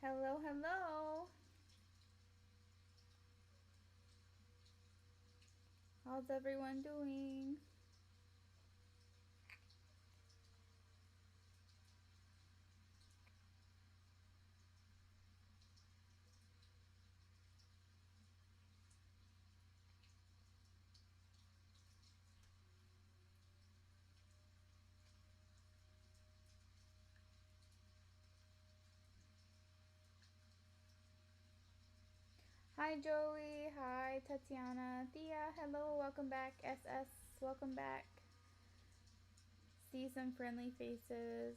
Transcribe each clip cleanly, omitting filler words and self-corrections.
Hello, hello. How's everyone doing? Hi, Joey. Hi, Tatiana. Thea, hello. Welcome back. SS, welcome back. See some friendly faces.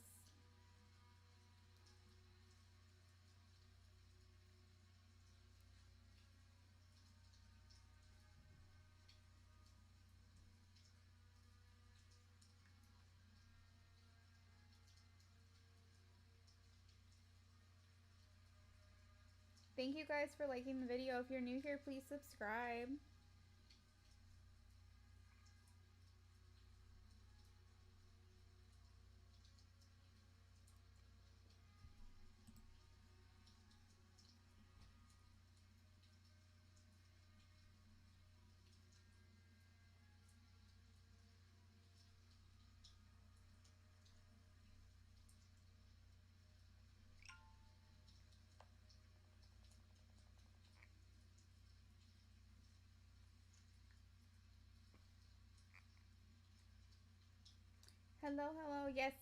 Thank you guys for liking the video. If you're new here, please subscribe. Hello, hello. Yes,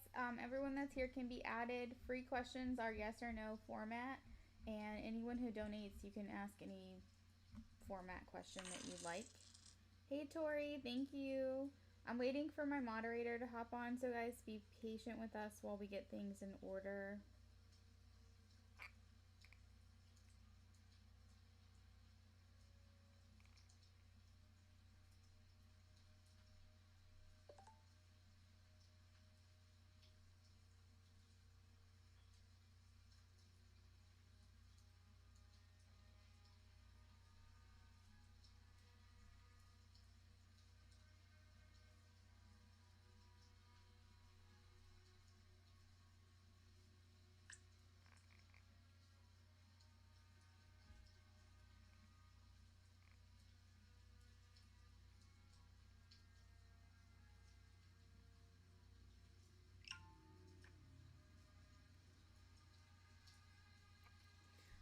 everyone that's here can be added. Free questions are yes or no format. And anyone who donates, you can ask any format question that you like. Hey, Tori, thank you. I'm waiting for my moderator to hop on, so guys, be patient with us while we get things in order.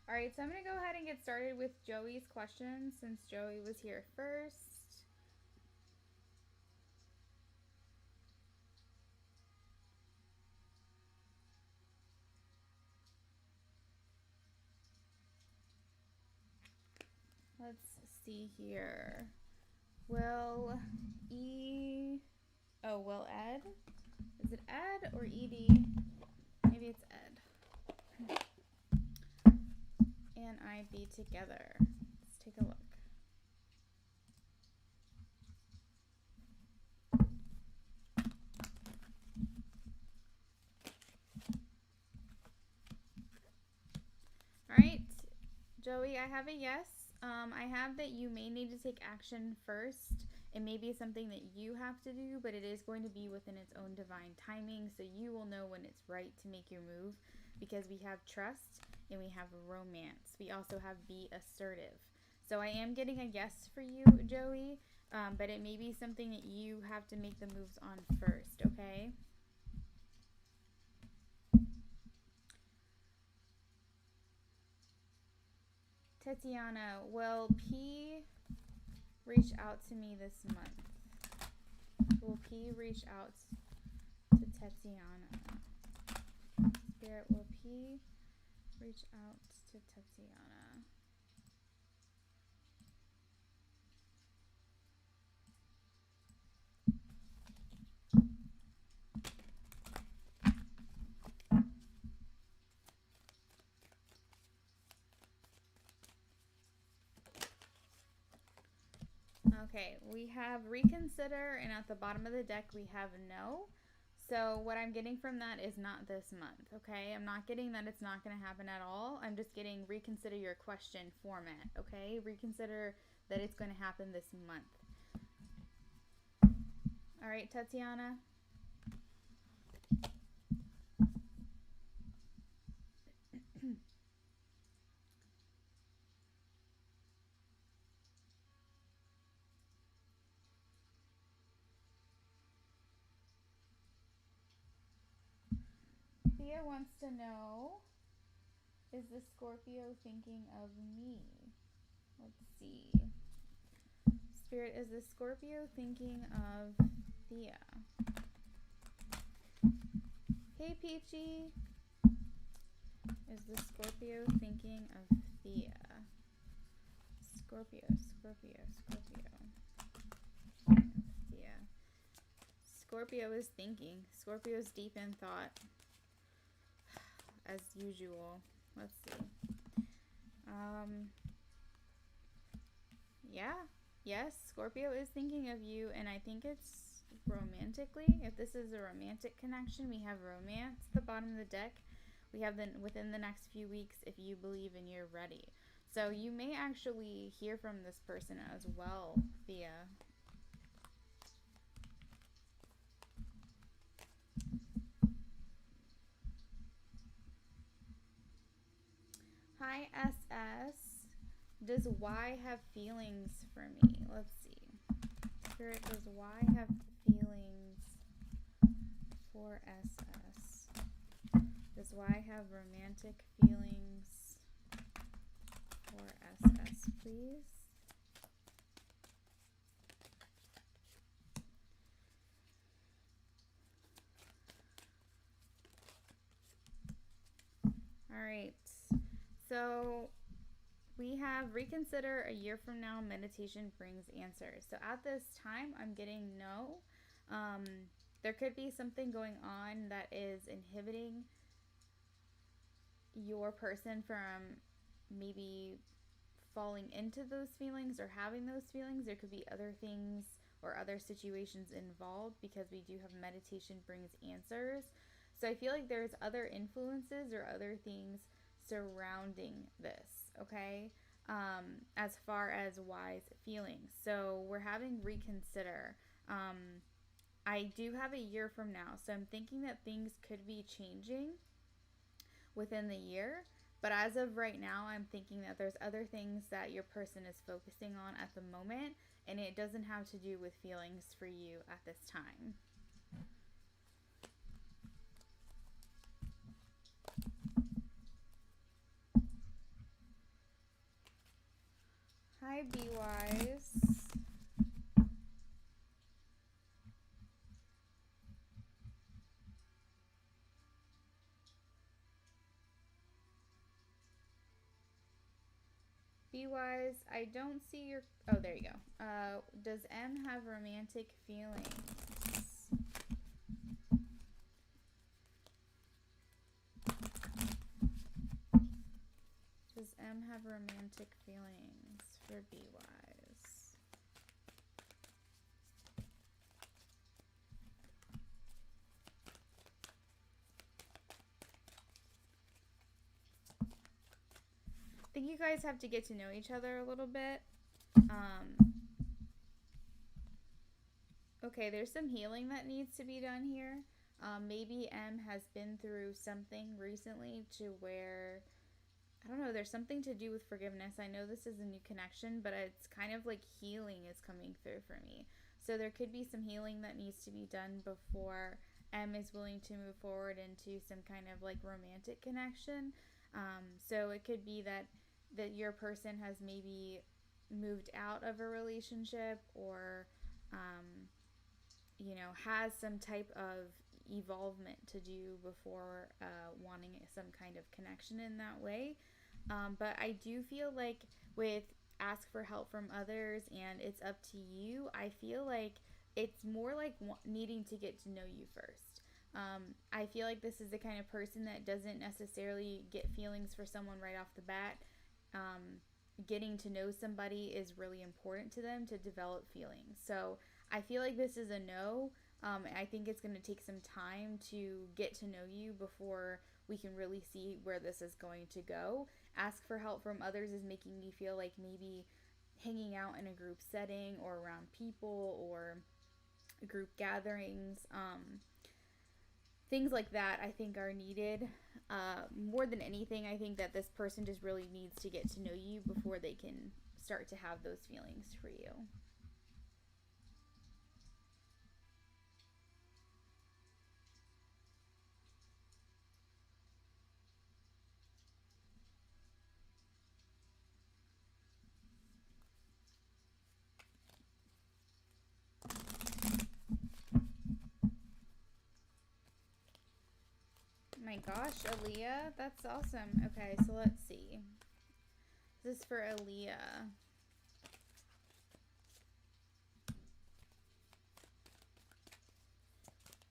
All right, so I'm going to go ahead and get started with Joey's questions since Joey was here first. Let's see here. Will Ed? Is it Ed or Ed? Maybe it's Ed. And I be together. Let's take a look. All right, Joey, I have a yes. I have that you may need to take action first. It may be something that you have to do, but it is going to be within its own divine timing, so you will know when it's right to make your move because we have trust and we have romance. We also have be assertive. So I am getting a yes for you, Joey, but it may be something that you have to make the moves on first, okay? Tatiana, will P reach out to me this month? Will P reach out to Tatiana? Spirit, will P reach out to Tatiana? Okay, we have reconsider, and at the bottom of the deck we have no. So what I'm getting from that is not this month, okay? I'm not getting that it's not going to happen at all. I'm just getting reconsider your question format, okay? Reconsider that it's going to happen this month. All right, Tatiana? Thea wants to know, is the Scorpio thinking of me? Let's see. Spirit, is the Scorpio thinking of Thea? Hey, Peachy. Is the Scorpio thinking of Thea? Scorpio. Thea. Scorpio is thinking. Scorpio's deep in thought. As usual. Let's see. Yeah. Yes, Scorpio is thinking of you, and I think it's romantically. If this is a romantic connection, we have romance at the bottom of the deck. We have then within the next few weeks, if you believe and you're ready. So you may actually hear from this person as well, Thea. Hi, SS. Does Y have feelings for me? Let's see. Spirit, does Y have feelings for SS? Does Y have romantic feelings for SS, please? All right. So we have reconsider a year from now. Meditation brings answers. So at this time, I'm getting no. There could be something going on that is inhibiting your person from maybe falling into those feelings or having those feelings. There could be other things or other situations involved because we do have meditation brings answers. So I feel like there's other influences or other things surrounding this, okay? As far as wise feelings. So we're having reconsider. I do have a year from now, so I'm thinking that things could be changing within the year. But as of right now, I'm thinking that there's other things that your person is focusing on at the moment, and it doesn't have to do with feelings for you at this time. Hi, Be Wise. Be Wise, I don't see your... Oh, there you go. Does M have romantic feelings? Does M have romantic feelings for Be Wise? I think you guys have to get to know each other a little bit. Okay, there's some healing that needs to be done here. Maybe M has been through something recently to where, I don't know, there's something to do with forgiveness. I know this is a new connection, but it's kind of like healing is coming through for me. So there could be some healing that needs to be done before M is willing to move forward into some kind of like romantic connection. So it could be that your person has maybe moved out of a relationship or has some type of evolvement to do before wanting some kind of connection in that way. But I do feel like with ask for help from others and it's up to you, I feel like it's more like needing to get to know you first. I feel like this is the kind of person that doesn't necessarily get feelings for someone right off the bat. Getting to know somebody is really important to them to develop feelings. So I feel like this is a no. I think it's going to take some time to get to know you before we can really see where this is going to go. Ask for help from others is making me feel like maybe hanging out in a group setting or around people or group gatherings. Things like that I think are needed. More than anything, I think that this person just really needs to get to know you before they can start to have those feelings for you. My gosh, Aaliyah, that's awesome. Okay, so let's see. This is for Aaliyah.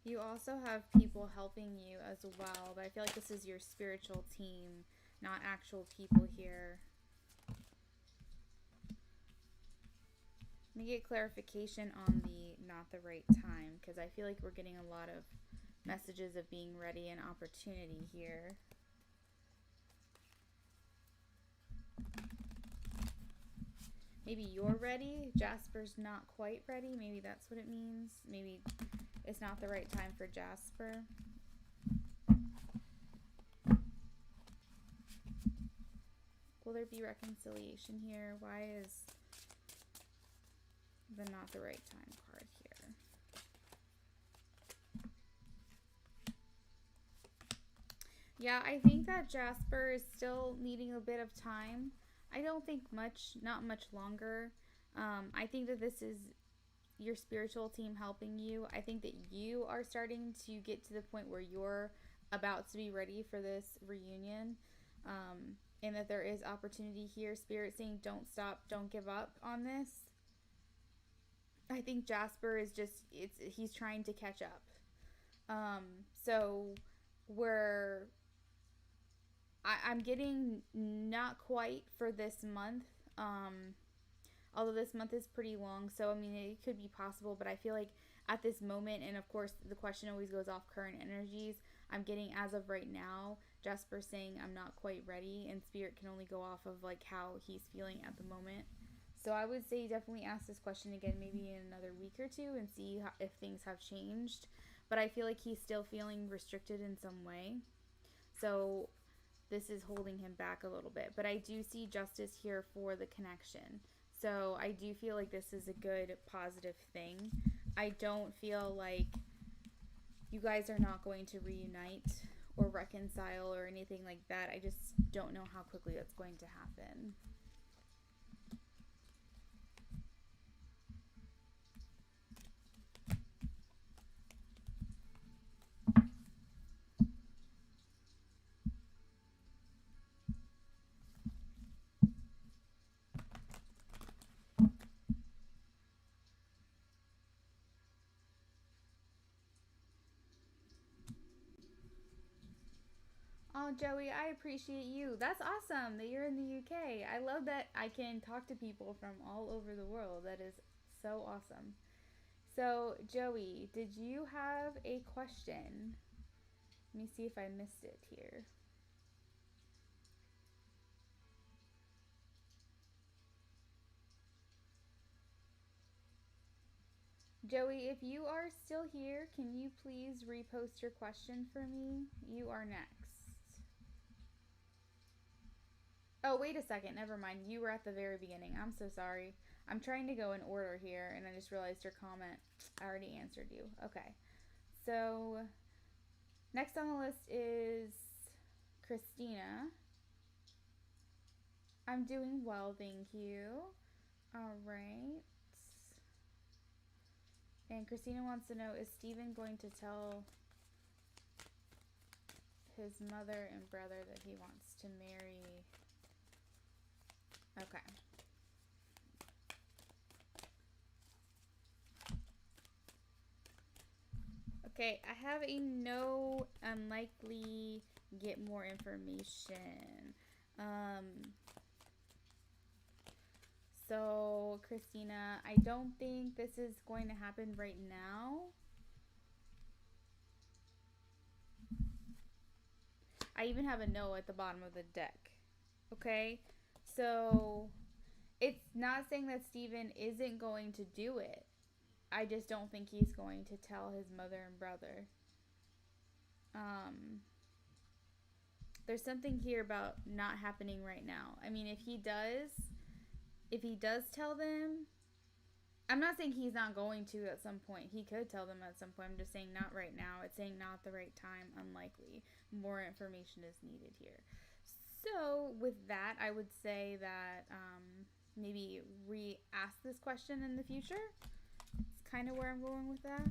You also have people helping you as well, but I feel like this is your spiritual team, not actual people here. Let me get clarification on the not the right time, because I feel like we're getting a lot of messages of being ready and opportunity here. Maybe you're ready. Jasper's not quite ready. Maybe that's what it means. Maybe it's not the right time for Jasper. Will there be reconciliation here? Why is the not the right time card here? Yeah, I think that Jasper is still needing a bit of time. I don't think not much longer. I think that this is your spiritual team helping you. I think that you are starting to get to the point where you're about to be ready for this reunion. And that there is opportunity here. Spirit saying don't stop, don't give up on this. I think Jasper is he's trying to catch up. So I'm getting not quite for this month. Although this month is pretty long, so I mean it could be possible, but I feel like at this moment, and of course the question always goes off current energies, I'm getting as of right now, Jasper saying I'm not quite ready, and Spirit can only go off of like how he's feeling at the moment. So I would say definitely ask this question again maybe in another week or two and see if things have changed. But I feel like he's still feeling restricted in some way. So this is holding him back a little bit. But I do see justice here for the connection. So I do feel like this is a good, positive thing. I don't feel like you guys are not going to reunite or reconcile or anything like that. I just don't know how quickly that's going to happen. Oh, Joey, I appreciate you. That's awesome that you're in the UK. I love that I can talk to people from all over the world. That is so awesome. So, Joey, did you have a question? Let me see if I missed it here. Joey, if you are still here, can you please repost your question for me? You are next. Oh, wait a second. Never mind. You were at the very beginning. I'm so sorry. I'm trying to go in order here, and I just realized your comment. I already answered you. Okay. So, next on the list is Christina. I'm doing well, thank you. All right. And Christina wants to know, is Steven going to tell his mother and brother that he wants to marry? Okay. Okay, I have a no, unlikely, get more information. So, Christina, I don't think this is going to happen right now. I even have a no at the bottom of the deck. Okay? So, it's not saying that Steven isn't going to do it. I just don't think he's going to tell his mother and brother. There's something here about not happening right now. I mean, if he does tell them, I'm not saying he's not going to at some point. He could tell them at some point. I'm just saying not right now. It's saying not the right time, unlikely. More information is needed here. So with that, I would say that maybe re-ask this question in the future. It's kind of where I'm going with that.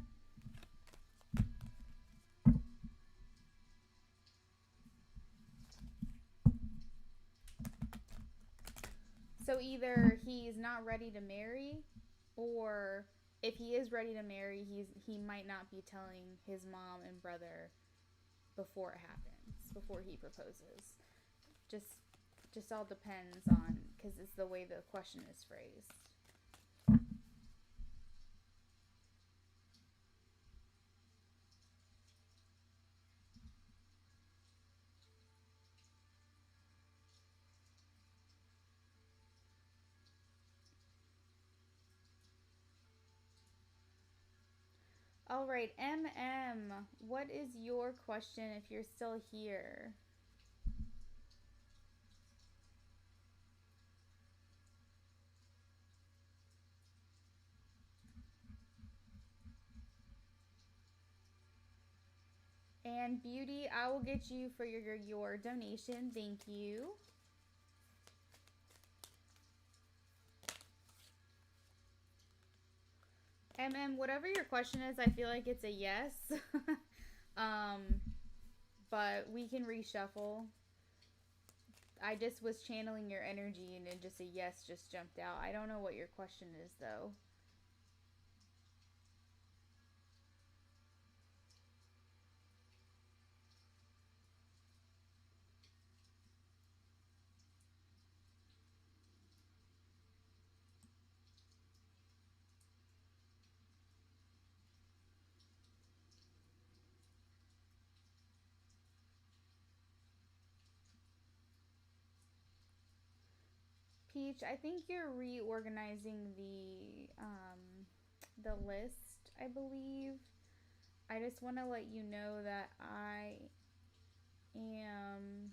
So either he's not ready to marry, or if he is ready to marry, he might not be telling his mom and brother before it happens, before he proposes. Just all depends on, because it's the way the question is phrased. All right, MM, what is your question if you're still here? And Beauty, I will get you for your donation. Thank you. Whatever your question is, I feel like it's a yes. But we can reshuffle. I just was channeling your energy and then just a yes just jumped out. I don't know what your question is though. Peach, I think you're reorganizing the list, I believe. I just want to let you know that I am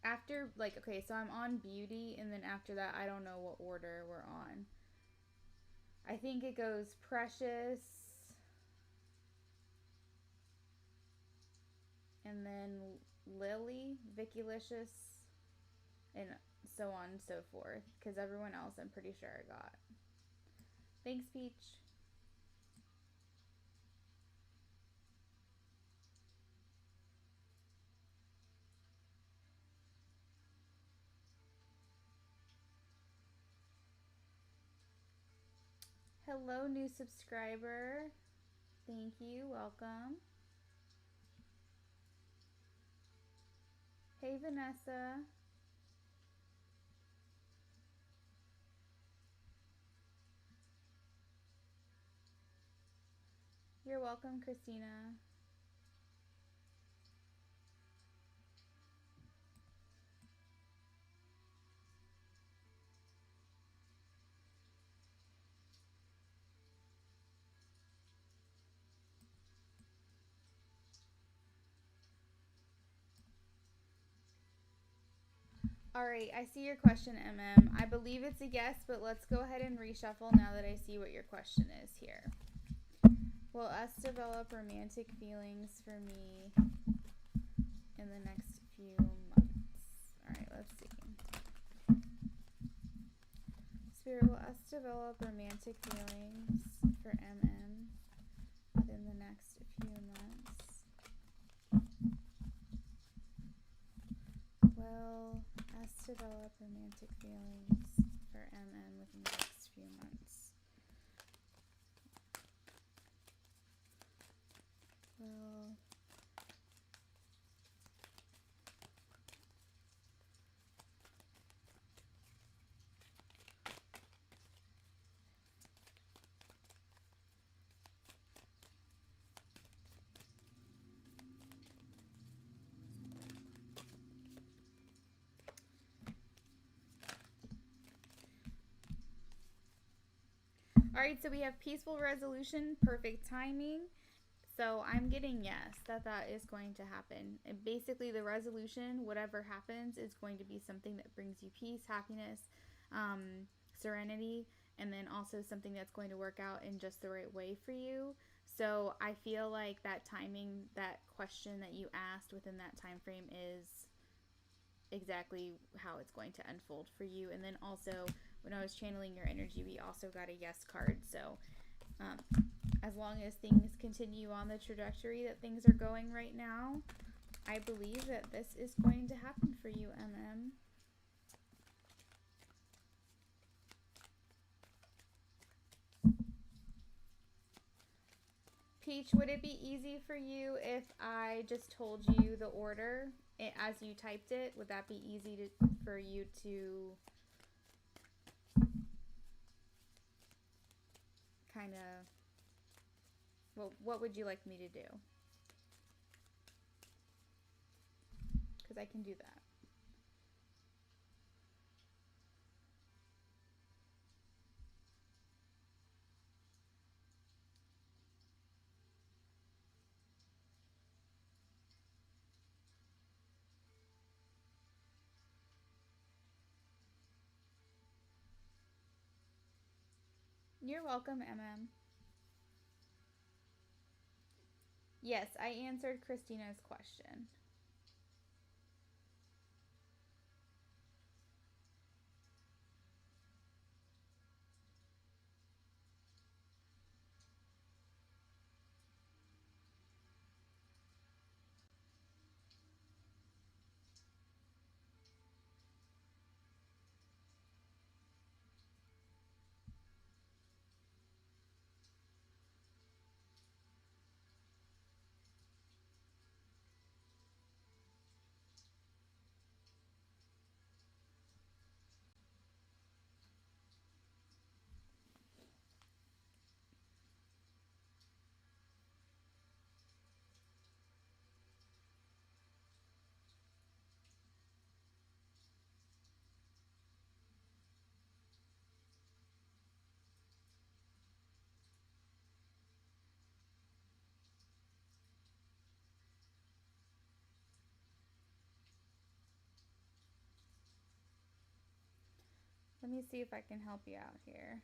after, like, okay, so I'm on beauty, and then after that I don't know what order we're on. I think it goes precious, and then Lily, Vicky-licious, and so on and so forth, because everyone else I'm pretty sure I got. Thanks, Peach. Hello, new subscriber. Thank you. Welcome. Hey, Vanessa. You're welcome, Christina. All right, I see your question, MM. I believe it's a yes, but let's go ahead and reshuffle now that I see what your question is here. Will us develop romantic feelings for me in the next few months? All right, let's see. Spirit, will us develop romantic feelings for MM within the next few months? Will us develop romantic feelings for MM within the next few months? Will All right, so we have peaceful resolution, perfect timing. So I'm getting yes, that is going to happen. And basically the resolution, whatever happens, is going to be something that brings you peace, happiness, serenity, and then also something that's going to work out in just the right way for you. So I feel like that timing, that question that you asked within that time frame is exactly how it's going to unfold for you. And then also when I was channeling your energy, we also got a yes card. So as long as things continue on the trajectory that things are going right now, I believe that this is going to happen for you, MM. Peach, would it be easy for you if I just told you the order as you typed it? Would that be easy for you to kind of, well, what would you like me to do? Because I can do that. You're welcome, MM. Yes, I answered Christina's question. Let me see if I can help you out here.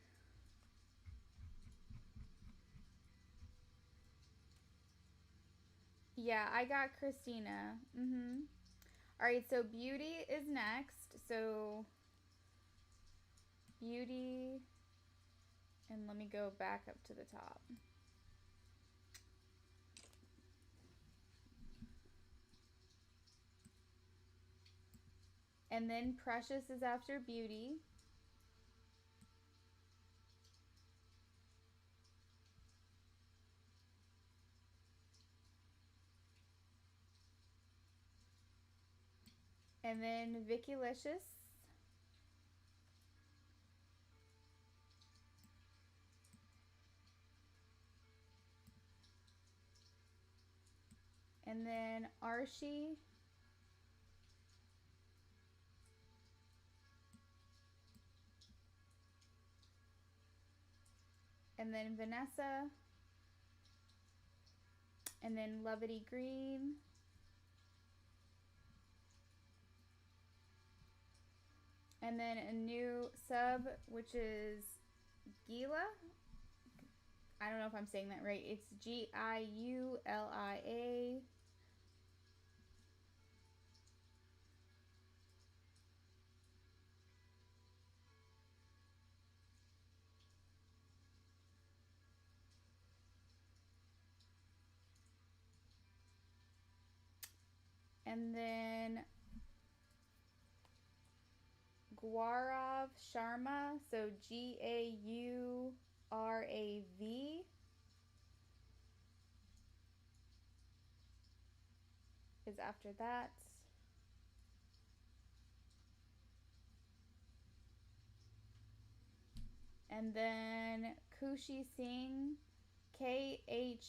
Yeah, I got Christina. All right, so beauty is next. So beauty, and let me go back up to the top. And then precious is after beauty. And then Vickulicious. And then Archie. And then Vanessa. And then Lovety Green. And then a new sub, which is Gila. I don't know if I'm saying that right. It's Giulia. And then Gaurav Sharma, so Gaurav is after that. And then Kushi Singh, Khushi.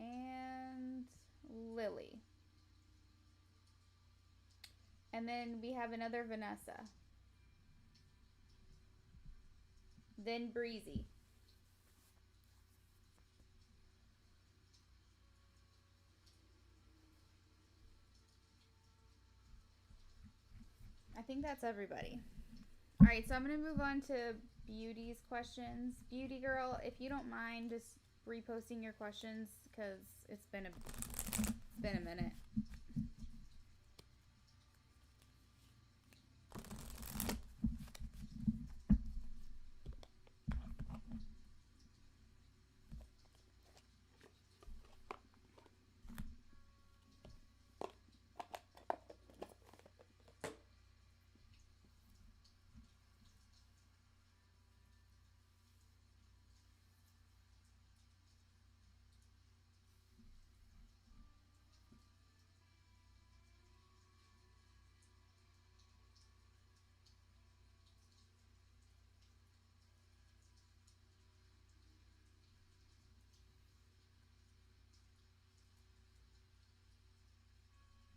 And Lily. And then we have another Vanessa. Then Breezy. I think that's everybody. All right, so I'm going to move on to Beauty's questions. Beauty girl, if you don't mind just reposting your questions because it's been a minute.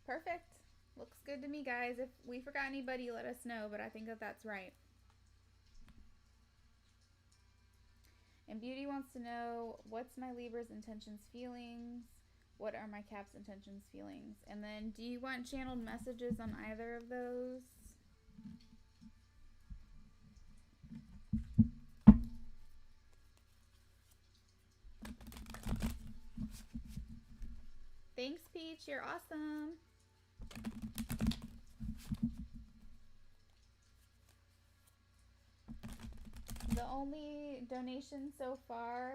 Perfect. Looks good to me, guys. If we forgot anybody, let us know, but I think that that's right. And Beauty wants to know, what's my Libra's intentions, feelings? What are my Cap's intentions, feelings? And then, do you want channeled messages on either of those? Thanks, Peach. You're awesome. The only donation so far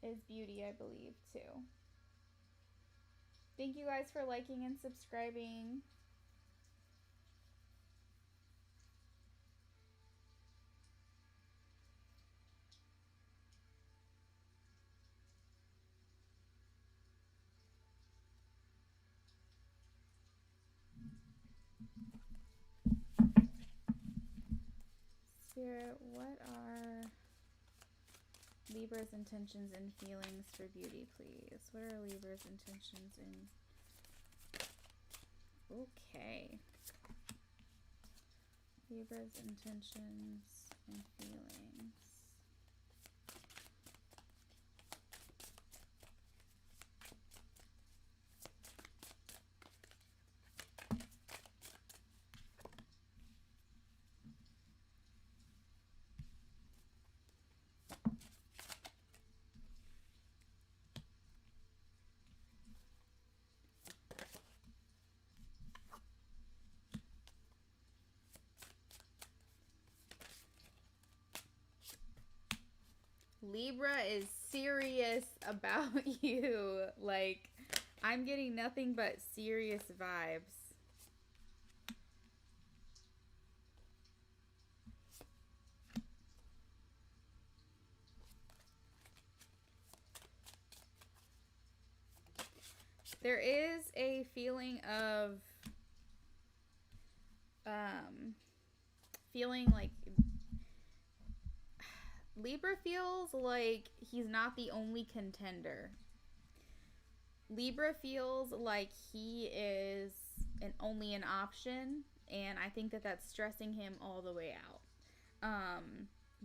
is Beauty, I believe, too. Thank you guys for liking and subscribing. Spirit, what are Libra's intentions and feelings for Beauty, please? What are Libra's intentions and... Okay. Libra's intentions and feelings. Libra is serious about you. Like, I'm getting nothing but serious vibes. There is a feeling of feeling like Libra feels like he's not the only contender. Libra feels like he is only an option, and I think that that's stressing him all the way out.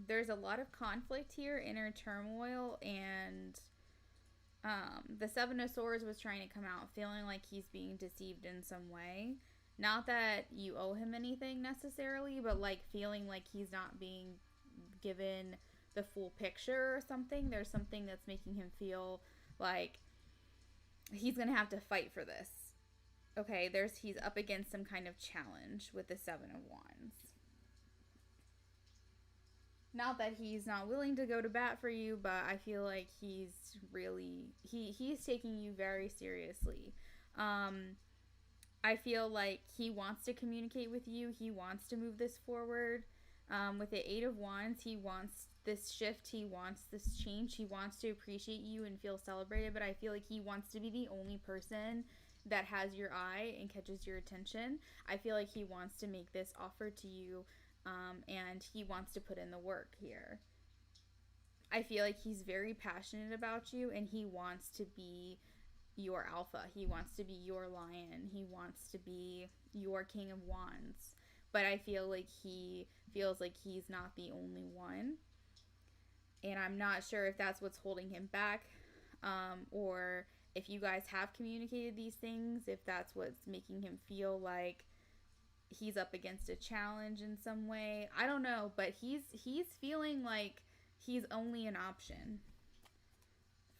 There's a lot of conflict here, inner turmoil, and the Seven of Swords was trying to come out feeling like he's being deceived in some way. Not that you owe him anything necessarily, but like feeling like he's not being given the full picture or something. There's something that's making him feel like he's gonna have to fight for this. Okay, he's up against some kind of challenge with the Seven of Wands. Not that he's not willing to go to bat for you, but I feel like he's taking you very seriously. I feel like he wants to communicate with you. He wants to move this forward. With the Eight of Wands, he wants this shift. He wants this change. He wants to appreciate you and feel celebrated, but I feel like he wants to be the only person that has your eye and catches your attention. I feel like he wants to make this offer to you, and he wants to put in the work here. I feel like he's very passionate about you, and he wants to be your alpha. He wants to be your lion. He wants to be your King of Wands. But I feel like he feels like he's not the only one. And I'm not sure if that's what's holding him back, or if you guys have communicated these things, if that's what's making him feel like he's up against a challenge in some way. I don't know, but he's feeling like he's only an option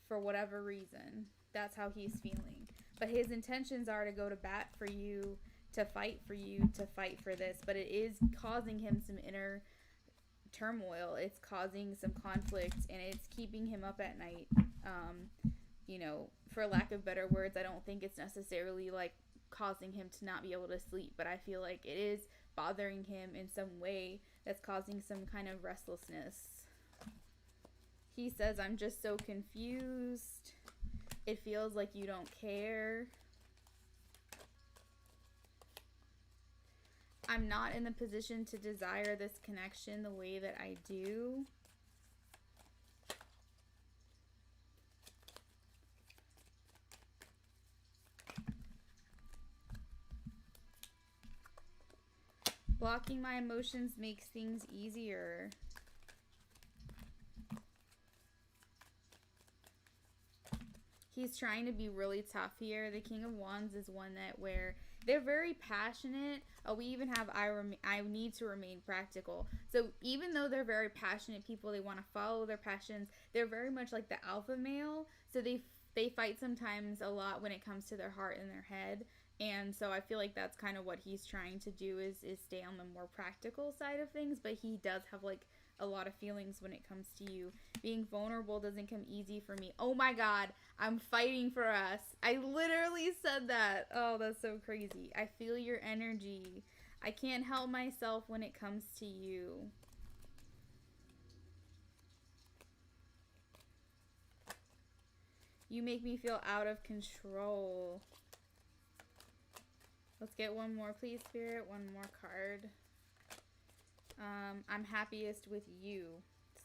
for whatever reason. That's how he's feeling. But his intentions are to go to bat for you, to fight for you, to fight for this. But it is causing him some inner turmoil. It's causing some conflict, and it's keeping him up at night. You know, for lack of better words, I don't think it's necessarily like causing him to not be able to sleep, but I feel like it is bothering him in some way that's causing some kind of restlessness. He says, I'm just so confused. It feels like you don't care. I'm not in the position to desire this connection the way that I do. Blocking my emotions makes things easier. He's trying to be really tough here. The King of Wands is one that where they're very passionate. Oh, we even have I need to remain practical. So even though they're very passionate people, they want to follow their passions. They're very much like the alpha male. So they fight sometimes a lot when it comes to their heart and their head. And so I feel like that's kind of what he's trying to do is stay on the more practical side of things. But he does have like a lot of feelings when it comes to you. Being vulnerable doesn't come easy for me. Oh my God, I'm fighting for us. I literally said that. Oh, that's so crazy. I feel your energy. I can't help myself when it comes to you. You make me feel out of control. Let's get one more, please, Spirit. One more card. I'm happiest with you.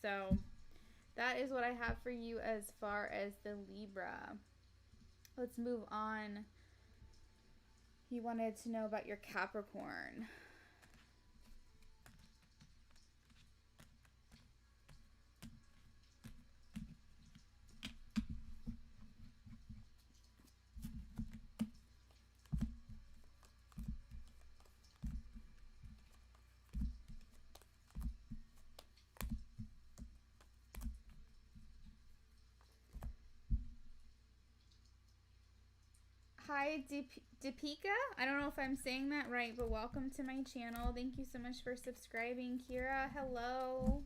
So that is what I have for you as far as the Libra. Let's move on. You wanted to know about your Capricorn. Hi, Deepika. I don't know if I'm saying that right, but welcome to my channel. Thank you so much for subscribing. Kira, hello.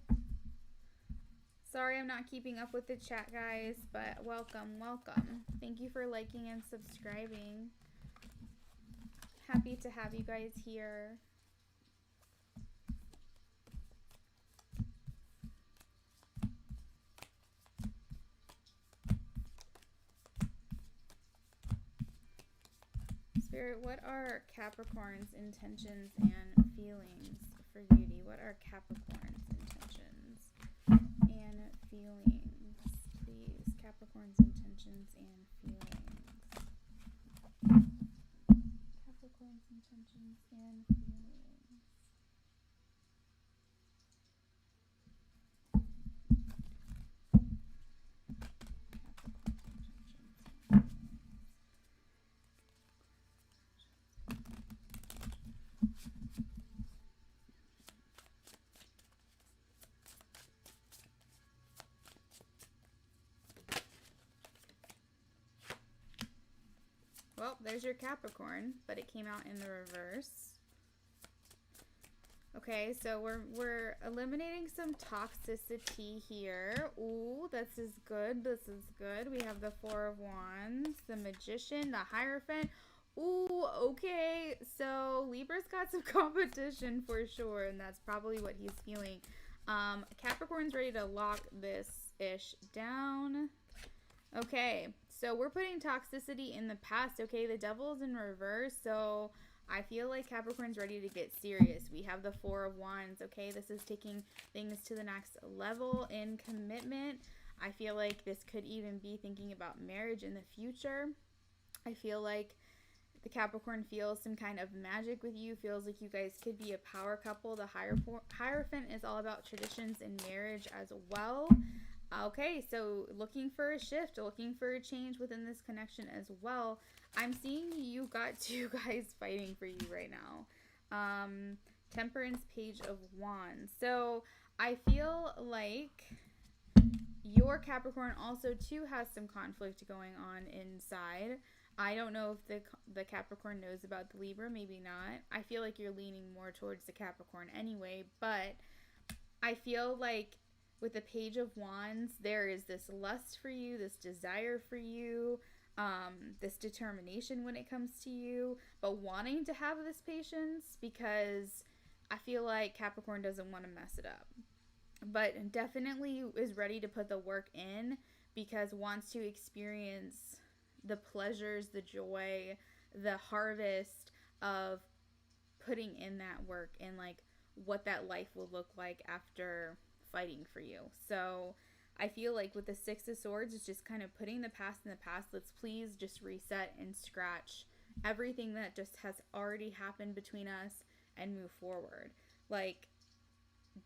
Sorry I'm not keeping up with the chat, guys, but welcome, welcome. Thank you for liking and subscribing. Happy to have you guys here. Spirit, what are Capricorn's intentions and feelings for Beauty? What are Capricorn's intentions and feelings? Please, Capricorn's intentions and feelings. Capricorn's intentions and feelings. Well, there's your Capricorn, but it came out in the reverse. Okay, so we're eliminating some toxicity here. Ooh, this is good. This is good. We have the Four of Wands, the Magician, the Hierophant. Ooh, okay. So Libra's got some competition for sure, and that's probably what he's feeling. Capricorn's ready to lock this ish down. Okay, so we're putting toxicity in the past, okay? The Devil's in reverse, so I feel like Capricorn's ready to get serious. We have the Four of Wands, okay? This is taking things to the next level in commitment. I feel like this could even be thinking about marriage in the future. I feel like the Capricorn feels some kind of magic with you, feels like you guys could be a power couple. The Hierophant is all about traditions and marriage as well. Okay, so looking for a shift, looking for a change within this connection as well. I'm seeing you got two guys fighting for you right now. Temperance, Page of Wands. So I feel like your Capricorn also too has some conflict going on inside. I don't know if the Capricorn knows about the Libra, maybe not. I feel like you're leaning more towards the Capricorn anyway, but I feel like with the Page of Wands, there is this lust for you, this desire for you, this determination when it comes to you, but wanting to have this patience because I feel like Capricorn doesn't want to mess it up. But definitely is ready to put the work in because wants to experience the pleasures, the joy, the harvest of putting in that work and like what that life will look like after fighting for you. So I feel like with the Six of Swords, it's just kind of putting the past in the past. Let's please just reset and scratch everything that just has already happened between us and move forward. Like,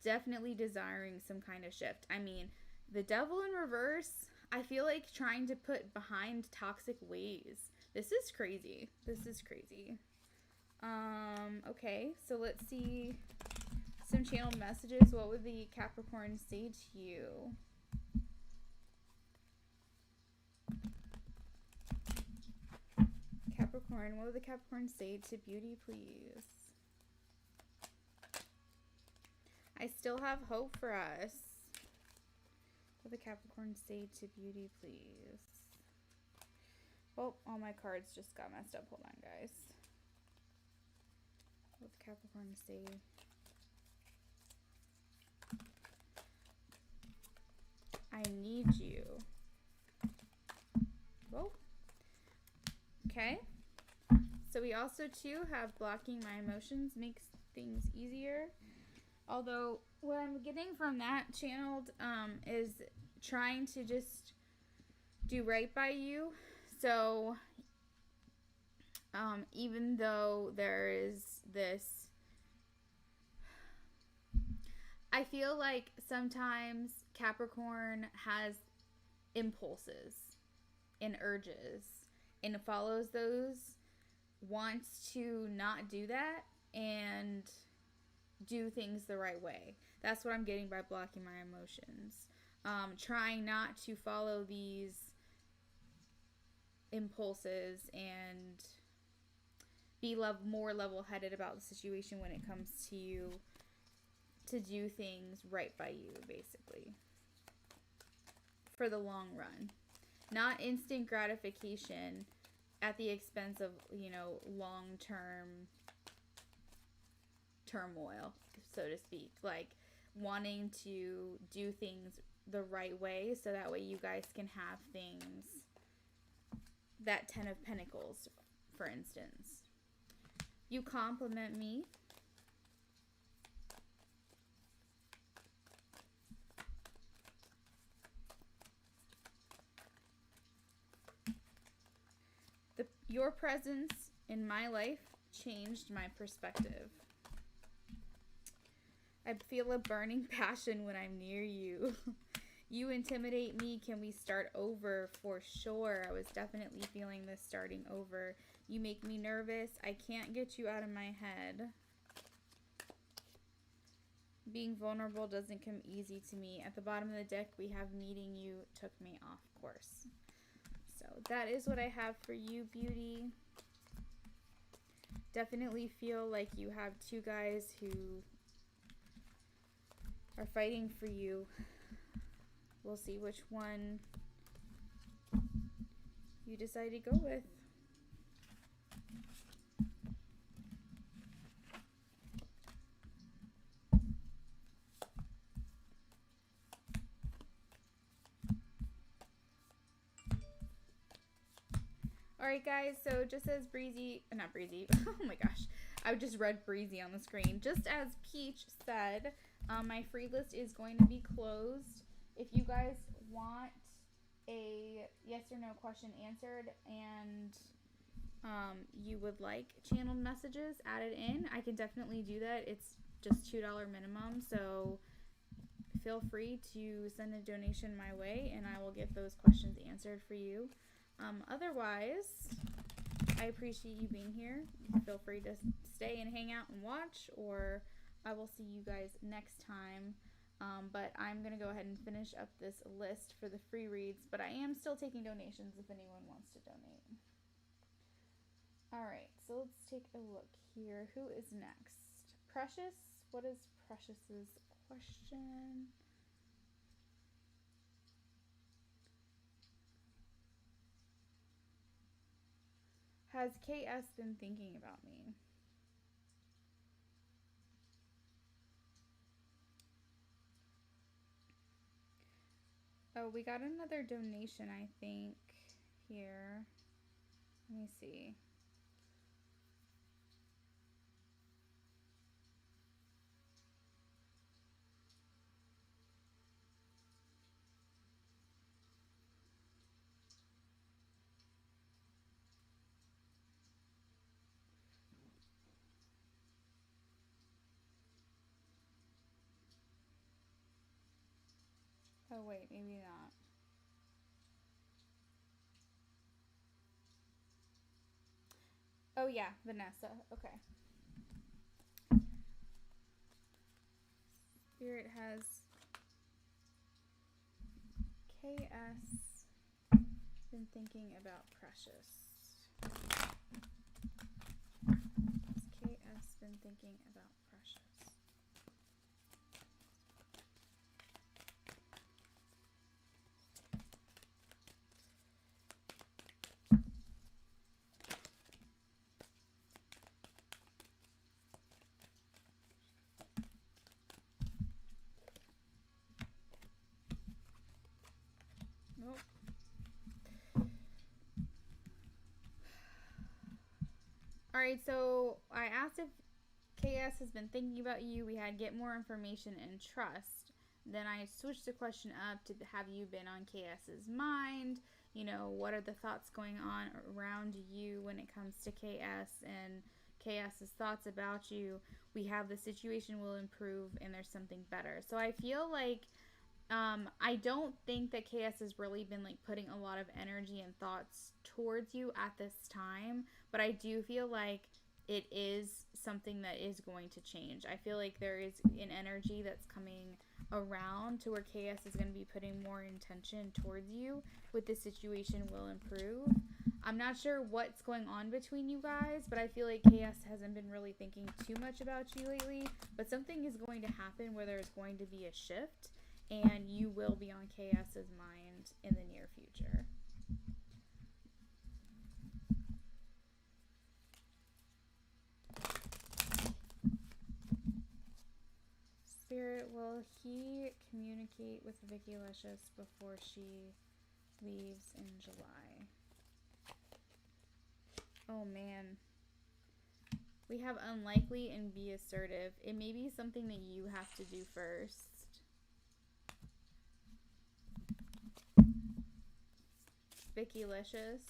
definitely desiring some kind of shift. I mean, the devil in reverse, I feel like trying to put behind toxic ways. This is crazy. This is crazy. Okay, so let's see some channeled messages. What would the Capricorn say to you? Capricorn, what would the Capricorn say to Beauty, please? I still have hope for us. What would the Capricorn say to Beauty, please? Oh, all my cards just got messed up. Hold on, guys. What would the Capricorn say? I need you. Whoa. Okay. So we also, too, have blocking my emotions makes things easier. Although, what I'm getting from that channeled is trying to just do right by you. So, even though there is this, I feel like sometimes Capricorn has impulses and urges and follows those, wants to not do that and do things the right way. That's what I'm getting by blocking my emotions. Trying not to follow these impulses and be more level-headed about the situation when it comes to you to do things right by you, basically, for the long run. Not instant gratification at the expense of, you know, long-term turmoil, so to speak. Like, wanting to do things the right way so that way you guys can have things. That 10 of Pentacles, for instance. You compliment me. Your presence in my life changed my perspective. I feel a burning passion when I'm near you. You intimidate me. Can we start over? For sure. I was definitely feeling this starting over. You make me nervous. I can't get you out of my head. Being vulnerable doesn't come easy to me. At the bottom of the deck, we have meeting you took me off course. So that is what I have for you, Beauty. Definitely feel like you have two guys who are fighting for you. We'll see which one you decide to go with. Alright guys, so just as not Breezy, oh my gosh, I just read Breezy on the screen. Just as Peach said, my free list is going to be closed. If you guys want a yes or no question answered and you would like channeled messages added in, I can definitely do that. It's just $2 minimum, so feel free to send a donation my way and I will get those questions answered for you. Otherwise, I appreciate you being here. Feel free to stay and hang out and watch, or I will see you guys next time. But I'm going to go ahead and finish up this list for the free reads, but I am still taking donations if anyone wants to donate. Alright, so let's take a look here. Who is next? Precious? What is Precious's question? Has KS been thinking about me? Oh, we got another donation, I think, here. Let me see. Oh, wait, maybe not. Oh, yeah, Vanessa. Okay. Spirit has KS been thinking about Precious. Has KS been thinking about Precious? Nope. Alright, so I asked if KS has been thinking about you. We had get more information and trust. Then I switched the question up to have you been on KS's mind? You know, what are the thoughts going on around you when it comes to KS and KS's thoughts about you? We have the situation will improve and there's something better. So I feel like I don't think that KS has really been like putting a lot of energy and thoughts towards you at this time, but I do feel like it is something that is going to change. I feel like there is an energy that's coming around to where KS is going to be putting more intention towards you with the situation will improve. I'm not sure what's going on between you guys, but I feel like KS hasn't been really thinking too much about you lately, but something is going to happen where there's going to be a shift and you will be on KS's mind in the near future. Spirit, will he communicate with Vicky Licious before she leaves in July? Oh man. We have unlikely and be assertive. It may be something that you have to do first. Vicky Licious.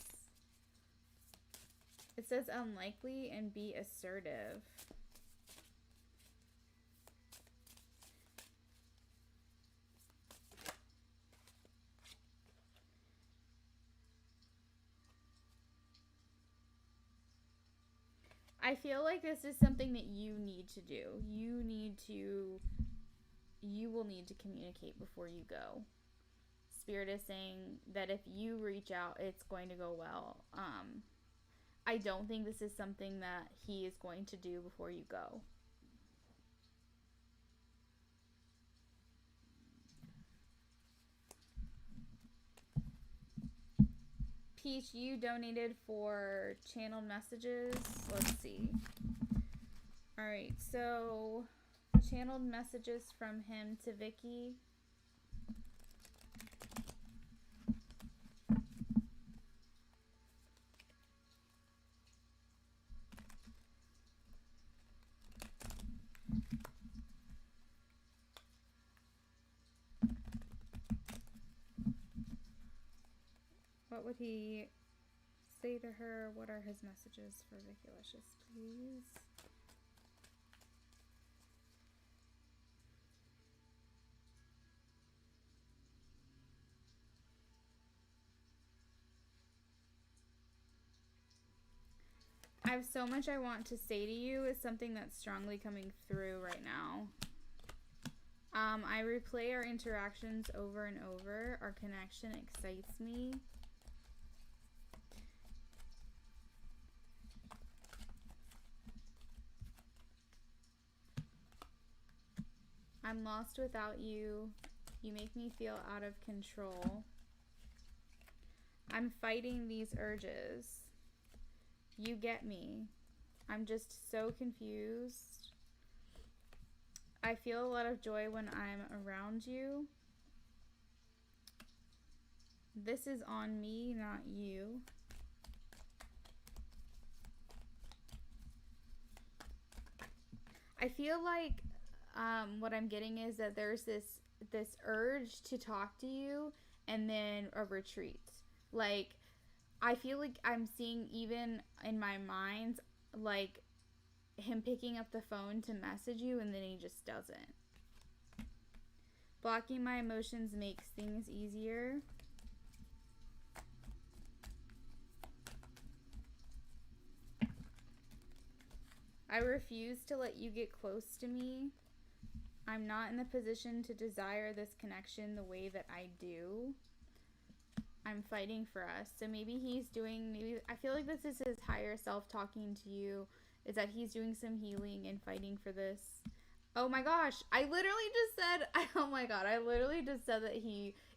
It says unlikely and be assertive. I feel like this is something that you need to do. You will need to communicate before you go. Spirit is saying that if you reach out, it's going to go well. I don't think this is something that he is going to do before you go. Peach, you donated for channeled messages. Let's see. Alright, so channeled messages from him to Vicky. What would he say to her? What are his messages for Vicky Licious, please? I have so much I want to say to you. Is something that's strongly coming through right now. I replay our interactions over and over. Our connection excites me. I'm lost without you. You make me feel out of control. I'm fighting these urges. You get me. I'm just so confused. I feel a lot of joy when I'm around you. This is on me, not you. I feel like what I'm getting is that there's this urge to talk to you and then a retreat. Like, I feel like I'm seeing even in my mind, like, him picking up the phone to message you and then he just doesn't. Blocking my emotions makes things easier. I refuse to let you get close to me. I'm not in the position to desire this connection the way that I do. I'm fighting for us. So maybe I feel like this is his higher self talking to you, is that he's doing some healing and fighting for this. Oh my gosh, I literally just said, oh my god, I literally just said that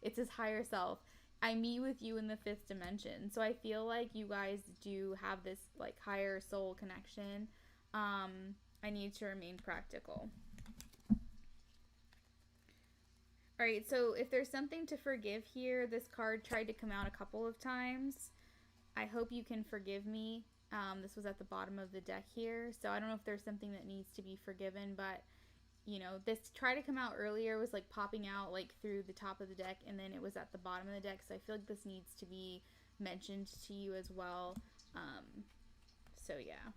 it's his higher self. I meet with you in the 5th dimension. So I feel like you guys do have this like higher soul connection. I need to remain practical. Alright, so if there's something to forgive here, this card tried to come out a couple of times. I hope you can forgive me. This was at the bottom of the deck here, so I don't know if there's something that needs to be forgiven, but, you know, this tried to come out earlier, was like popping out like through the top of the deck, and then it was at the bottom of the deck, so I feel like this needs to be mentioned to you as well. So yeah.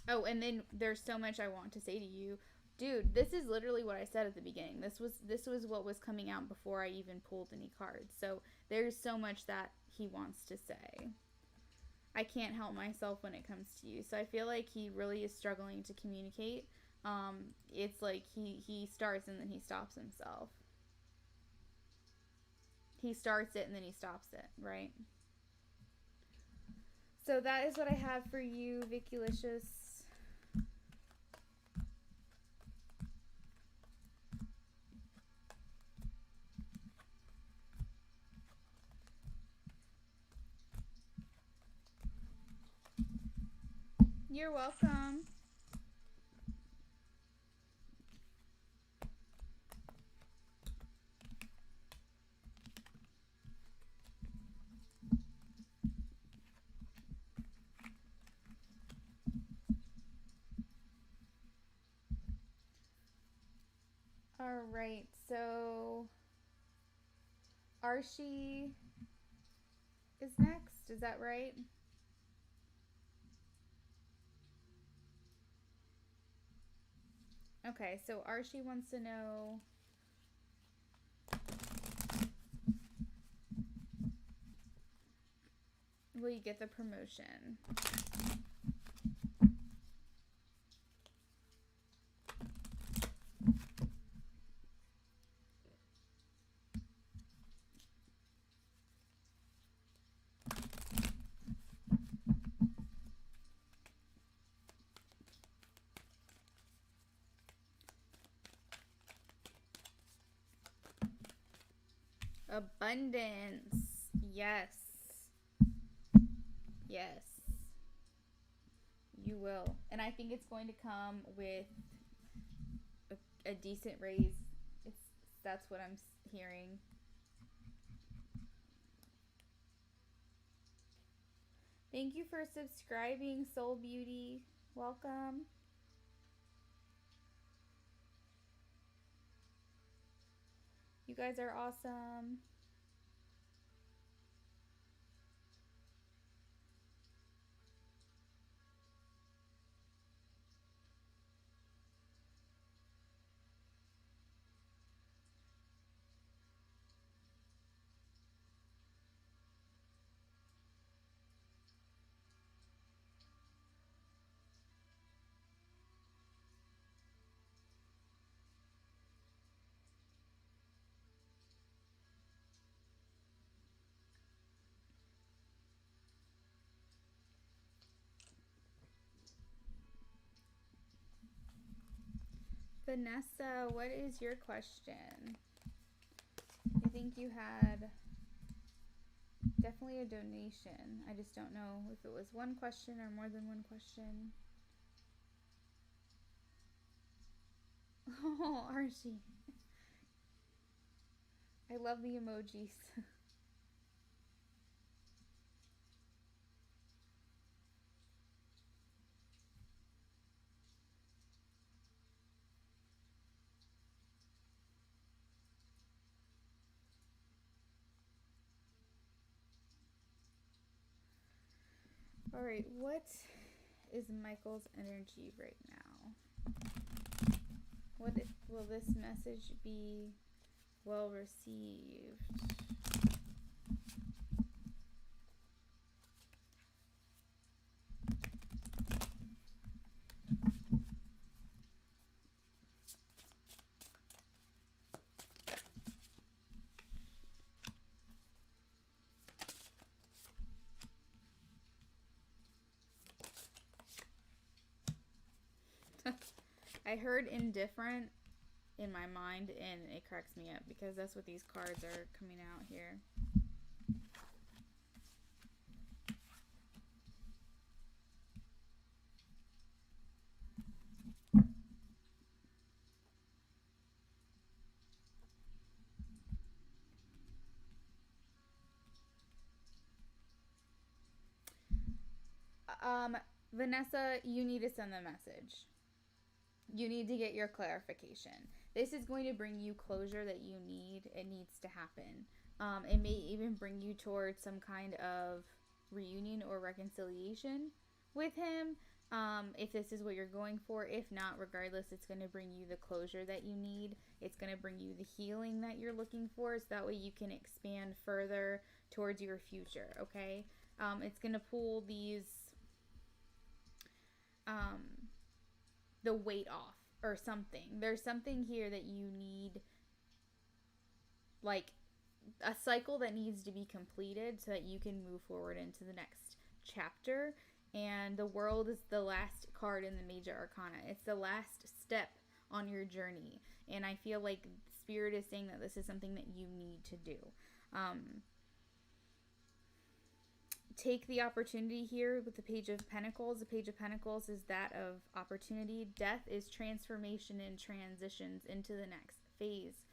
Oh, and then there's so much I want to say to you. Dude, this is literally what I said at the beginning. This was what was coming out before I even pulled any cards. So there's so much that he wants to say. I can't help myself when it comes to you. So I feel like he really is struggling to communicate. It's like he starts and then he stops himself. He starts it and then he stops it, right? So that is what I have for you, Vickulicious. You're welcome. All right, so Archie is next. Is that right? Okay, so Archie wants to know, will you get the promotion? Abundance. Yes. Yes. You will. And I think it's going to come with a decent raise. That's what I'm hearing. Thank you for subscribing, Soul Beauty. Welcome. You guys are awesome. Vanessa, what is your question? I think you had definitely a donation. I just don't know if it was one question or more than one question. Oh, Archie. I love the emojis. All right, what is Michael's energy right now? Will this message be well received? I heard indifferent in my mind, and it cracks me up because that's what these cards are coming out here. Vanessa, you need to send the message. You need to get your clarification. This is going to bring you closure that you need. It needs to happen. It may even bring you towards some kind of reunion or reconciliation with him. If this is what you're going for. If not, regardless, it's going to bring you the closure that you need. It's going to bring you the healing that you're looking for, so that way you can expand further towards your future, okay? It's going to pull these, the weight off or something. There's something here that you need, like a cycle that needs to be completed so that you can move forward into the next chapter. And the world is the last card in the major arcana. It's the last step on your journey. And I feel like Spirit is saying that this is something that you need to do. Take the opportunity here with the Page of Pentacles. The Page of Pentacles is that of opportunity. Death is transformation and transitions into the next phase.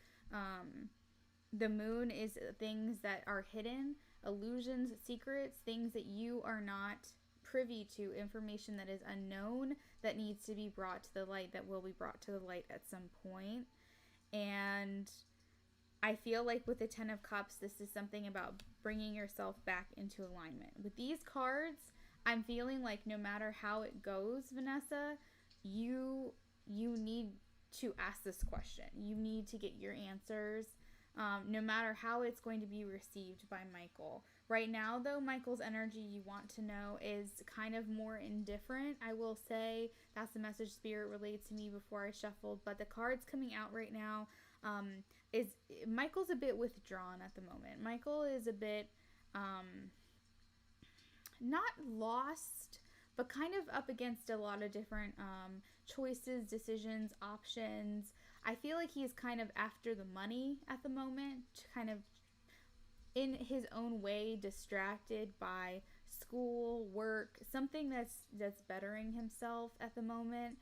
The Moon is things that are hidden, illusions, secrets, things that you are not privy to, information that is unknown that needs to be brought to the light, that will be brought to the light at some point. And I feel like with the Ten of Cups, this is something about bringing yourself back into alignment. With these cards, I'm feeling like no matter how it goes, Vanessa, you need to ask this question. You need to get your answers, no matter how it's going to be received by Michael. Right now, though, Michael's energy, you want to know, is kind of more indifferent. I will say that's the message Spirit relayed to me before I shuffled. But the cards coming out right now, is Michael's a bit withdrawn at the moment. Michael is a bit not lost, but kind of up against a lot of different choices, decisions, options. I feel like he's kind of after the money at the moment, kind of in his own way distracted by school, work, something that's bettering himself at the moment.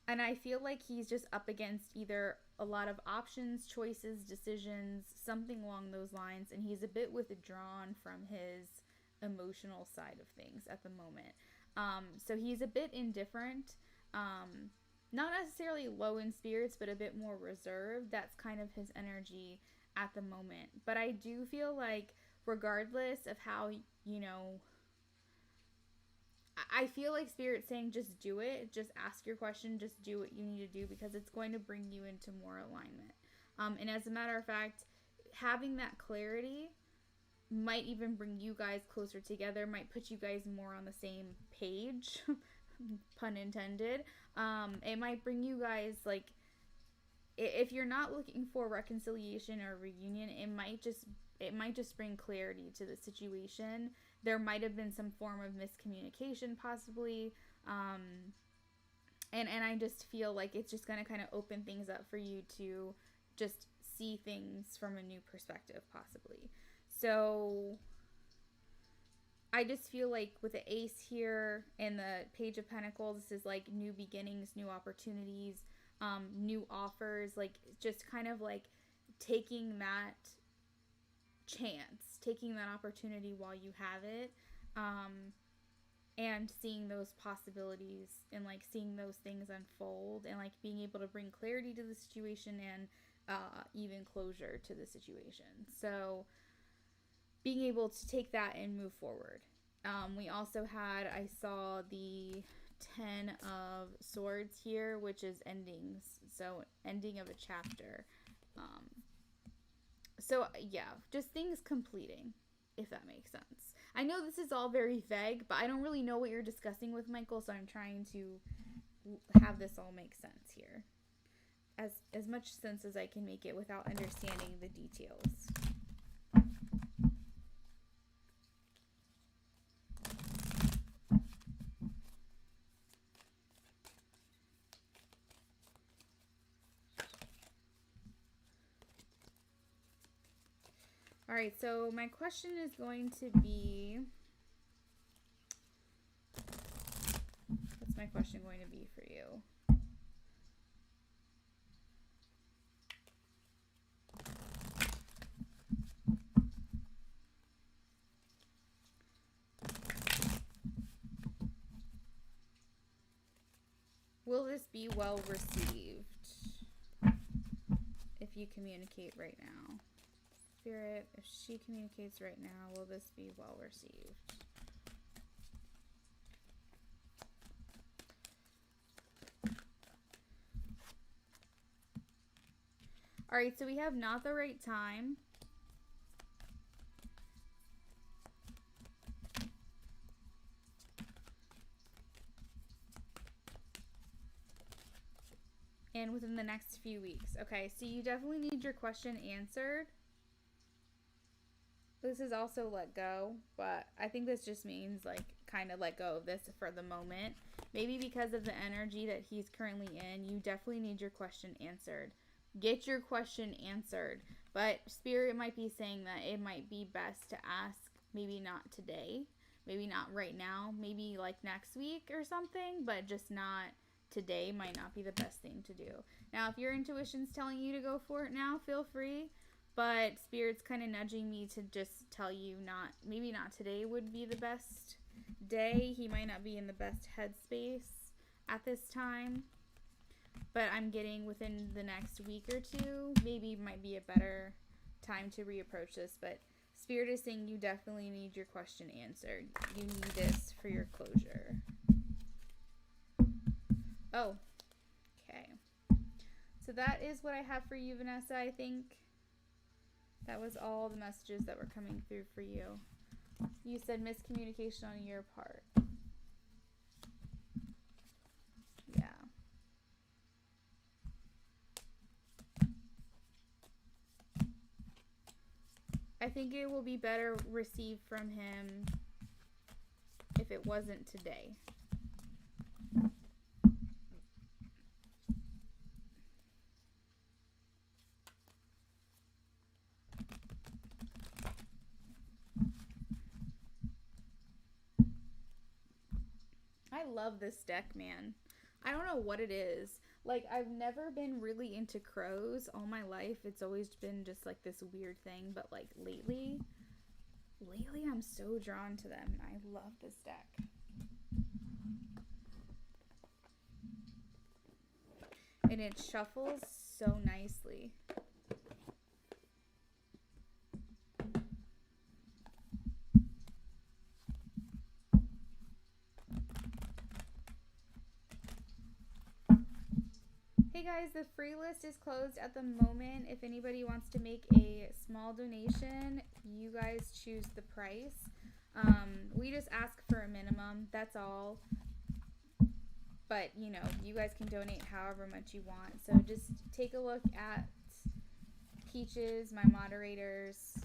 And I feel like he's just up against either a lot of options, choices, decisions, something along those lines. And he's a bit withdrawn from his emotional side of things at the moment. So he's a bit indifferent. Not necessarily low in spirits, but a bit more reserved. That's kind of his energy at the moment. But I do feel like regardless of how, I feel like Spirit's saying just do it. Just ask your question. Just do what you need to do, because it's going to bring you into more alignment. And as a matter of fact, having that clarity might even bring you guys closer together, might put you guys more on the same page, pun intended. It might bring you guys, like, if you're not looking for reconciliation or reunion, it might just bring clarity to the situation. There might have been some form of miscommunication, possibly. And I just feel like it's just going to kind of open things up for you to just see things from a new perspective, possibly. So I just feel like with the Ace here and the Page of Pentacles, this is like new beginnings, new opportunities, new offers, like just kind of like taking that chance, taking that opportunity while you have it, and seeing those possibilities and like seeing those things unfold, and like being able to bring clarity to the situation and even closure to the situation. So being able to take that and move forward. We also had, I saw the 10 of Swords here, which is endings. So ending of a chapter. So yeah, just things completing, if that makes sense. I know this is all very vague, but I don't really know what you're discussing with Michael, so I'm trying to have this all make sense here. As much sense as I can make it without understanding the details. All right, so my question is going to be, what's my question going to be for you? Will this be well received if you communicate right now? Spirit, if she communicates right now, will this be well received? All right, so we have not the right time. And within the next few weeks. Okay, so you definitely need your question answered. This is also let go, but I think this just means like kind of let go of this for the moment. Maybe because of the energy that he's currently in, you definitely need your question answered. Get your question answered. But Spirit might be saying that it might be best to ask, maybe not today, maybe not right now, maybe like next week or something, but just not today might not be the best thing to do. Now, if your intuition's telling you to go for it now, feel free. But Spirit's kind of nudging me to just tell you maybe not today would be the best day. He might not be in the best headspace at this time. But I'm getting within the next week or two, maybe might be a better time to reapproach this. But Spirit is saying you definitely need your question answered. You need this for your closure. Oh, okay. So that is what I have for you, Vanessa, I think. That was all the messages that were coming through for you. You said miscommunication on your part. Yeah. I think it will be better received from him if it wasn't today. I love this deck, man. I don't know what it is. Like, I've never been really into crows all my life. It's always been just like this weird thing. But like lately I'm so drawn to them. I love this deck. And it shuffles so nicely. Hey guys, the free list is closed at the moment. If anybody wants to make a small donation, you guys choose the price. We just ask for a minimum, that's all. But, you know, you guys can donate however much you want. So just take a look at Peaches, my moderator's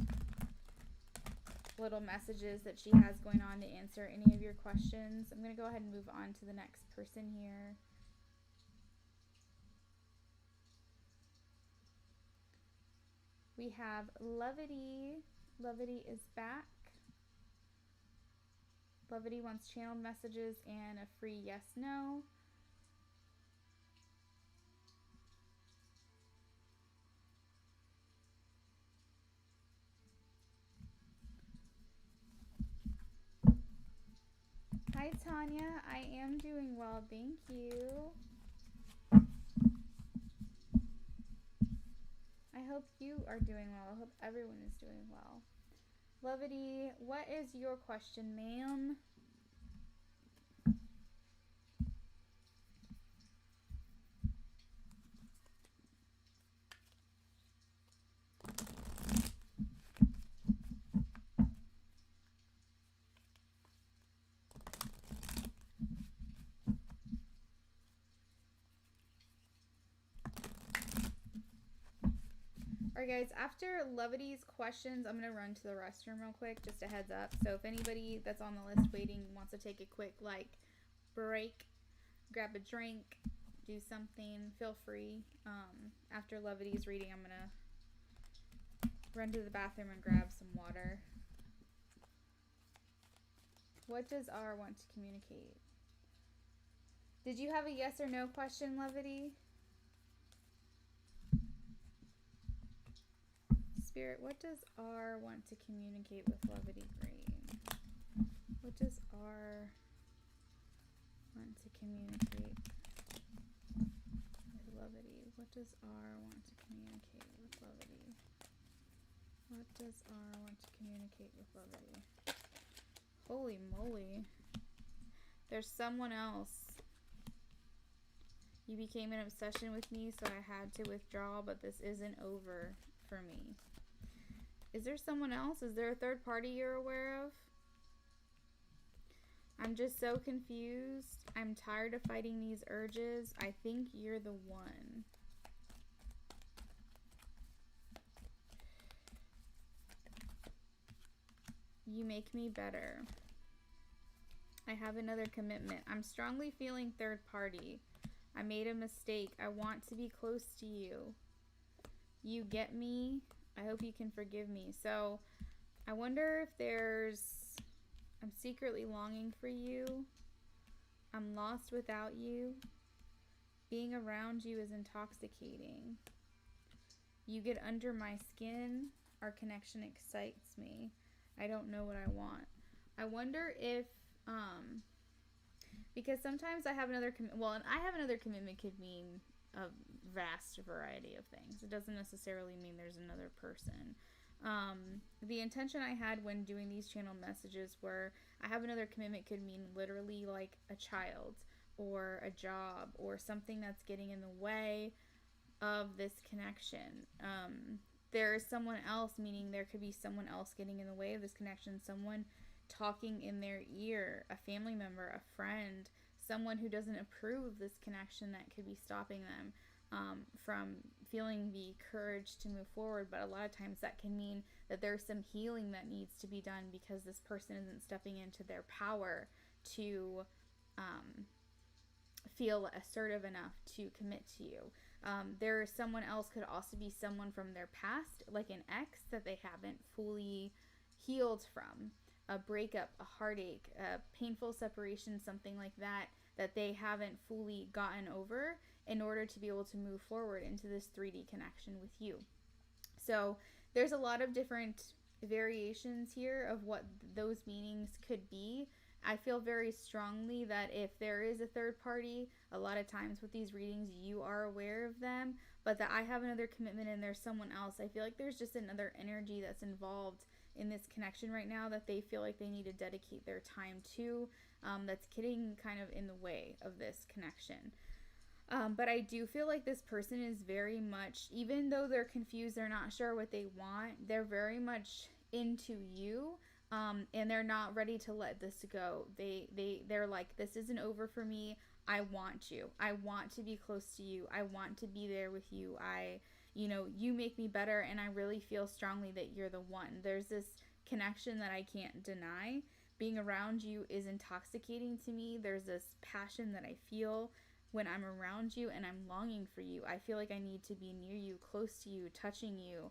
little messages that she has going on to answer any of your questions. I'm going to go ahead and move on to the next person here. We have Levity. Levity is back. Levity wants channeled messages and a free yes/no. Hi Tanya, I am doing well, thank you. I hope you are doing well. I hope everyone is doing well. Levity, what is your question, ma'am? Alright guys, after Levity's questions, I'm going to run to the restroom real quick, just a heads up. So if anybody that's on the list waiting wants to take a quick, like, break, grab a drink, do something, feel free. After Levity's reading, I'm going to run to the bathroom and grab some water. What does R want to communicate? Did you have a yes or no question, Levity? Spirit, what does R want to communicate with Levity Green? What does R want to communicate with Levity? What does R want to communicate with Levity? What does R want to communicate with Levity? Holy moly. There's someone else. You became an obsession with me, so I had to withdraw, but this isn't over for me. Is there someone else? Is there a third party you're aware of? I'm just so confused. I'm tired of fighting these urges. I think you're the one. You make me better. I have another commitment. I'm strongly feeling third party. I made a mistake. I want to be close to you. You get me? I hope you can forgive me. So, I wonder if there's... I'm secretly longing for you. I'm lost without you. Being around you is intoxicating. You get under my skin. Our connection excites me. I don't know what I want. I wonder if... because sometimes I have another commitment. Well, and I have another commitment could mean a vast variety of things. It doesn't necessarily mean there's another person. The intention I had when doing these channel messages were I have another commitment could mean literally like a child or a job or something that's getting in the way of this connection. There is someone else, meaning there could be someone else getting in the way of this connection, someone talking in their ear, a family member, a friend, someone who doesn't approve of this connection that could be stopping them from feeling the courage to move forward. But a lot of times that can mean that there's some healing that needs to be done because this person isn't stepping into their power to feel assertive enough to commit to you. There is someone else, could also be someone from their past, like an ex that they haven't fully healed from. A breakup, a heartache, a painful separation, something like that, that they haven't fully gotten over in order to be able to move forward into this 3D connection with you. So there's a lot of different variations here of what those meanings could be. I feel very strongly that if there is a third party, a lot of times with these readings, you are aware of them, but that I have another commitment and there's someone else. I feel like there's just another energy that's involved in this connection right now that they feel like they need to dedicate their time to, that's getting kind of in the way of this connection. But I do feel like this person is very much, even though they're confused, they're not sure what they want, they're very much into you, and they're not ready to let this go. They're like, this isn't over for me. I want you. I want to be close to you. I want to be there with you. You make me better, and I really feel strongly that you're the one. There's this connection that I can't deny. Being around you is intoxicating to me. There's this passion that I feel when I'm around you, and I'm longing for you. I feel like I need to be near you, close to you, touching you.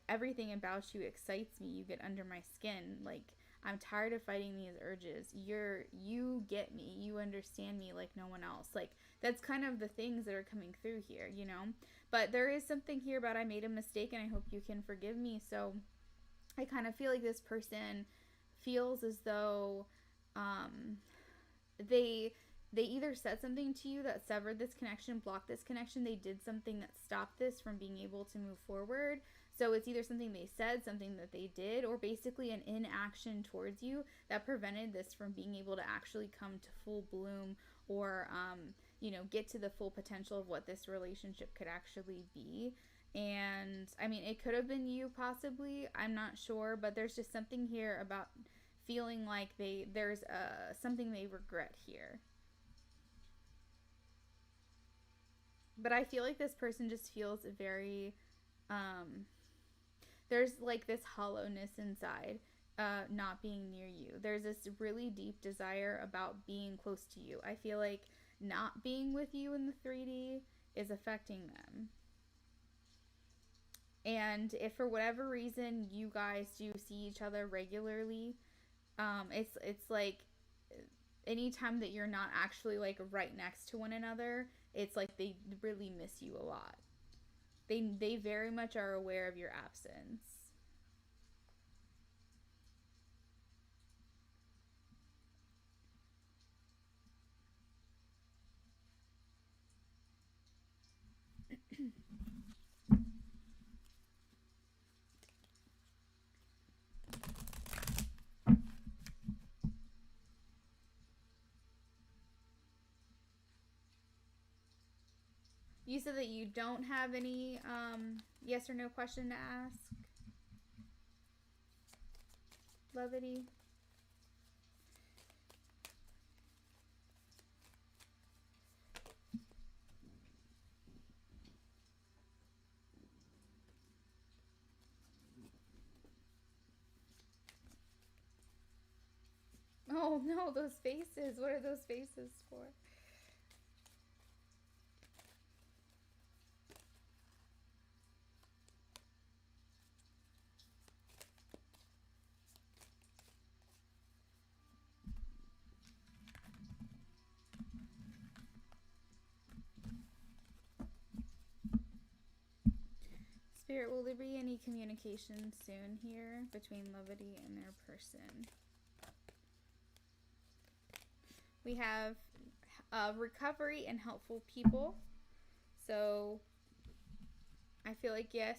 Everything about you excites me. You get under my skin. Like, I'm tired of fighting these urges. You get me. You understand me like no one else. Like, that's kind of the things that are coming through here, But there is something here about I made a mistake and I hope you can forgive me. So I kind of feel like this person feels as though they either said something to you that severed this connection, blocked this connection. They did something that stopped this from being able to move forward. So it's either something they said, something that they did, or basically an inaction towards you that prevented this from being able to actually come to full bloom or, get to the full potential of what this relationship could actually be. And, I mean, it could have been you possibly. I'm not sure, but there's just something here about feeling like there's something they regret here. But I feel like this person just feels very, um, there's like this hollowness inside, not being near you. There's this really deep desire about being close to you. I feel like not being with you in the 3D is affecting them. And if for whatever reason you guys do see each other regularly, it's like anytime that you're not actually like right next to one another, it's like they really miss you a lot. They very much are aware of your absence. You said that you don't have any yes or no question to ask, Levity. Oh no, those faces. What are those faces for? Spirit, will there be any communication soon here between Levity and their person? We have recovery and helpful people. So I feel like, yes,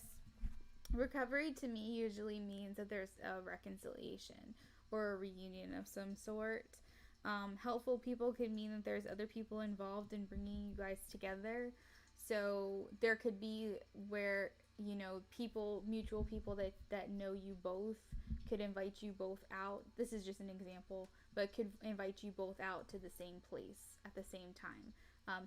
recovery to me usually means that there's a reconciliation or a reunion of some sort. Helpful people could mean that there's other people involved in bringing you guys together. So there could be where, you know, people, mutual people that know you both could invite you both out. This is just an example, but could invite you both out to the same place at the same time.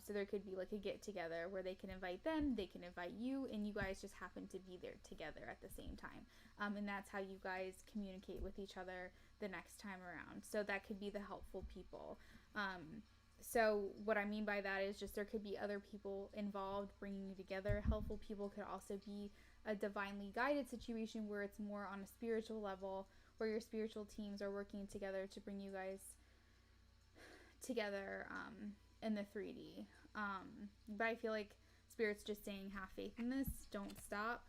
So there could be like a get together where they can invite them, they can invite you, and you guys just happen to be there together at the same time. And that's how you guys communicate with each other the next time around. So that could be the helpful people. So what I mean by that is just there could be other people involved bringing you together. Helpful people could also be a divinely guided situation where it's more on a spiritual level, where your spiritual teams are working together to bring you guys together in the 3D. But I feel like Spirit's just saying, have faith in this, don't stop.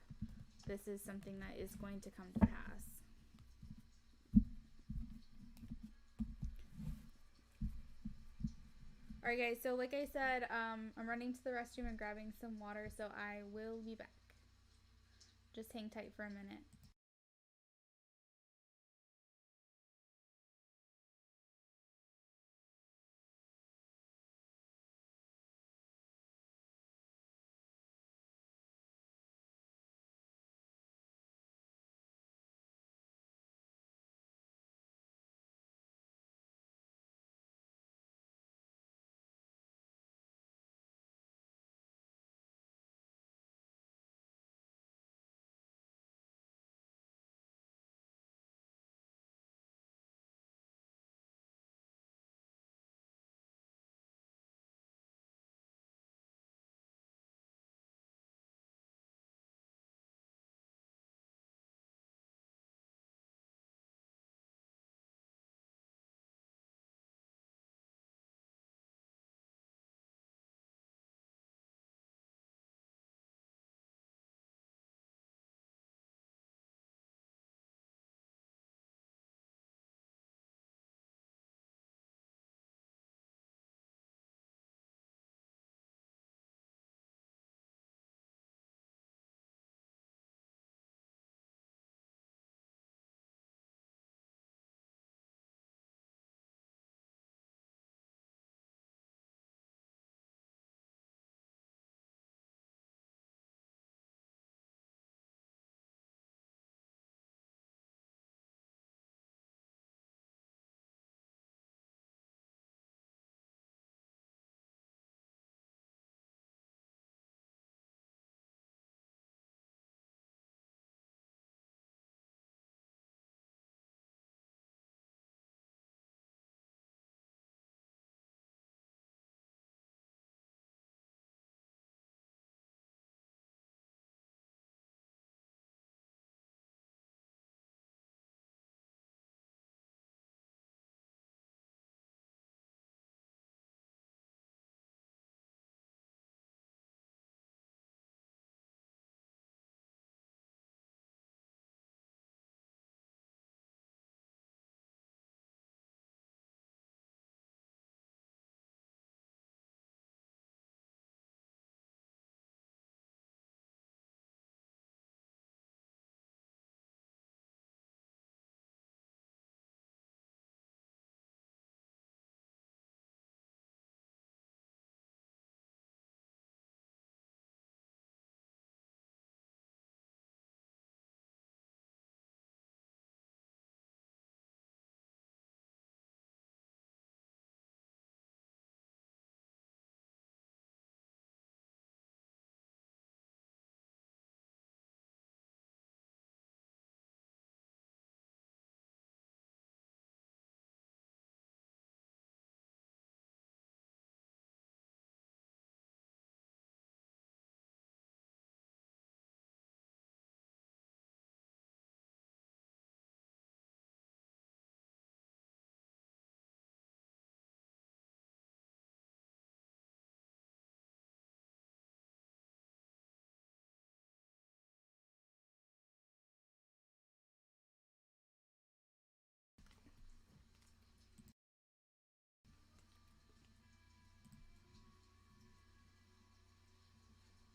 This is something that is going to come to pass. Alright guys, so like I said, I'm running to the restroom and grabbing some water, so I will be back. Just hang tight for a minute.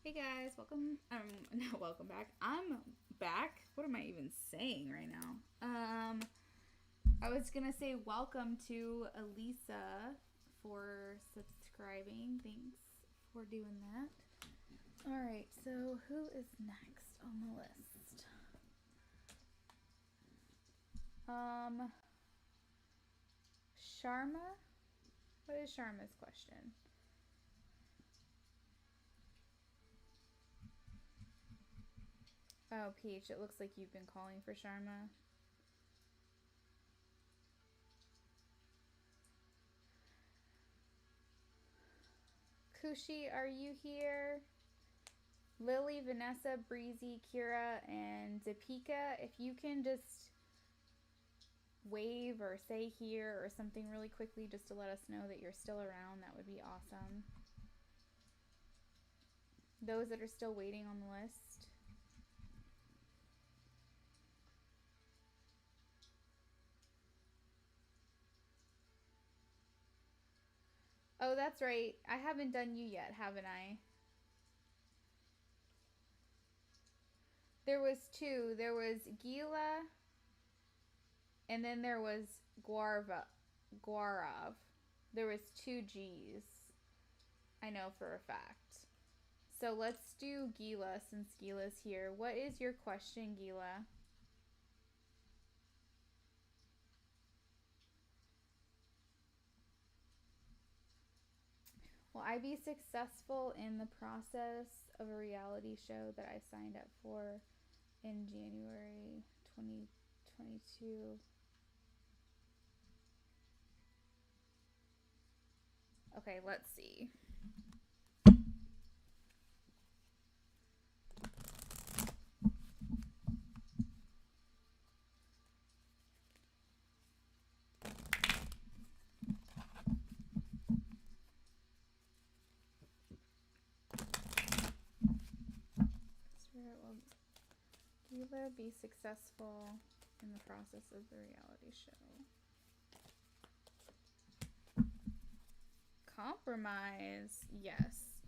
Hey guys, welcome. No, welcome back. I'm back. What am I even saying right now? I was gonna say welcome to Elisa for subscribing. Thanks for doing that. All right, so who is next on the list? Sharma. What is Sharma's question? Oh, Peach, it looks like you've been calling for Sharma. Kushi, are you here? Lily, Vanessa, Breezy, Kira, and Deepika, if you can just wave or say here or something really quickly just to let us know that you're still around, that would be awesome. Those that are still waiting on the list. Oh, that's right. I haven't done you yet, haven't I? There was two. There was Gila, and then there was Guarav. There was two G's. I know for a fact. So let's do Gila since Gila's here. What is your question, Gila? Will I be successful in the process of a reality show that I signed up for in January 2022? Okay, let's see. Will Gila be successful in the process of the reality show? Compromise, yes.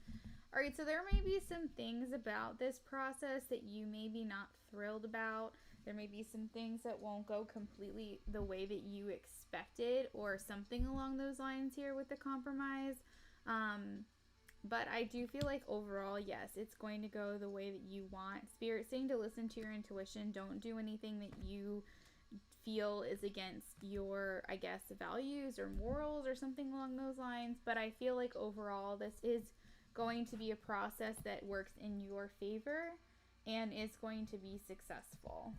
All right, so there may be some things about this process that you may be not thrilled about. There may be some things that won't go completely the way that you expected or something along those lines here with the compromise. But I do feel like overall, yes, it's going to go the way that you want. Spirit's saying to listen to your intuition. Don't do anything that you feel is against your, I guess, values or morals or something along those lines. But I feel like overall, this is going to be a process that works in your favor and is going to be successful.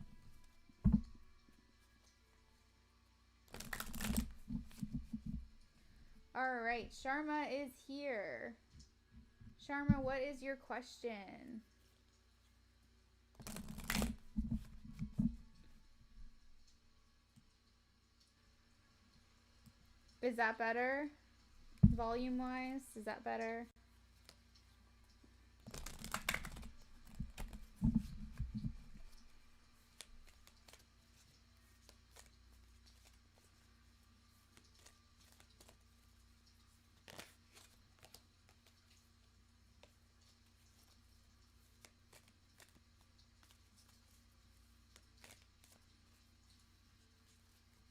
All right, Sharma is here. Sharma, what is your question? Is that better? Volume-wise, is that better?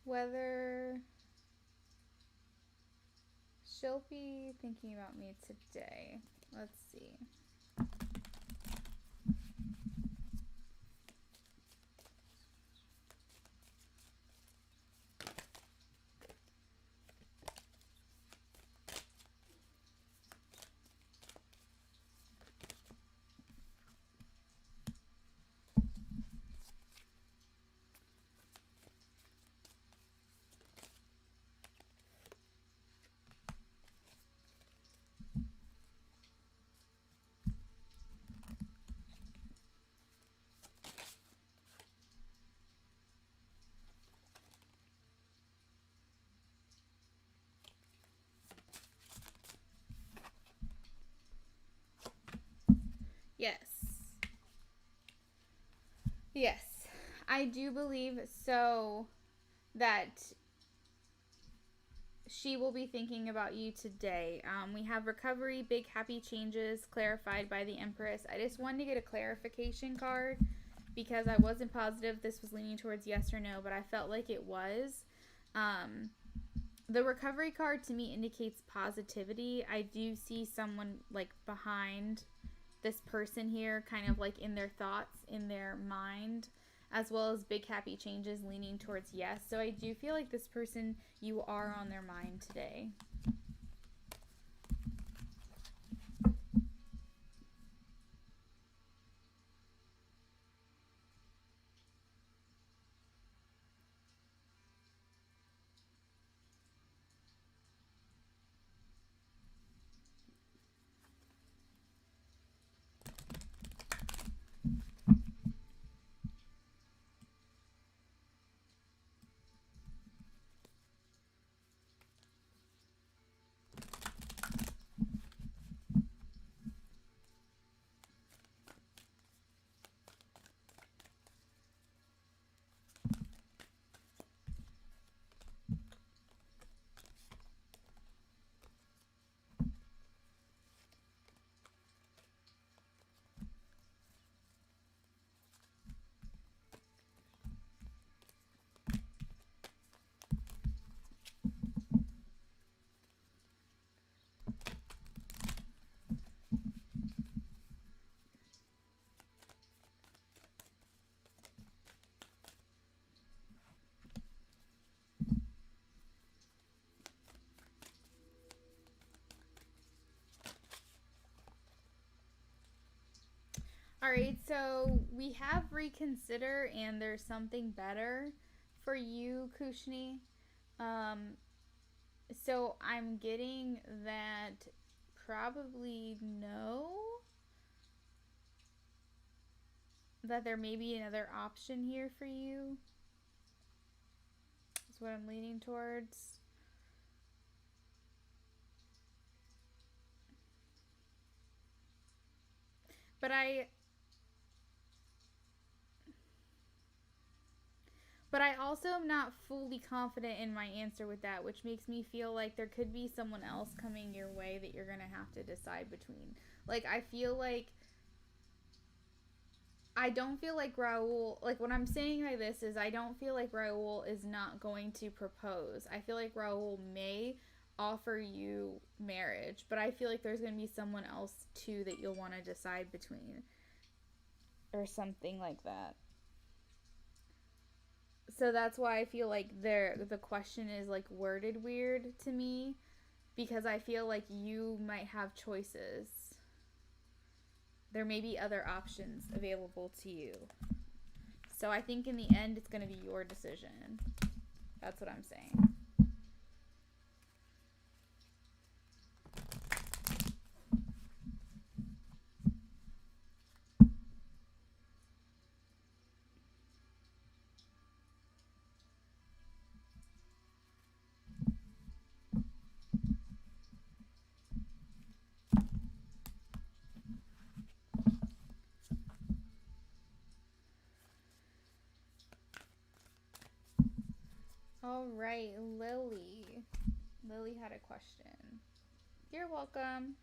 Whether she'll be thinking about me today. Let's see. Yes. Yes. I do believe so that she will be thinking about you today. We have recovery, big happy changes clarified by the Empress. I just wanted to get a clarification card because I wasn't positive this was leaning towards yes or no, but I felt like it was. The recovery card to me indicates positivity. I do see someone like behind this person here, kind of like in their thoughts, in their mind, as well as big happy changes leaning towards yes. So I do feel like this person, you are on their mind today. All right, so we have reconsider, and there's something better for you, Kushni. So I'm getting that probably no. That there may be another option here for you. That's what I'm leaning towards. But I also am not fully confident in my answer with that, which makes me feel like there could be someone else coming your way that you're going to have to decide between. Like, I feel like I don't feel like Raul, like what I'm saying by this is I don't feel like Raul is not going to propose. I feel like Raul may offer you marriage, but I feel like there's going to be someone else too that you'll want to decide between or something like that. So that's why I feel like the question is like worded weird to me because I feel like you might have choices. There may be other options available to you. So I think in the end it's going to be your decision. That's what I'm saying. All right, Lily. Lily had a question. You're welcome.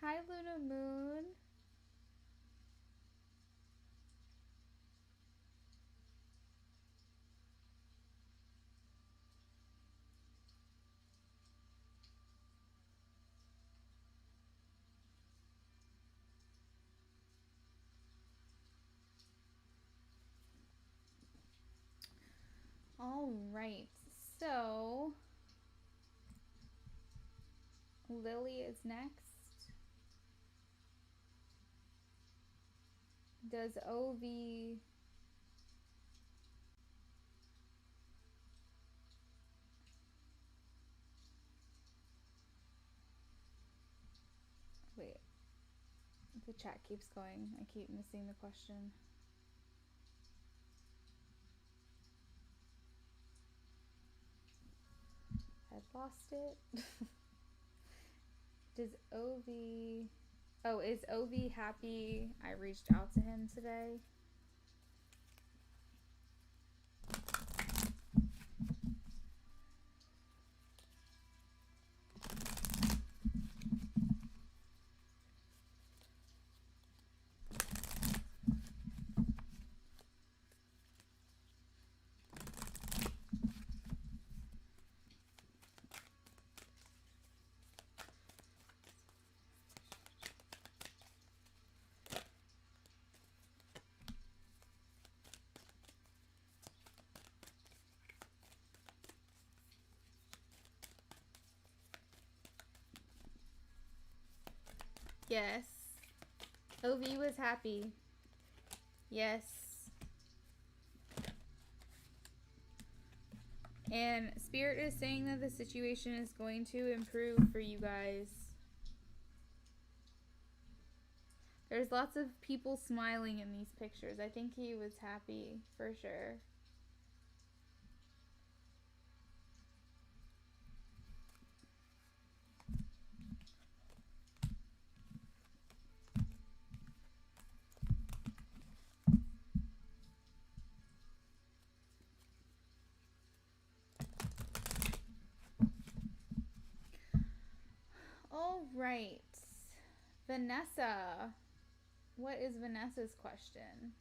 Hi, Luna Moon. All right. So, Lily is next. Does OV... Wait. The chat keeps going. I keep missing the question. I've lost it. Does OV... Oh, is OV happy I reached out to him today? Yes. OV was happy. Yes. And Spirit is saying that the situation is going to improve for you guys. There's lots of people smiling in these pictures. I think he was happy for sure. All right. Vanessa. What is Vanessa's question?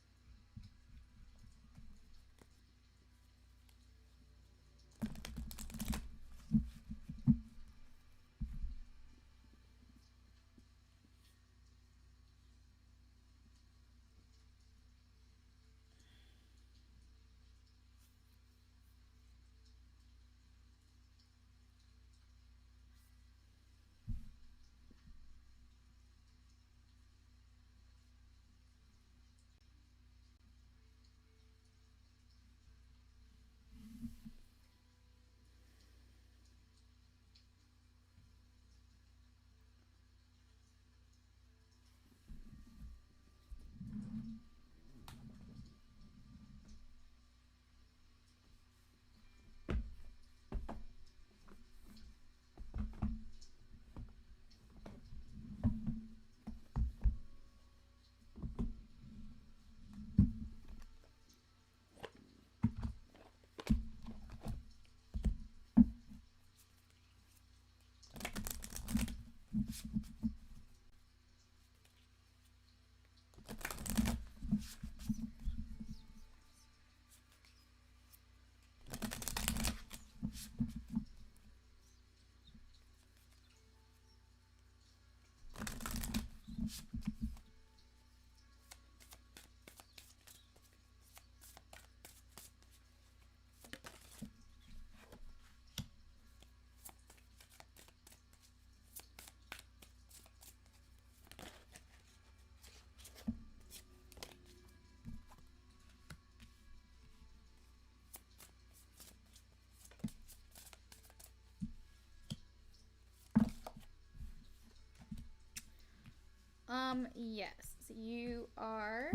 Yes, you are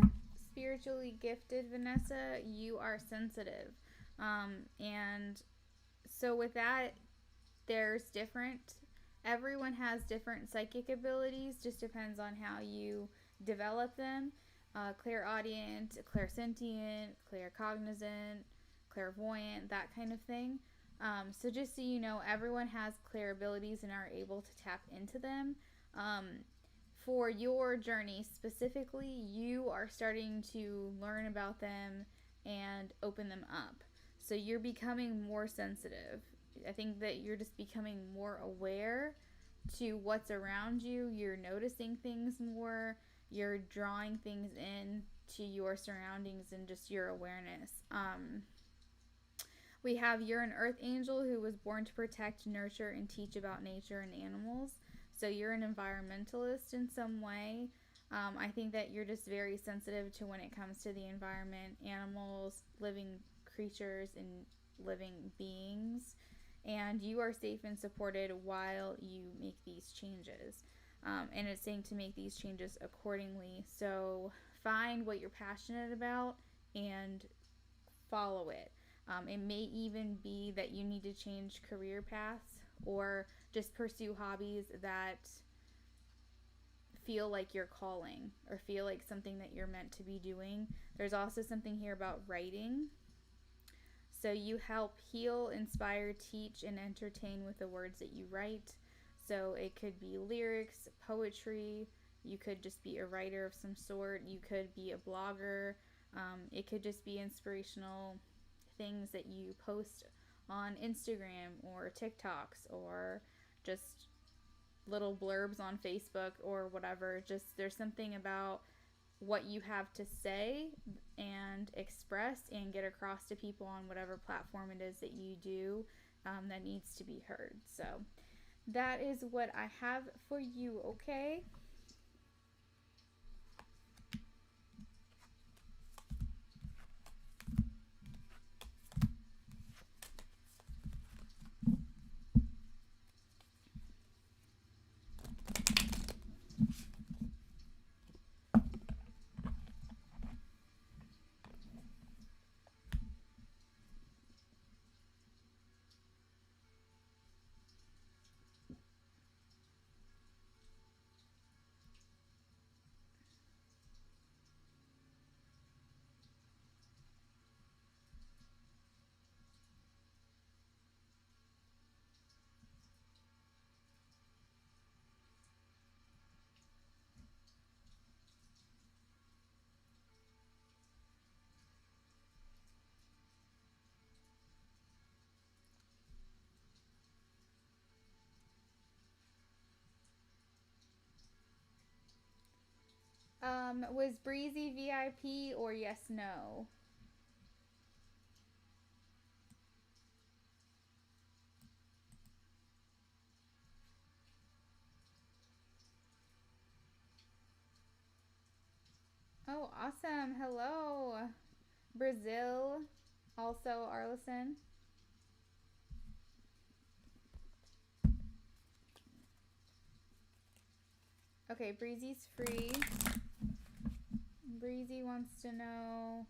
spiritually gifted, Vanessa. You are sensitive. And so with that, there's everyone has different psychic abilities, just depends on how you develop them. Clairaudient, clairsentient, claircognizant, clairvoyant, that kind of thing. So just so you know, everyone has clair abilities and are able to tap into them. For your journey specifically, you are starting to learn about them and open them up. So you're becoming more sensitive. I think that you're just becoming more aware to what's around you. You're noticing things more. You're drawing things in to your surroundings and just your awareness. We have you're an earth angel who was born to protect, nurture, and teach about nature and animals. So you're an environmentalist in some way. I think that you're just very sensitive to when it comes to the environment, animals, living creatures, and living beings. And you are safe and supported while you make these changes. And it's saying to make these changes accordingly. So find what you're passionate about and follow it. It may even be that you need to change career paths or just pursue hobbies that feel like your calling or feel like something that you're meant to be doing. There's also something here about writing. So you help heal, inspire, teach, and entertain with the words that you write. So it could be lyrics, poetry. You could just be a writer of some sort. You could be a blogger. It could just be inspirational things that you post on Instagram or TikToks or just little blurbs on Facebook or whatever. Just there's something about what you have to say and express and get across to people on whatever platform it is that you do that needs to be heard. So that is what I have for you, okay? Was Breezy VIP or yes, no? Oh, awesome. Hello, Brazil. Also, Arlison. Okay, Breezy's free. Breezy wants to know.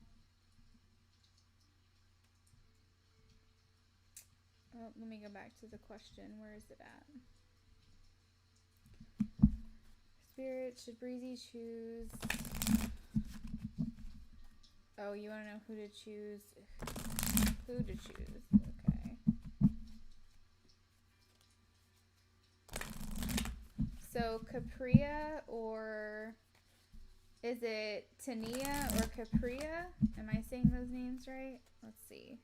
Oh, let me go back to the question. Where is it at? Spirit, should Breezy choose? Oh, you want to know who to choose? Who to choose? Okay. So Capria, or is it Tania or Capria? Am I saying those names right? Let's see.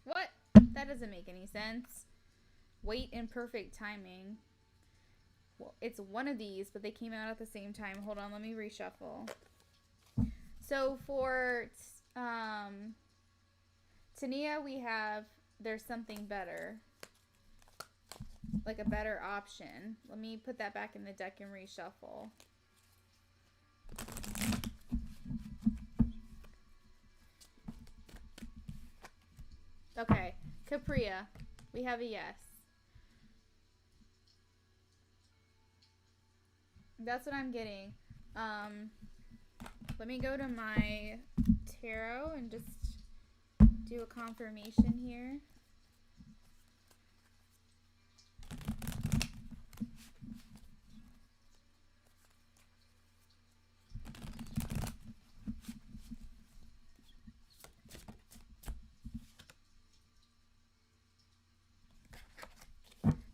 What? That doesn't make any sense. Wait in perfect timing. Well, it's one of these, but they came out at the same time. Hold on, let me reshuffle. So for Tania, we have there's something better. Like a better option. Let me put that back in the deck and reshuffle. Okay, Capria. We have a yes. That's what I'm getting. Let me go to my tarot and just do a confirmation here.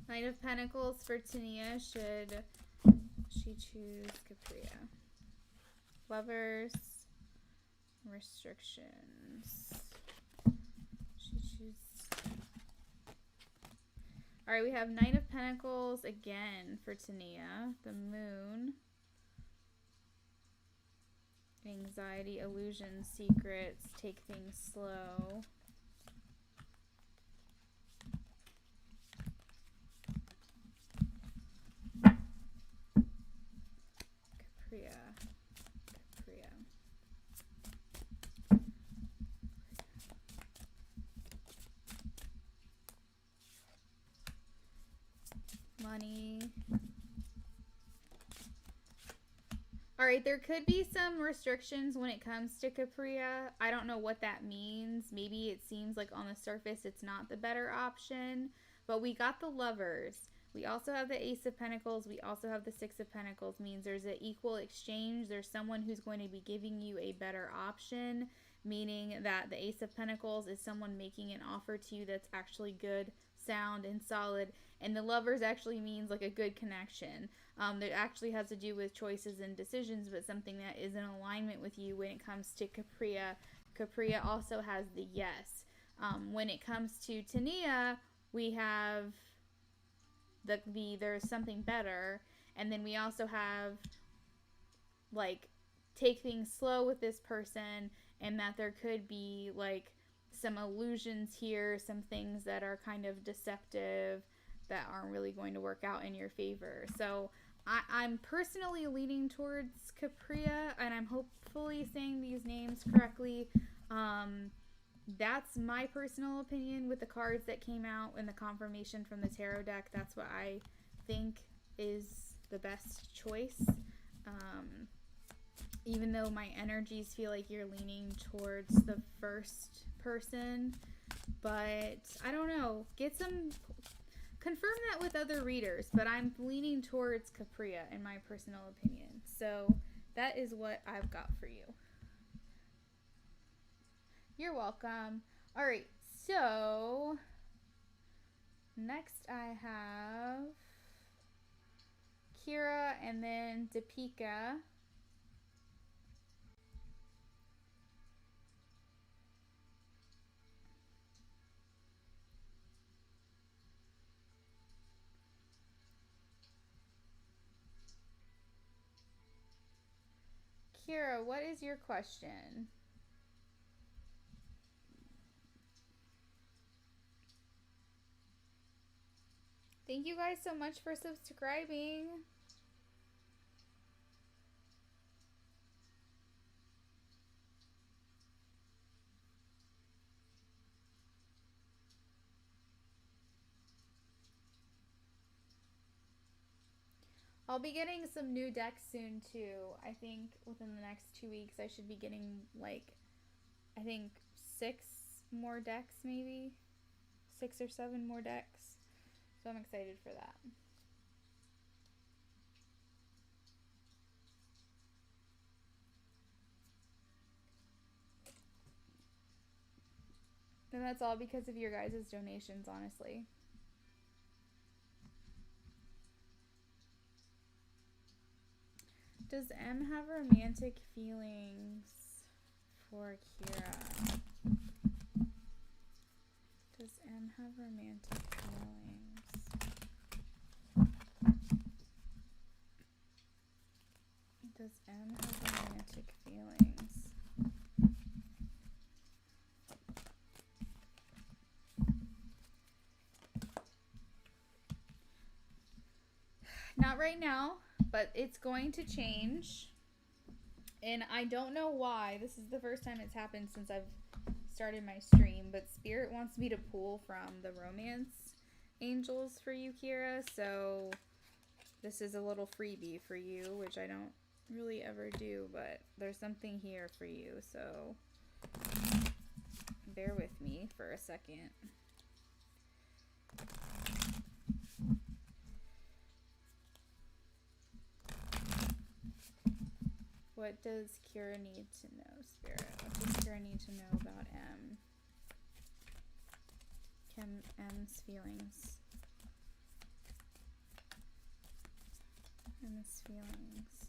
Knight of Pentacles for Tania. Should she choose Capria? Lovers. Restrictions. She choose. All right, we have Knight of Pentacles again for Tania. The Moon. Anxiety, illusions, secrets, take things slow. Capria. Money. All right, there could be some restrictions when it comes to Capria. I don't know what that means. Maybe it seems like on the surface it's not the better option, but we got the Lovers. We also have the Ace of Pentacles. We also have the Six of Pentacles. Means there's an equal exchange. There's someone who's going to be giving you a better option, meaning that the Ace of Pentacles is someone making an offer to you that's actually good, sound, and solid. And the Lovers actually means like a good connection. That actually has to do with choices and decisions, but something that is in alignment with you when it comes to Capria. Capria also has the yes. When it comes to Tania, we have there's something better, and then we also have like take things slow with this person, and that there could be like some illusions here, some things that are kind of deceptive that aren't really going to work out in your favor. So I'm personally leaning towards Capria, and I'm hopefully saying these names correctly. That's my personal opinion with the cards that came out in the confirmation from the tarot deck. That's what I think is the best choice. Even though my energies feel like you're leaning towards the first person, but I don't know. Confirm that with other readers, but I'm leaning towards Capria in my personal opinion. So that is what I've got for you. You're welcome. All right, so next I have Kira and then Deepika. Kira, what is your question? Thank you guys so much for subscribing. I'll be getting some new decks soon too. I think within the next 2 weeks I should be getting like, I think 6 more decks maybe. 6 or 7 more decks. So I'm excited for that. And that's all because of your guys' donations, honestly. Does M have romantic feelings for Kira? Does M have romantic feelings? Does M have romantic feelings? Not right now, but it's going to change. And I don't know why. This is the first time it's happened since I've started my stream, but Spirit wants me to pull from the romance angels for you, Kira. So this is a little freebie for you, which I don't really ever do, but there's something here for you. So bear with me for a second. What does Kira need to know, Spirit? What does Kira need to know about M? M's feelings. M's feelings.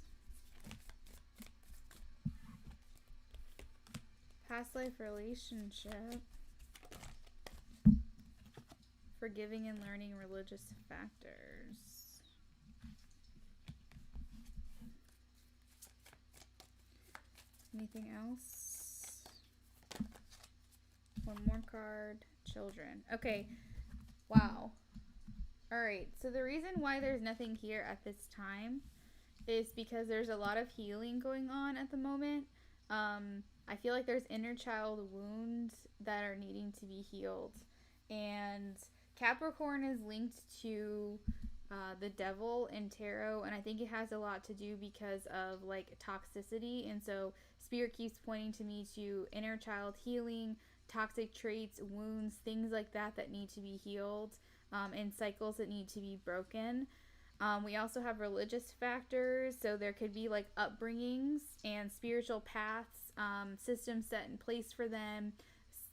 Past life relationship. forgiving and learning religious factors. Anything else? One more card. Children. Okay. Wow. Alright, so the reason why there's nothing here at this time is because there's a lot of healing going on at the moment. I feel like there's inner child wounds that are needing to be healed. And Capricorn is linked to the devil in tarot, and I think it has a lot to do because of like toxicity. And so Spirit keeps pointing to me to inner child healing, toxic traits, wounds, things like that that need to be healed, and cycles that need to be broken. We also have religious factors, so there could be like upbringings and spiritual paths, systems set in place for them,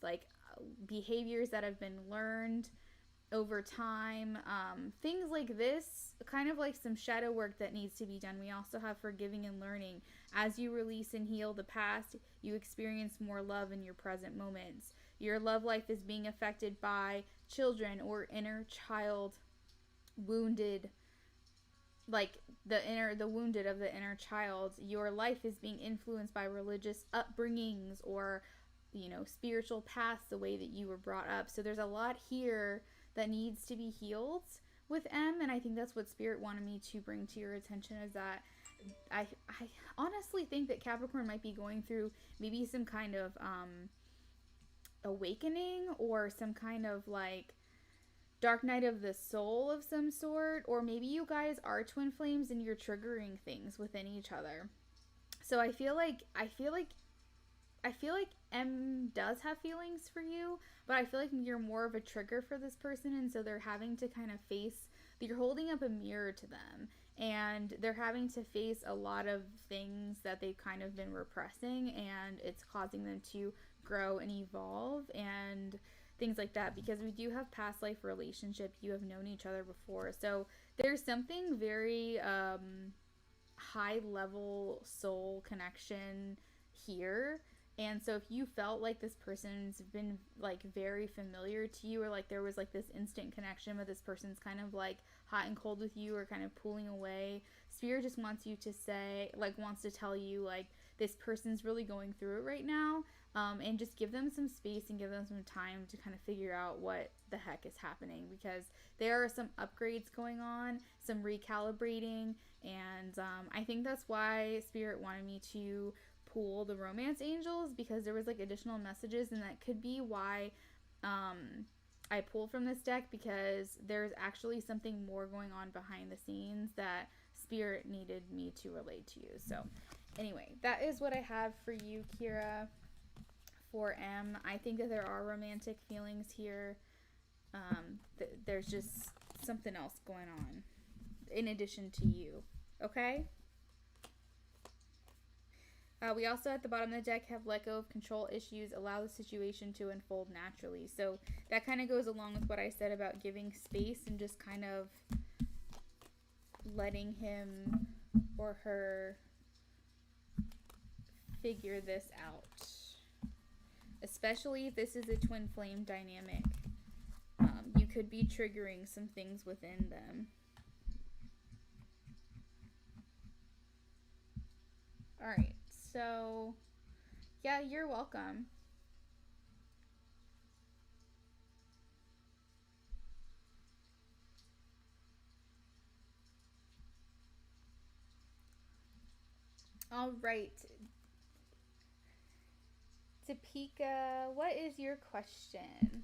like behaviors that have been learned over time, things like this, kind of like some shadow work that needs to be done. We also have forgiving and learning. As you release and heal the past, you experience more love in your present moments. Your love life is being affected by children or inner child wounded, like the wounded of the inner child. Your life is being influenced by religious upbringings or, you know, spiritual paths, the way that you were brought up. So there's a lot here that needs to be healed with M, and I think that's what Spirit wanted me to bring to your attention, is that I honestly think that Capricorn might be going through maybe some kind of awakening or some kind of like dark night of the soul of some sort, or maybe you guys are twin flames and you're triggering things within each other. So I feel like M does have feelings for you, but I feel like you're more of a trigger for this person, and so they're having to kind of face, you're holding up a mirror to them, and they're having to face a lot of things that they've kind of been repressing, and it's causing them to grow and evolve and things like that, because we do have past life relationship. You have known each other before, so there's something very high level soul connection here. And so if you felt like this person's been like very familiar to you, or like there was like this instant connection, but this person's kind of like hot and cold with you or kind of pulling away, Spirit just wants you to say, like, wants to tell you like this person's really going through it right now, and just give them some space and give them some time to kind of figure out what the heck is happening, because there are some upgrades going on, some recalibrating, and I think that's why Spirit wanted me to pull the romance angels, because there was like additional messages, and that could be why I pulled from this deck, because there's actually something more going on behind the scenes that Spirit needed me to relate to you. So anyway, that is what I have for you, Kira, for M. I think that there are romantic feelings here. There's just something else going on in addition to you. Okay? We also at the bottom of the deck have let go of control issues, allow the situation to unfold naturally. So that kind of goes along with what I said about giving space and just kind of letting him or her figure this out. Especially if this is a twin flame dynamic. You could be triggering some things within them. Alright. So, yeah, you're welcome. All right. Topeka, what is your question?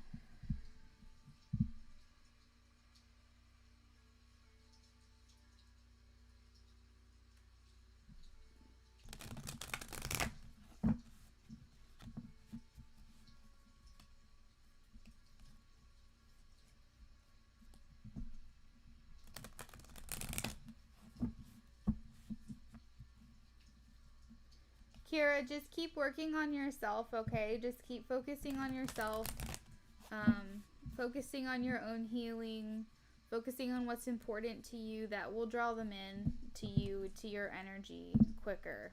Kira, just keep working on yourself, okay? Just keep focusing on yourself, focusing on your own healing, focusing on what's important to you. That will draw them in to you, to your energy quicker.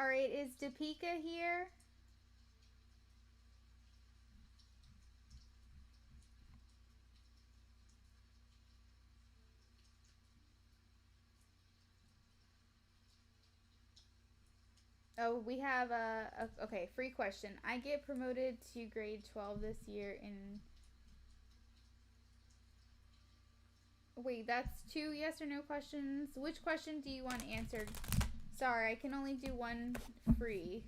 All right, is Deepika here? Oh, we have okay, free question. I get promoted to grade 12 this year in... Wait, that's 2 yes or no questions. Which question do you want answered? Sorry, I can only do one free.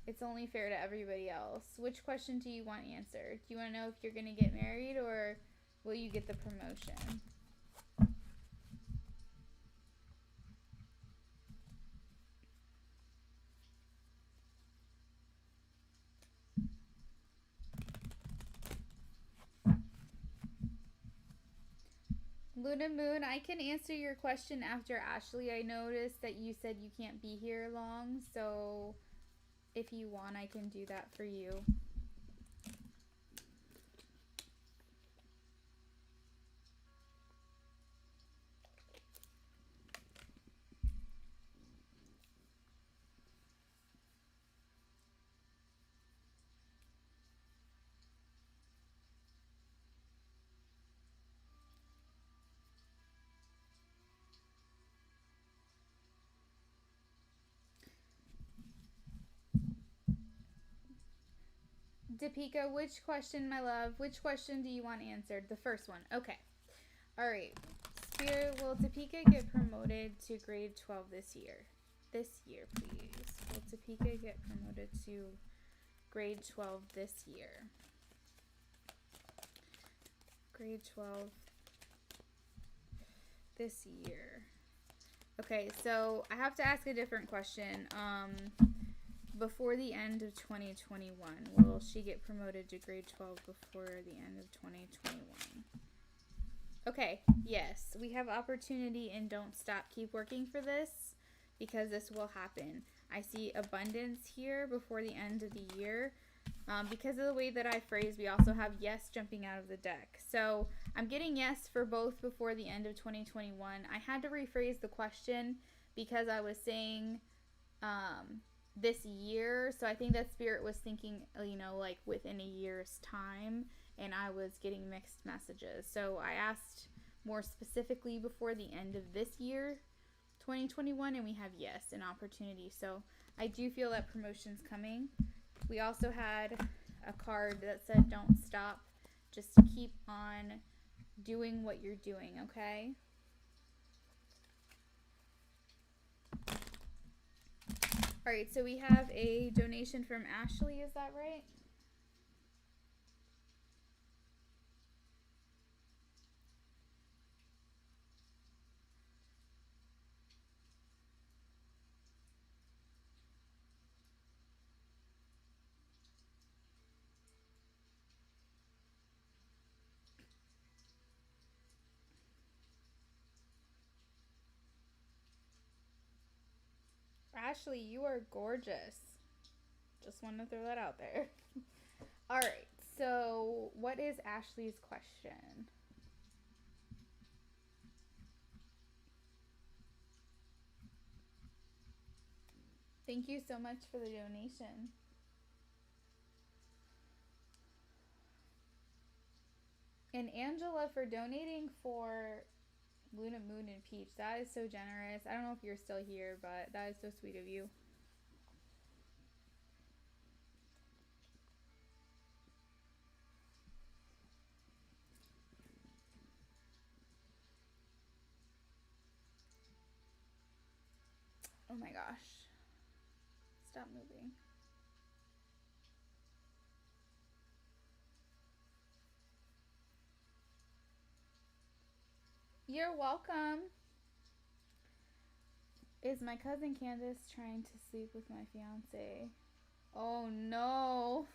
It's only fair to everybody else. Which question do you want answered? Do you want to know if you're going to get married or will you get the promotion? Luna Moon, I can answer your question after Ashley. I noticed that you said you can't be here long, so if you want, I can do that for you. Deepika, which question, my love? Which question do you want answered? The first one. Okay. Alright. Spirit, will Deepika get promoted to grade 12 this year? This year, please. Will Deepika get promoted to grade 12 this year? Grade 12 this year. Okay, so I have to ask a different question. Before the end of 2021, will she get promoted to grade 12 before the end of 2021? Okay, yes, we have opportunity and don't stop. Keep working for this because this will happen. I see abundance here before the end of the year. Because of the way that I phrase, we also have yes jumping out of the deck. So I'm getting yes for both before the end of 2021. I had to rephrase the question because I was saying this year. So I think that Spirit was thinking, you know, like within a year's time, and I was getting mixed messages. So I asked more specifically before the end of this year, 2021, and we have yes, an opportunity. So I do feel that promotion's coming. We also had a card that said don't stop, just keep on doing what you're doing, okay? Alright, so we have a donation from Ashley, is that right? Ashley, you are gorgeous. Just want to throw that out there. Alright, so what is Ashley's question? Thank you so much for the donation. And Angela for donating for Luna Moon and Peach. That is so generous. I don't know if you're still here, but that is so sweet of you. Oh my gosh. Stop moving. You're welcome. Is my cousin Candace trying to sleep with my fiance? Oh no.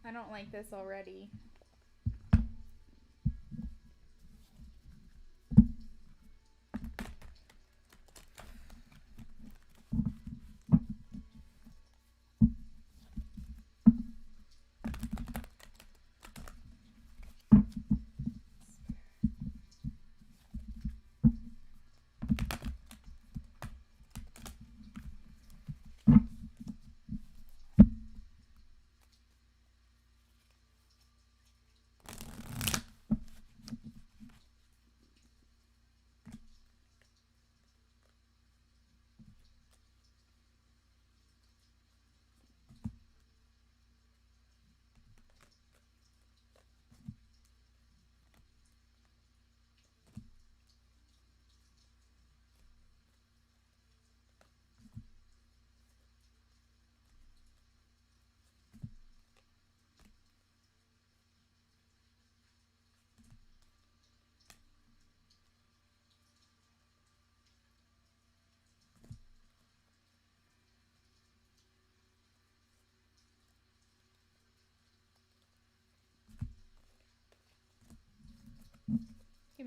I don't like this already.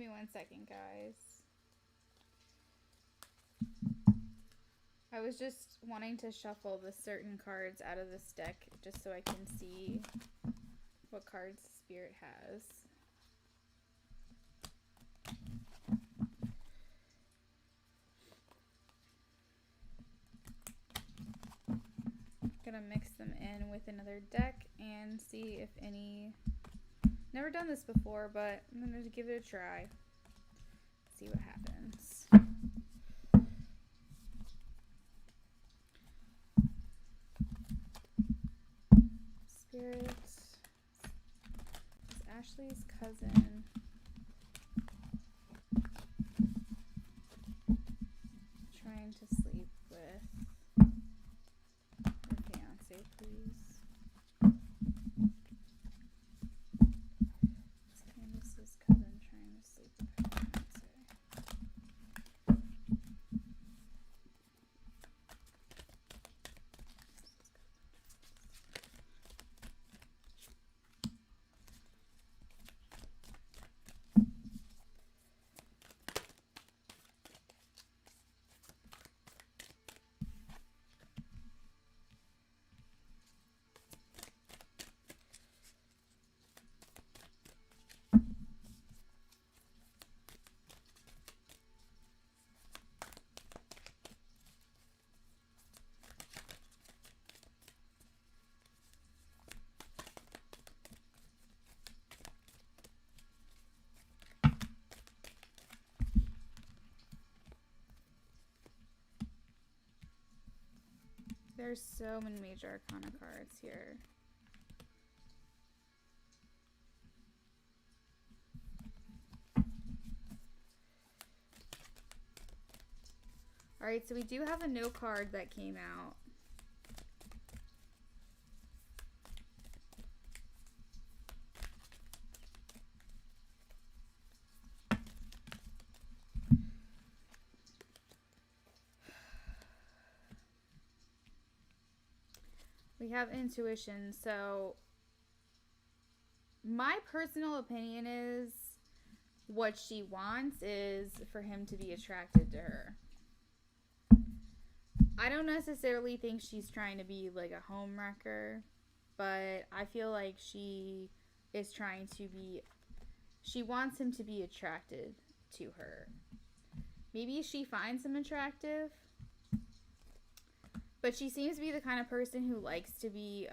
me 1 second, guys. I was just wanting to shuffle the certain cards out of this deck just so I can see what cards Spirit has. Gonna mix them in with another deck and see if any... Never done this before, but I'm gonna give it a try. See what happens. Spirit is Ashley's cousin. Trying to sleep with her fiance, please. It's Candace's cousin trying to sleep with her fiance. There's so many major arcana cards here. Alright, so we do have a no card that came out. We have intuition, so my personal opinion is what she wants is for him to be attracted to her. I don't necessarily think she's trying to be like a home wrecker, but I feel like she is trying to be, she wants him to be attracted to her. Maybe she finds him attractive, but she seems to be the kind of person who likes to be,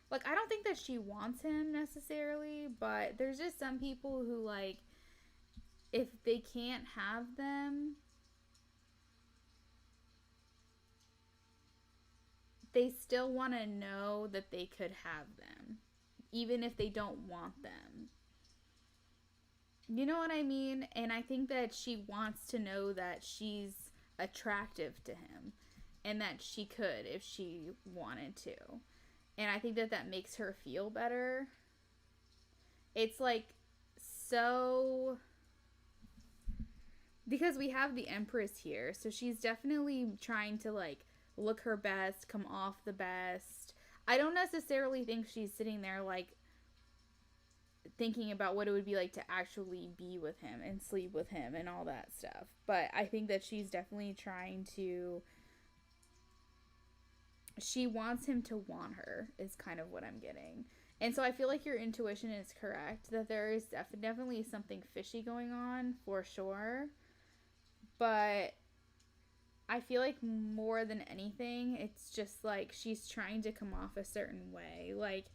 like, I don't think that she wants him necessarily, but there's just some people who, like, if they can't have them, they still want to know that they could have them, even if they don't want them. You know what I mean? And I think that she wants to know that she's attractive to him and that she could if she wanted to. And I think that that makes her feel better. It's like so... Because we have the Empress here, so she's definitely trying to, like, look her best, come off the best. I don't necessarily think she's sitting there, like, thinking about what it would be like to actually be with him and sleep with him and all that stuff. But I think that she's definitely trying to... She wants him to want her, is kind of what I'm getting. And so I feel like your intuition is correct, that there is definitely something fishy going on, for sure. But I feel like more than anything, it's just like she's trying to come off a certain way. Like,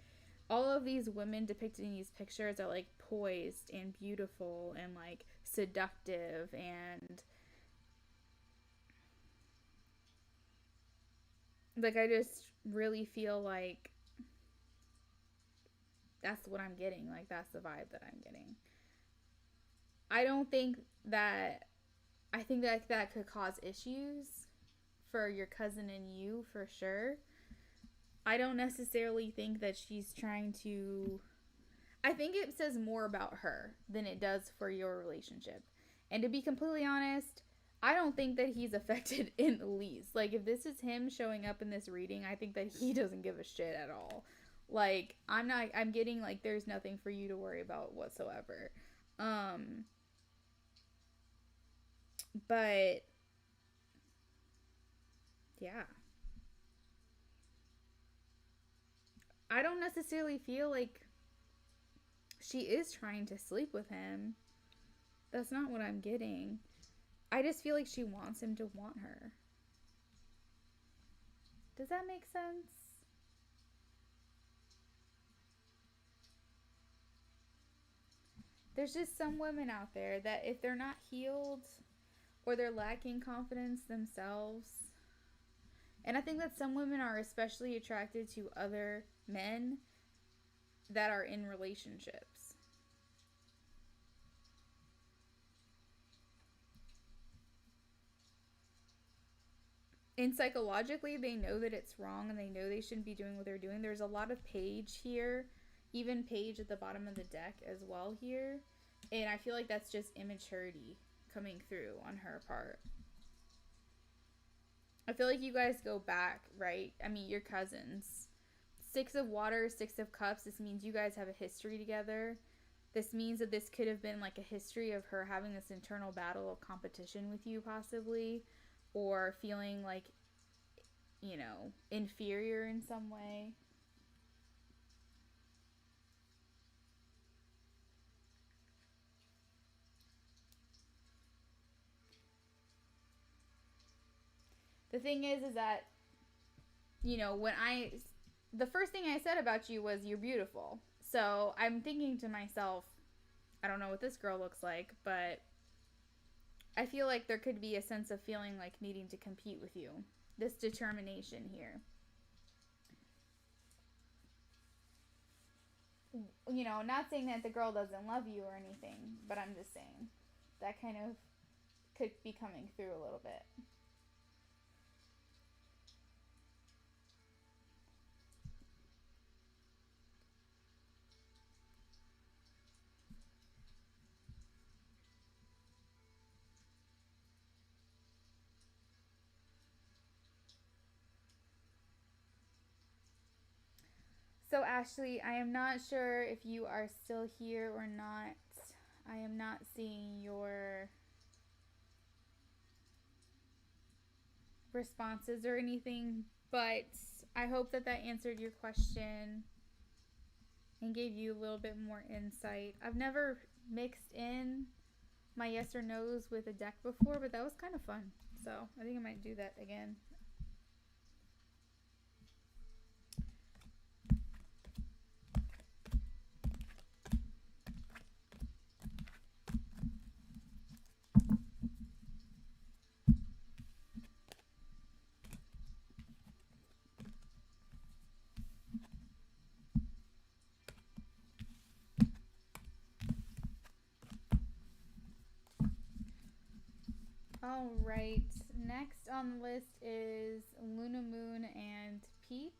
all of these women depicted in these pictures are, like, poised and beautiful and, like, seductive and... Like, I just really feel like that's what I'm getting. Like, that's the vibe that I'm getting. I don't think that... I think that that could cause issues for your cousin and you, for sure. I don't necessarily think that she's trying to... I think it says more about her than it does for your relationship. And to be completely honest, I don't think that he's affected in the least. Like, if this is him showing up in this reading, I think that he doesn't give a shit at all. Like, I'm getting like there's nothing for you to worry about whatsoever. Um, but yeah. I don't necessarily feel like she is trying to sleep with him. That's not what I'm getting. I just feel like she wants him to want her. Does that make sense? There's just some women out there that if they're not healed or they're lacking confidence themselves, and I think that some women are especially attracted to other men that are in relationships. And psychologically, they know that it's wrong and they know they shouldn't be doing what they're doing. There's a lot of page here, even page at the bottom of the deck as well here. And I feel like that's just immaturity coming through on her part. I feel like you guys go back, right? I mean, you're cousins. Six of Water, Six of Cups. This means you guys have a history together. This means that this could have been like a history of her having this internal battle of competition with you, possibly, or feeling like, inferior in some way. The thing is that, when the first thing I said about you was you're beautiful. So I'm thinking to myself, I don't know what this girl looks like, but I feel like there could be a sense of feeling like needing to compete with you. This determination here. Not saying that the girl doesn't love you or anything, but I'm just saying that kind of could be coming through a little bit. So, Ashley, I am not sure if you are still here or not. I am not seeing your responses or anything, but I hope that that answered your question and gave you a little bit more insight. I've never mixed in my yes or no's with a deck before, but that was kind of fun. So I think I might do that again. All right. Next on the list is Luna Moon and Peach.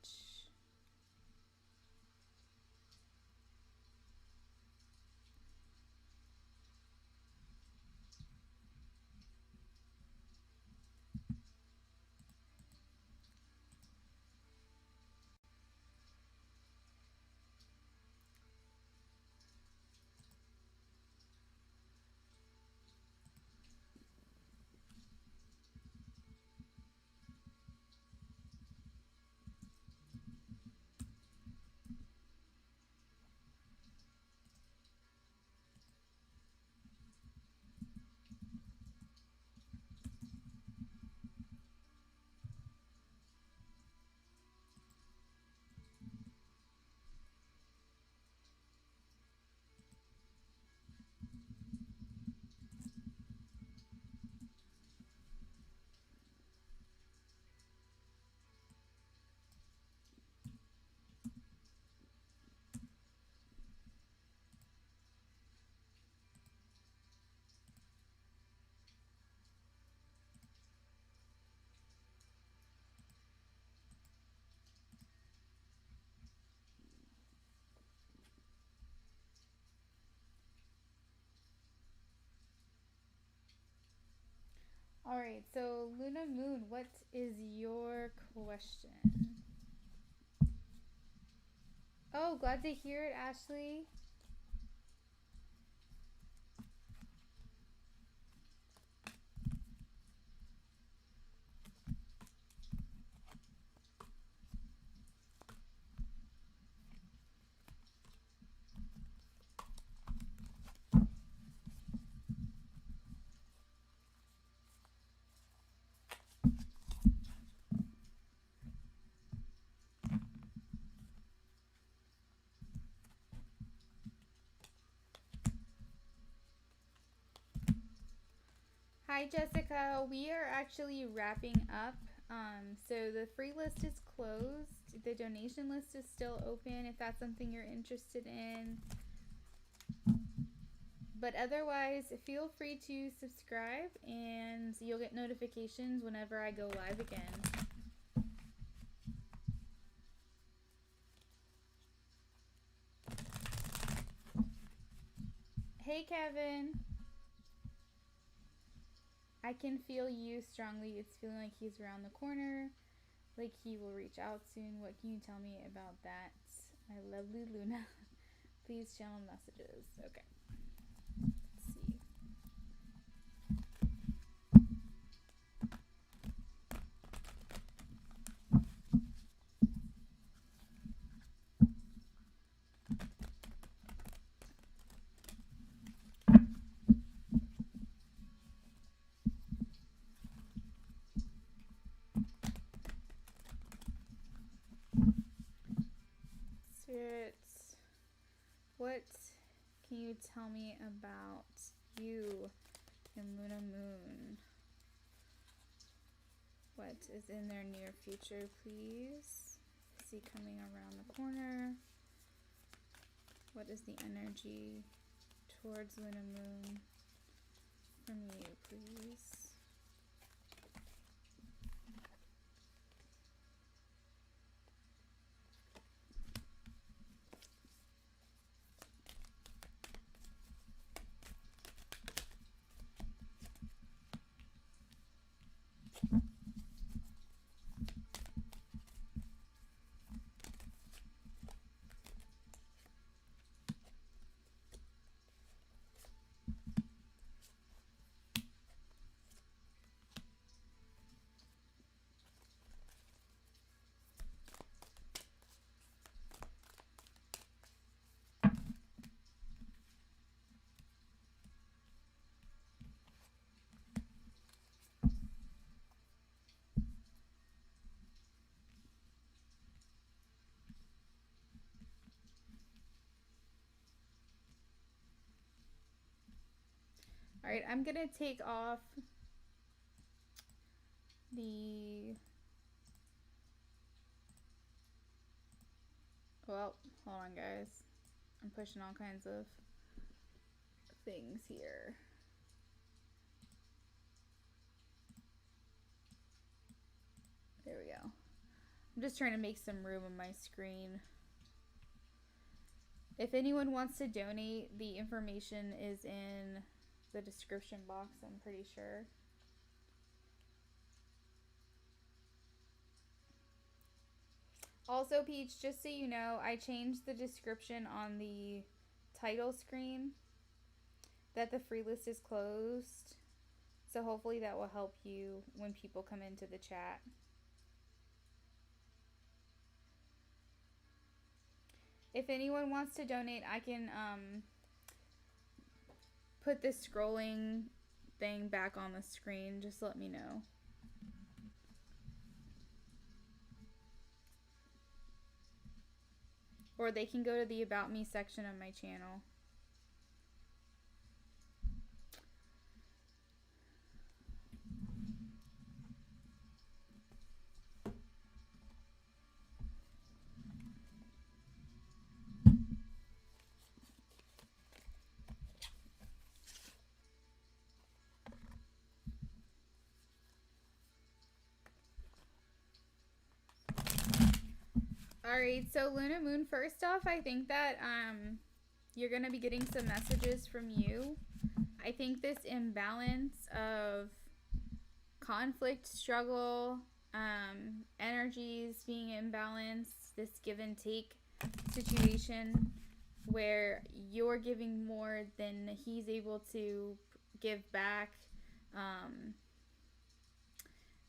All right, so Luna Moon, what is your question? Glad to hear it, Ashley. Hi, Jessica. We are actually wrapping up. So the free list is closed. The donation list is still open if that's something you're interested in. But otherwise, feel free to subscribe and you'll get notifications whenever I go live again. Hey, Kevin. I can feel you strongly. It's feeling like he's around the corner, like he will reach out soon. What can you tell me about that? My lovely Luna. Please channel messages. Okay. Let's see. Spirits, what can you tell me about you and Luna Moon? What is in their near future, please? I see coming around the corner. What is the energy towards Luna Moon from you, please? All right, I'm gonna take off the, well, hold on guys. I'm pushing all kinds of things here. There we go. I'm just trying to make some room on my screen. If anyone wants to donate, the information is in the description box, I'm pretty sure. Also, Peach, just so you know, I changed the description on the title screen that the free list is closed. So hopefully that will help you when people come into the chat. If anyone wants to donate, I can put this scrolling thing back on the screen. Just let me know. Or they can go to the About Me section of my channel. Alright, so Luna Moon, first off, I think that you're going to be getting some messages from you. I think this imbalance of conflict, struggle, energies being imbalanced, this give and take situation where you're giving more than he's able to give back.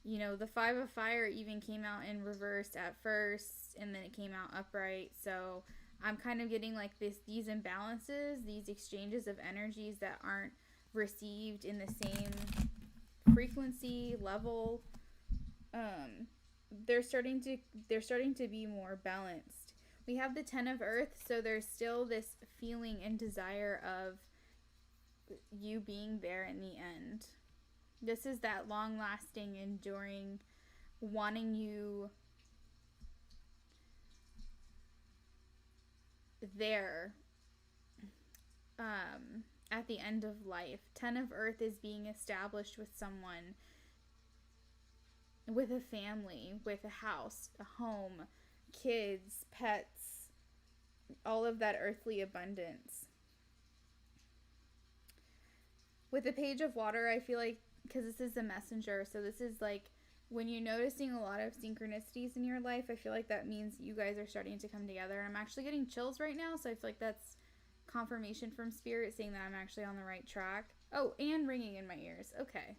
You know, the Five of Fire even came out in reverse at first, and then it came out upright. So I'm kind of getting like these imbalances, these exchanges of energies that aren't received in the same frequency level. They're starting to be more balanced. We have the Ten of Earth, so there's still this feeling and desire of you being there in the end. This is that long-lasting, enduring, wanting you there at the end of life. Ten of Earth is being established with someone, with a family, with a house, a home, kids, pets, all of that earthly abundance. With the Page of Water, I feel like, because this is the messenger, so this is like when you're noticing a lot of synchronicities in your life, I feel like that means you guys are starting to come together. And I'm actually getting chills right now, so I feel like that's confirmation from Spirit saying that I'm actually on the right track. Oh, and ringing in my ears. Okay.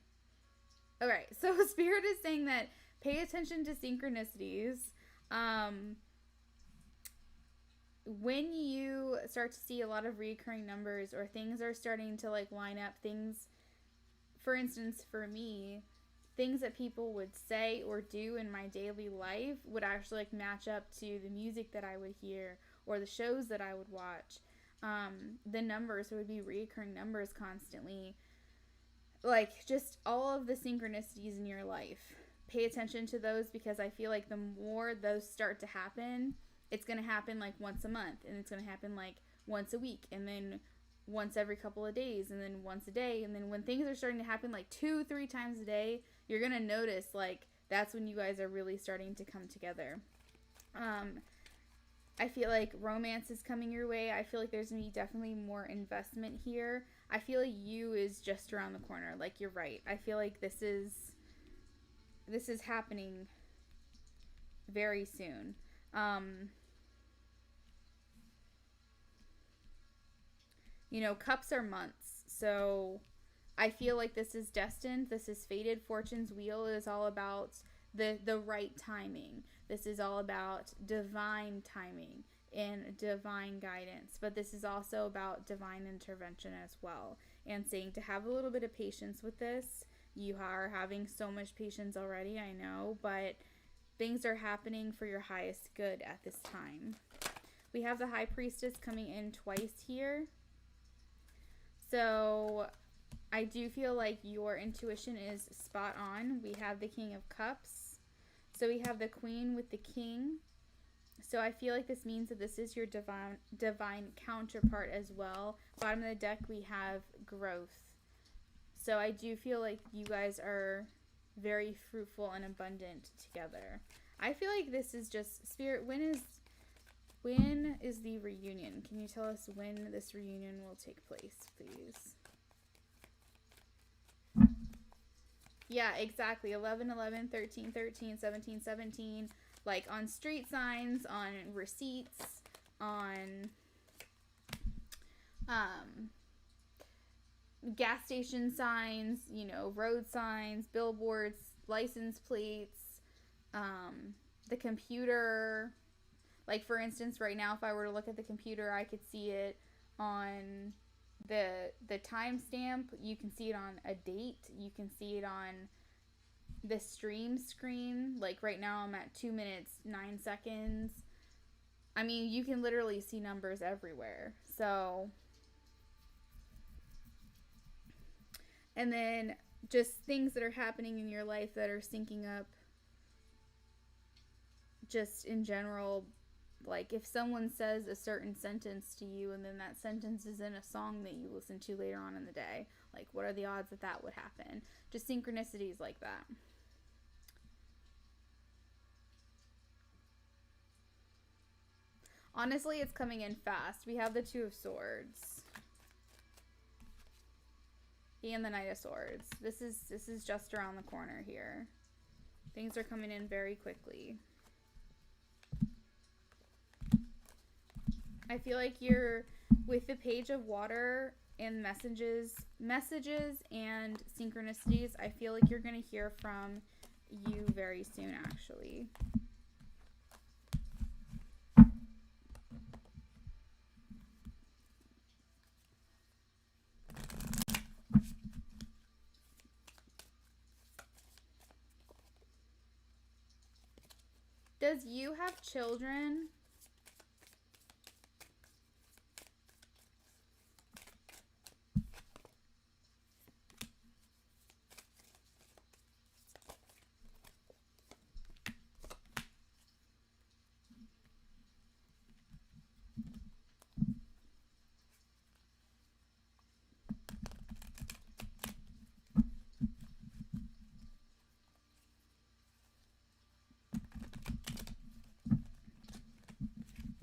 Alright, so Spirit is saying that pay attention to synchronicities. When you start to see a lot of recurring numbers, or things are starting to like line up, things, for instance, for me, things that people would say or do in my daily life would actually like match up to the music that I would hear or the shows that I would watch. The numbers would be recurring numbers constantly. Like, just all of the synchronicities in your life. Pay attention to those, because I feel like the more those start to happen, it's going to happen like once a month, and it's going to happen like once a week, and then once every couple of days, and then once a day. And then when things are starting to happen like 2-3 times a day, you're going to notice like that's when you guys are really starting to come together. I feel like romance is coming your way. I feel like there's going to be definitely more investment here. I feel like you is just around the corner. Like, you're right. I feel like this is happening very soon. You know, cups are months. So I feel like this is destined. This is fated. Fortune's wheel is all about the right timing. This is all about divine timing and divine guidance. But this is also about divine intervention as well. And saying to have a little bit of patience with this. You are having so much patience already, I know. But things are happening for your highest good at this time. We have the High Priestess coming in twice here. So I do feel like your intuition is spot on. We have the King of Cups. So we have the Queen with the King. So I feel like this means that this is your divine counterpart as well. Bottom of the deck, we have growth. So I do feel like you guys are very fruitful and abundant together. I feel like this is just, Spirit, when is the reunion? Can you tell us when this reunion will take place, please? Yeah, exactly. 11/11, 13/13, 17/17. Like on street signs, on receipts, on gas station signs, you know, road signs, billboards, license plates, the computer. Like, for instance, right now, if I were to look at the computer, I could see it on the timestamp. You can see it on a date. You can see it on the stream screen. Like, right now, I'm at 2 minutes, 9 seconds. I mean, you can literally see numbers everywhere. So, and then just things that are happening in your life that are syncing up just in general. Like, if someone says a certain sentence to you and then that sentence is in a song that you listen to later on in the day, like, what are the odds that that would happen? Just synchronicities like that. Honestly, it's coming in fast. We have the Two of Swords and the Knight of Swords. This is just around the corner here. Things are coming in very quickly. I feel like you're with the page of water and messages and synchronicities. I feel like you're going to hear from you very soon, actually. Does you have children?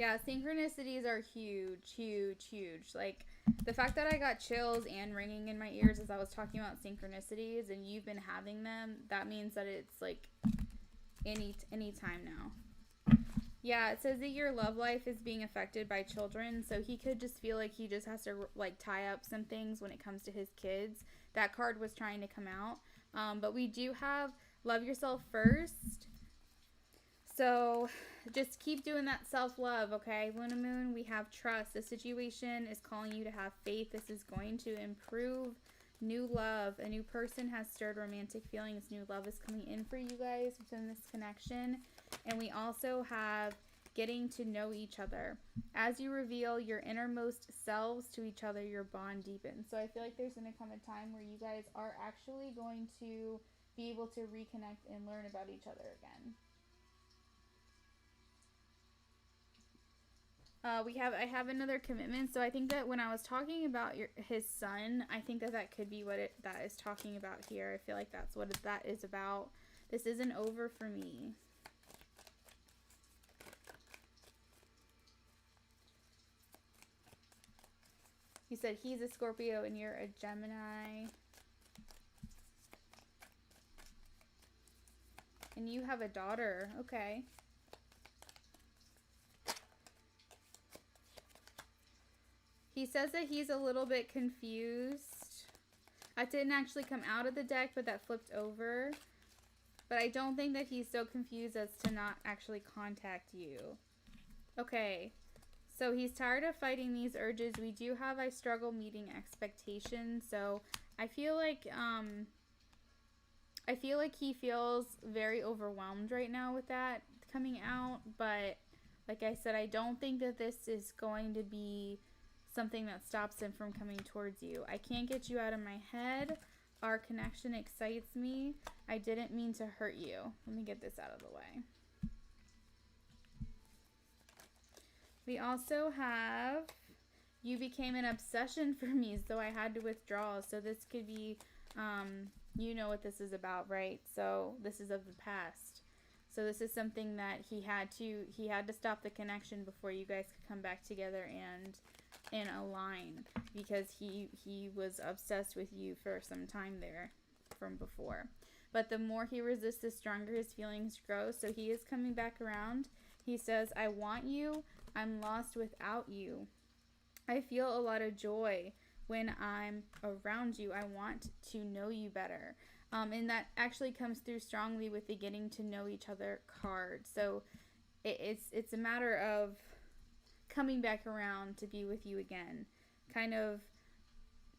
Yeah, synchronicities are huge, huge, huge. Like, the fact that I got chills and ringing in my ears as I was talking about synchronicities and you've been having them, that means that it's like any time now. Yeah, it says that your love life is being affected by children, so he could just feel like he just has to like tie up some things when it comes to his kids. That card was trying to come out. But we do have love yourself first. So just keep doing that self-love, okay? Luna Moon, we have trust. The situation is calling you to have faith. This is going to improve. New love. A new person has stirred romantic feelings. New love is coming in for you guys within this connection. And we also have getting to know each other. As you reveal your innermost selves to each other, your bond deepens. So I feel like there's going to come a time where you guys are actually going to be able to reconnect and learn about each other again. I have another commitment. So I think that when I was talking about his son, I think that could be what that is talking about here. I feel like that's what that is about. This isn't over for me. You said he's a Scorpio and you're a Gemini. And you have a daughter. Okay. He says that he's a little bit confused. That didn't actually come out of the deck, but that flipped over. But I don't think that he's so confused as to not actually contact you. Okay. So he's tired of fighting these urges. We do have I struggle meeting expectations. So I feel like he feels very overwhelmed right now with that coming out. But like I said, I don't think that this is going to be something that stops him from coming towards you. I can't get you out of my head. Our connection excites me. I didn't mean to hurt you. Let me get this out of the way. We also have you became an obsession for me, so I had to withdraw. So this could be, you know what this is about, right? So this is of the past. So this is something that he had to stop the connection before you guys could come back together and align, because he was obsessed with you for some time there from before. But the more he resists, the stronger his feelings grow. So he is coming back around. He says, I want you. I'm lost without you. I feel a lot of joy when I'm around you. I want to know you better. And that actually comes through strongly with the getting to know each other card. So it's a matter of coming back around to be with you again. Kind of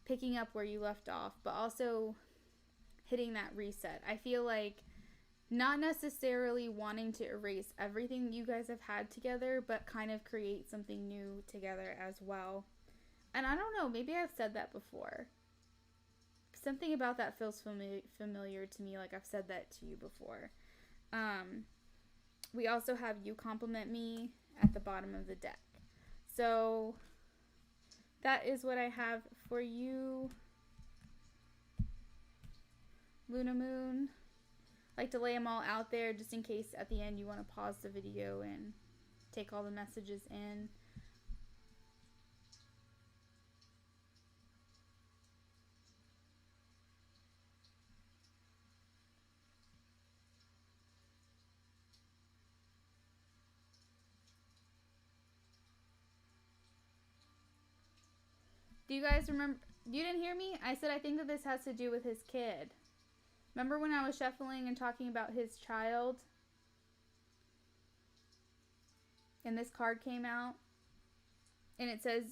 picking up where you left off, but also hitting that reset. I feel like not necessarily wanting to erase everything you guys have had together, but kind of create something new together as well. And I don't know, maybe I've said that before. Something about that feels familiar to me, like I've said that to you before. We also have you compliment me at the bottom of the deck. So that is what I have for you, Luna Moon. I like to lay them all out there just in case at the end you want to pause the video and take all the messages in. Do you guys remember? You didn't hear me? I said I think that this has to do with his kid. Remember when I was shuffling and talking about his child? And this card came out? And it says,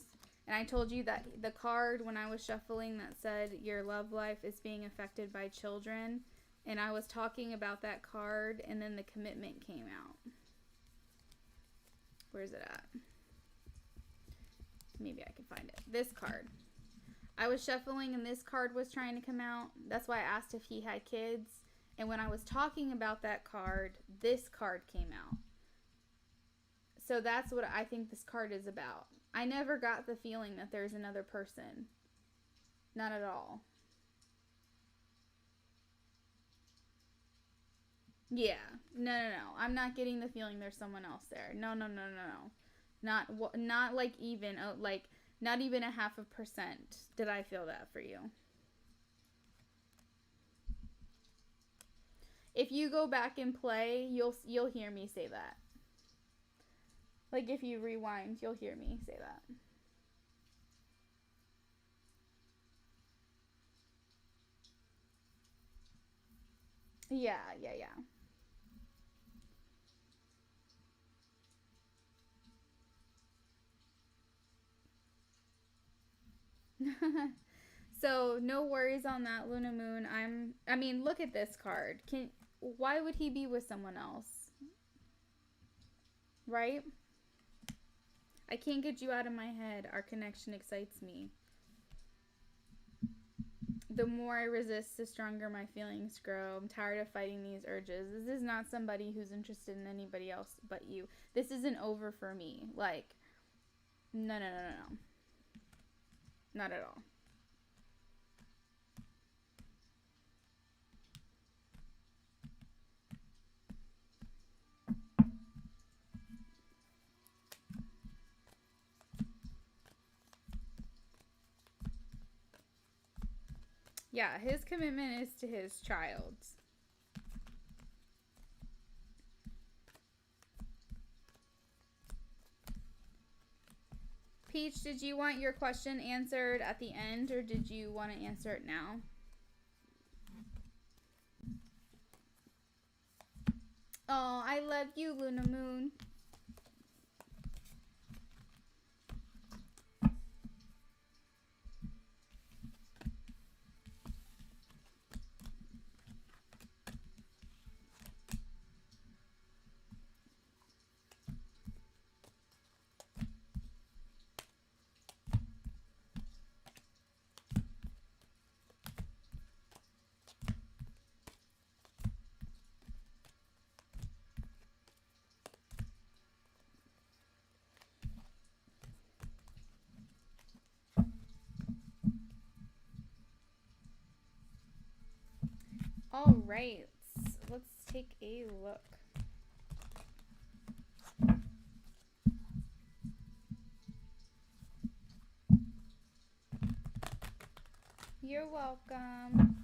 and I told you that the card when I was shuffling that said your love life is being affected by children. And I was talking about that card, and then the commitment came out. Where's it at? Maybe I can find it. This card. I was shuffling, and this card was trying to come out. That's why I asked if he had kids. And when I was talking about that card, this card came out. So that's what I think this card is about. I never got the feeling that there's another person. Not at all. Yeah. No. I'm not getting the feeling there's someone else there. No. Not like even, like, not even 0.5% did I feel that for you. If you go back and play, you'll hear me say that. Like, if you rewind, you'll hear me say that. Yeah. So, no worries on that, Luna Moon. I mean, look at this card. Why would he be with someone else? Right? I can't get you out of my head. Our connection excites me. The more I resist, the stronger my feelings grow. I'm tired of fighting these urges. This is not somebody who's interested in anybody else but you. This isn't over for me. Like, no. Not at all. Yeah, his commitment is to his child. Peach, did you want your question answered at the end, or did you want to answer it now? Oh, I love you, Luna Moon. All right, let's take a look. You're welcome.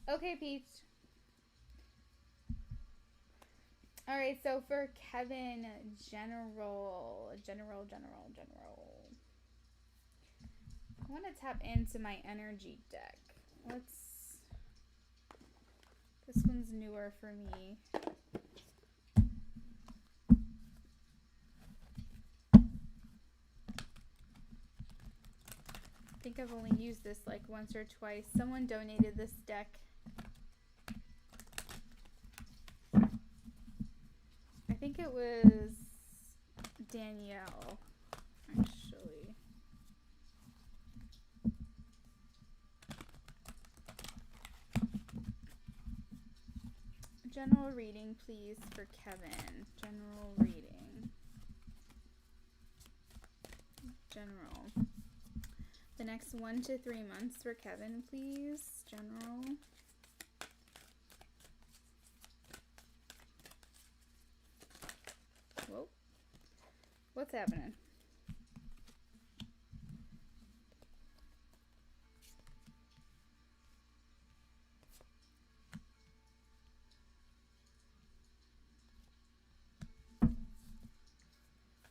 Okay, Peach. All right, so for Kevin, general. I want to tap into my energy deck. This one's newer for me. I think I've only used this like once or twice. Someone donated this deck. I think it was Danielle, actually. General reading, please, for Kevin. General reading. General. The next 1 to 3 months for Kevin, please. General. Whoa. What's happening?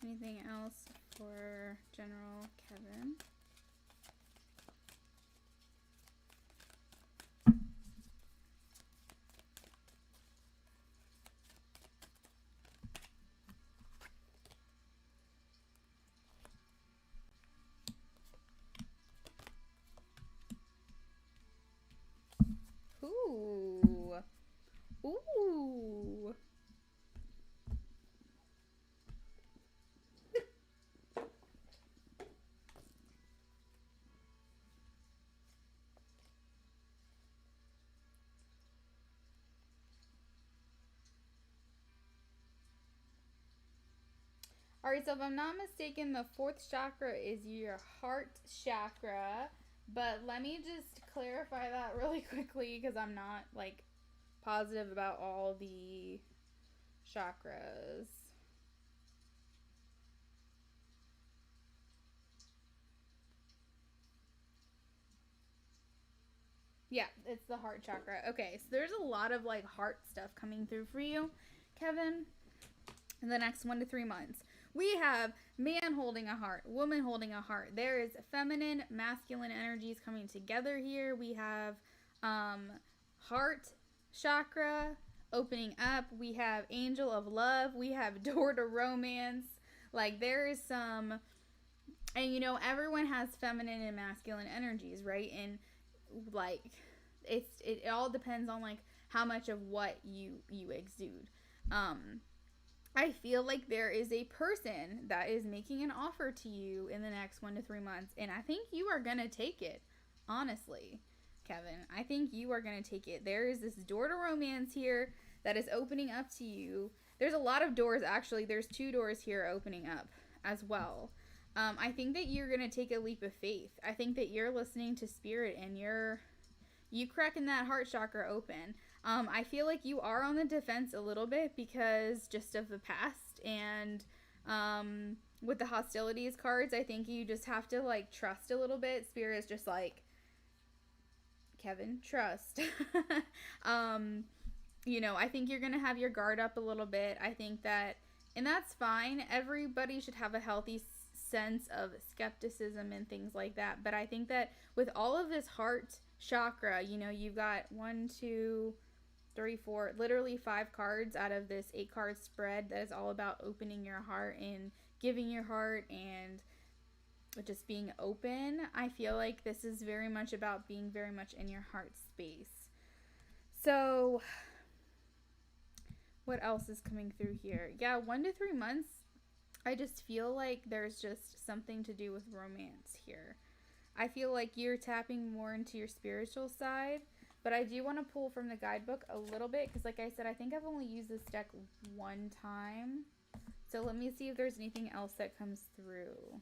Anything else for General Kevin? Ooh. Ooh. Alright, so if I'm not mistaken, the fourth chakra is your heart chakra. But let me just clarify that really quickly because I'm not like positive about all the chakras. Yeah, it's the heart chakra. Okay, so there's a lot of like heart stuff coming through for you, Kevin, in the next 1 to 3 months. We have man holding a heart, woman holding a heart. There is feminine, masculine energies coming together here. We have heart chakra opening up. We have angel of love. We have door to romance. Like there is some, and you know, everyone has feminine and masculine energies, right? And like it all depends on like how much of what you exude. I feel like there is a person that is making an offer to you in the next 1 to 3 months, and I think you are gonna take it. Honestly, Kevin, I think you are gonna take it. There is this door to romance here that is opening up to you. There's a lot of doors, actually. There's 2 doors here opening up as well. I think that you're gonna take a leap of faith. I think that you're listening to spirit and you cracking that heart chakra open. I feel like you are on the defense a little bit because just of the past, and with the hostilities cards, I think you just have to like trust a little bit. Spirit is just like, Kevin, trust. You know, I think you're gonna have your guard up a little bit. I think that, and that's fine. Everybody should have a healthy sense of skepticism and things like that. But I think that with all of this heart chakra, you know, you've got 1, 2, 3, 4, literally 5 cards out of this 8 card spread that is all about opening your heart and giving your heart and just being open. I feel like this is very much about being very much in your heart space. So what else is coming through here? Yeah, 1 to 3 months. I just feel like there's just something to do with romance here. I feel like you're tapping more into your spiritual side, but I do want to pull from the guidebook a little bit because, like I said, I think I've only used this deck 1 time. So let me see if there's anything else that comes through.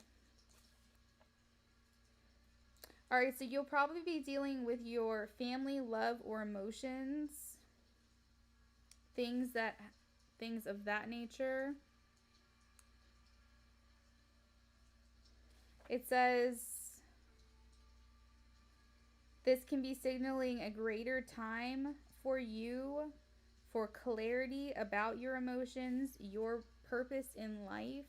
Alright, so you'll probably be dealing with your family, love, or emotions. Things of that nature. It says this can be signaling a greater time for you for clarity about your emotions, your purpose in life.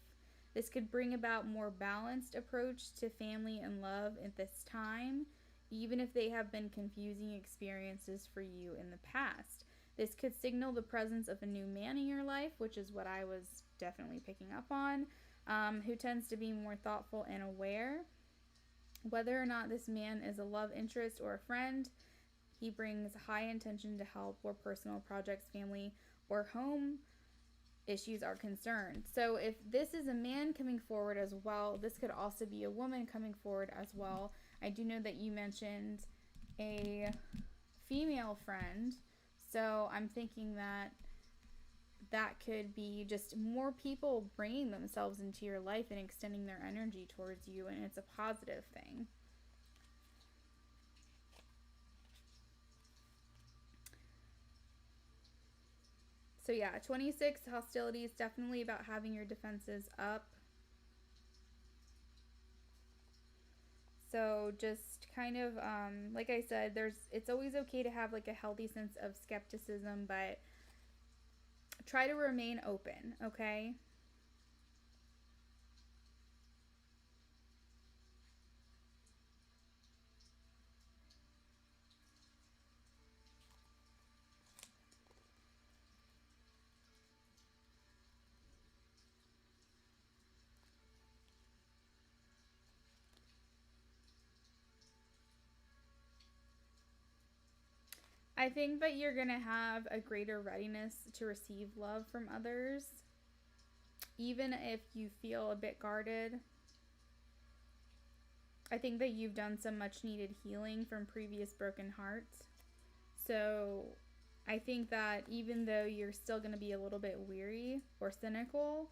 This could bring about more balanced approach to family and love at this time, even if they have been confusing experiences for you in the past. This could signal the presence of a new man in your life, which is what I was definitely picking up on, who tends to be more thoughtful and aware. Whether or not this man is a love interest or a friend, he brings high intention to help where personal projects, family, or home issues are concerned. So if this is a man coming forward as well, this could also be a woman coming forward as well. I do know that you mentioned a female friend, so I'm thinking that that could be just more people bringing themselves into your life and extending their energy towards you, and it's a positive thing. So yeah, 26 hostility is definitely about having your defenses up. So just kind of, like I said, it's always okay to have like a healthy sense of skepticism, but try to remain open, okay? I think that you're going to have a greater readiness to receive love from others, even if you feel a bit guarded. I think that you've done some much needed healing from previous broken hearts. So I think that even though you're still going to be a little bit weary or cynical,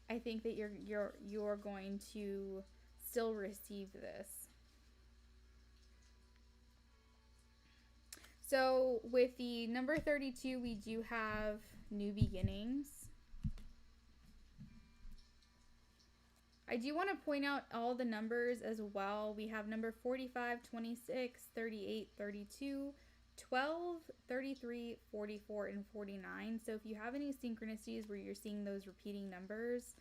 I think that you're going to still receive this. So with the number 32, we do have new beginnings. I do want to point out all the numbers as well. We have number 45, 26, 38, 32, 12, 33, 44, and 49. So if you have any synchronicities where you're seeing those repeating numbers,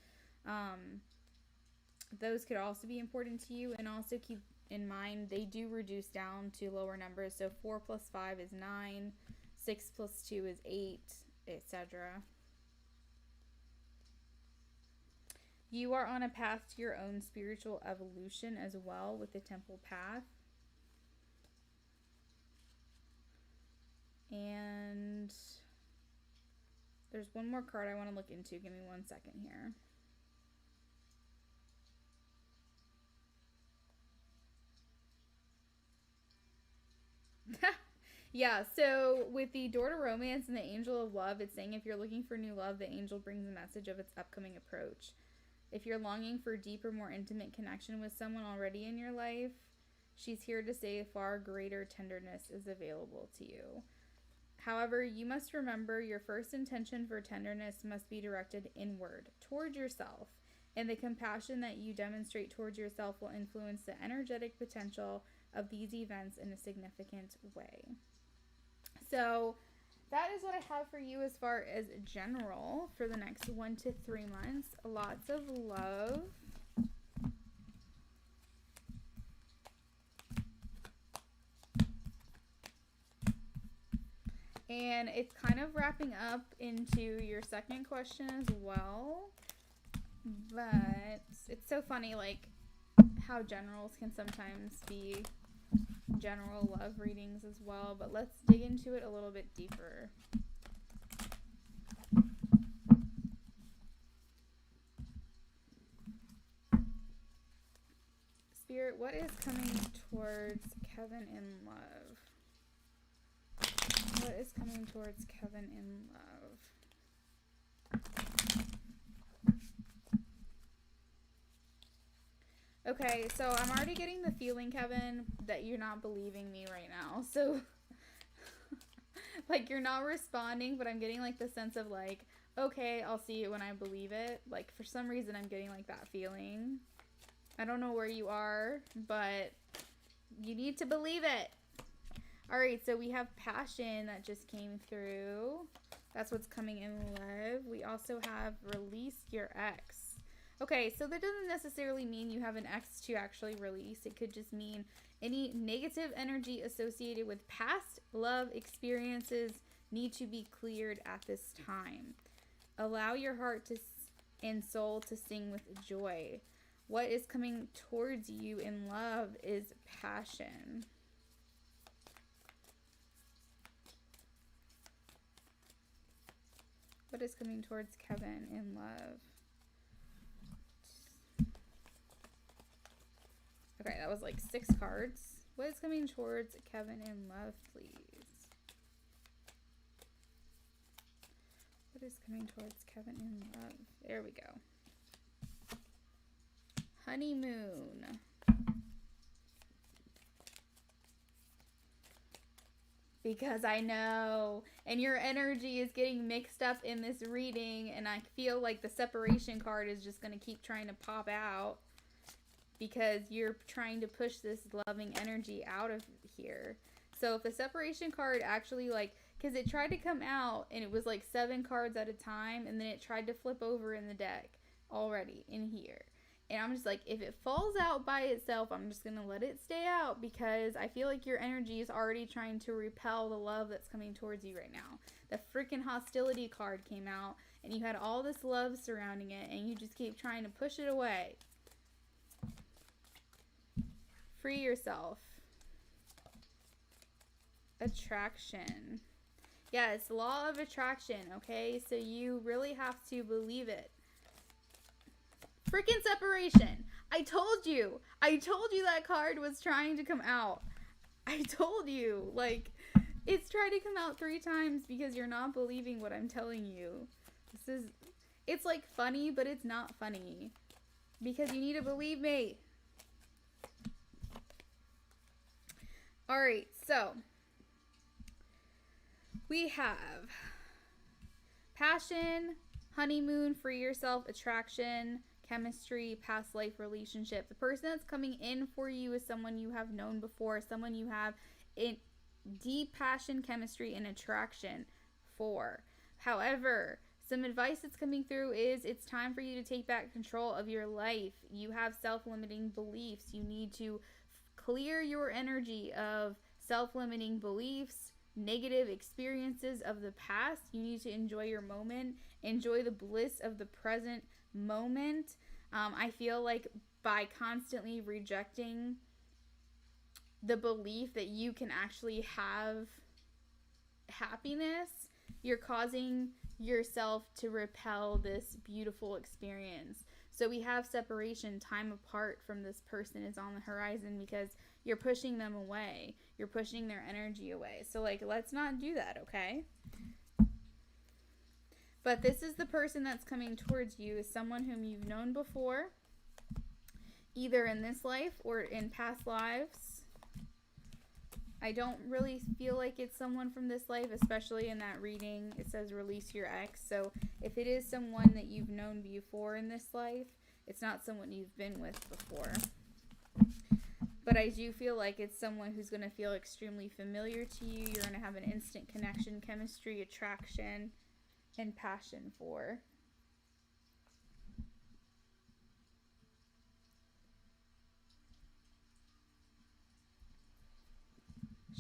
those could also be important to you. And also keep in mind, they do reduce down to lower numbers. So 4 plus 5 is 9, 6 plus 2 is 8, etc. You are on a path to your own spiritual evolution as well with the temple path. And there's one more card I want to look into. Give me 1 second here. Yeah, so with the door to romance and the angel of love, it's saying if you're looking for new love, the angel brings a message of its upcoming approach. If you're longing for deeper, more intimate connection with someone already in your life, she's here to say far greater tenderness is available to you. However, you must remember your first intention for tenderness must be directed inward, toward yourself, and the compassion that you demonstrate towards yourself will influence the energetic potential of these events in a significant way. So that is what I have for you as far as general for the next 1 to 3 months. Lots of love. And it's kind of wrapping up into your second question as well. But it's so funny, like, how generals can sometimes be general love readings as well, but let's dig into it a little bit deeper. Spirit, what is coming towards Kevin in love? What is coming towards Kevin in love? Okay, so I'm already getting the feeling, Kevin, that you're not believing me right now. So, like, you're not responding, but I'm getting, like, the sense of, like, okay, I'll see it when I believe it. Like, for some reason, I'm getting, like, that feeling. I don't know where you are, but you need to believe it. All right, so we have passion that just came through. That's what's coming in love. We also have release your ex. Okay, so that doesn't necessarily mean you have an ex to actually release. It could just mean any negative energy associated with past love experiences need to be cleared at this time. Allow your heart and soul to sing with joy. What is coming towards you in love is passion. What is coming towards Kevin in love? Okay, that was like 6 cards. What is coming towards Kevin in love, please? What is coming towards Kevin in love? There we go. Honeymoon. Because I know, and your energy is getting mixed up in this reading, and I feel like the separation card is just going to keep trying to pop out. Because you're trying to push this loving energy out of here. So if the separation card actually, like, because it tried to come out and it was like 7 cards at a time, and then it tried to flip over in the deck already in here. And I'm just like, if it falls out by itself, I'm just going to let it stay out, because I feel like your energy is already trying to repel the love that's coming towards you right now. The freaking hostility card came out, and you had all this love surrounding it, and you just keep trying to push it away. Free yourself. attraction. Yes, law of attraction, okay? So you really have to believe it. Freaking separation. I told you that card was trying to come out. I told you. Like, it's tried to come out 3 times because you're not believing what I'm telling you. It's like funny, but it's not funny. Because you need to believe me. Alright, so we have passion, honeymoon, free yourself, attraction, chemistry, past life relationship. The person that's coming in for you is someone you have known before, someone you have in deep passion, chemistry, and attraction for. However, some advice that's coming through is it's time for you to take back control of your life. You have self-limiting beliefs. You need to clear your energy of self-limiting beliefs, negative experiences of the past. You need to enjoy your moment, enjoy the bliss of the present moment. I feel like by constantly rejecting the belief that you can actually have happiness, you're causing yourself to repel this beautiful experience. So we have separation, time apart from this person is on the horizon because you're pushing them away. You're pushing their energy away. So, like, let's not do that, okay? But this is the person that's coming towards you, is someone whom you've known before, either in this life or in past lives. I don't really feel like it's someone from this life, especially in that reading. It says release your ex. So if it is someone that you've known before in this life, it's not someone you've been with before. But I do feel like it's someone who's going to feel extremely familiar to you. You're going to have an instant connection, chemistry, attraction, and passion for.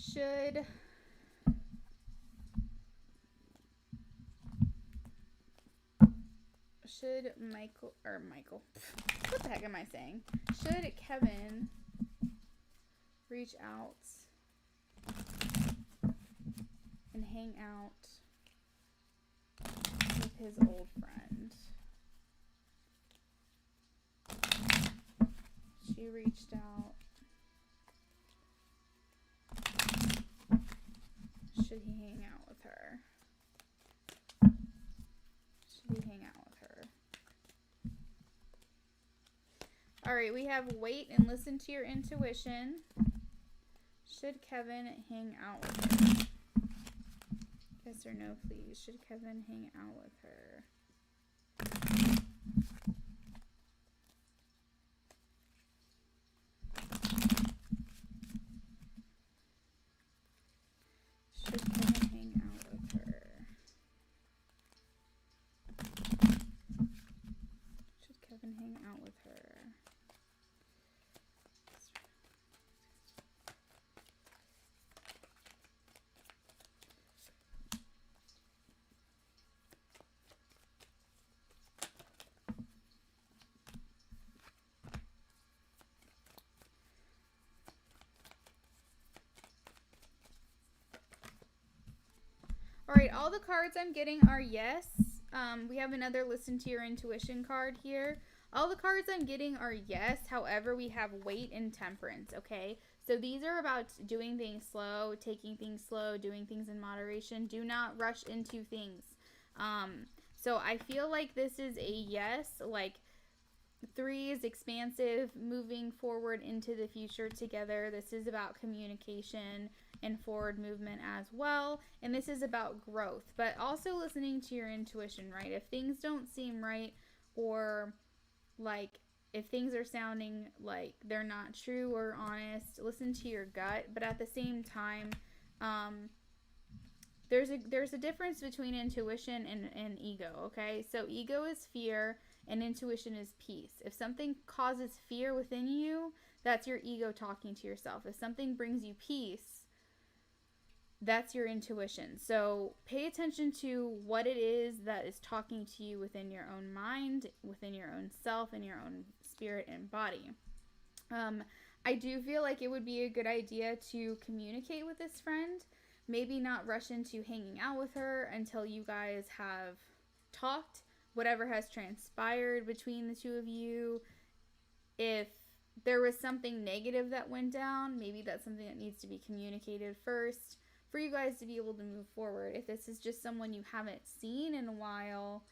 Should Michael, what the heck am I saying? Should Kevin reach out and hang out with his old friend? She reached out. Should he hang out with her? Should he hang out with her? Alright, we have wait and listen to your intuition. Should Kevin hang out with her? Yes or no, please. Should Kevin hang out with her? Should Kevin hang out with her? Should Kevin hang out with her? Alright, all the cards I'm getting are yes. We have another listen to your intuition card here. All the cards I'm getting are yes. However, we have wait and temperance, okay? So these are about doing things slow, taking things slow, doing things in moderation. Do not rush into things. So I feel like this is a yes. Like 3 is expansive, moving forward into the future together. This is about communication and forward movement as well. And this is about growth, but also listening to your intuition, right? If things don't seem right, or like if things are sounding like they're not true or honest, listen to your gut. But at the same time, there's a difference between intuition and ego, okay? So ego is fear and intuition is peace. If something causes fear within you, that's your ego talking to yourself. If something brings you peace, that's your intuition. So pay attention to what it is that is talking to you within your own mind, within your own self, and your own spirit and body. I do feel like it would be a good idea to communicate with this friend, maybe not rush into hanging out with her until you guys have talked, whatever has transpired between the two of you. If there was something negative that went down, maybe that's something that needs to be communicated first for you guys to be able to move forward. If this is just someone you haven't seen in a while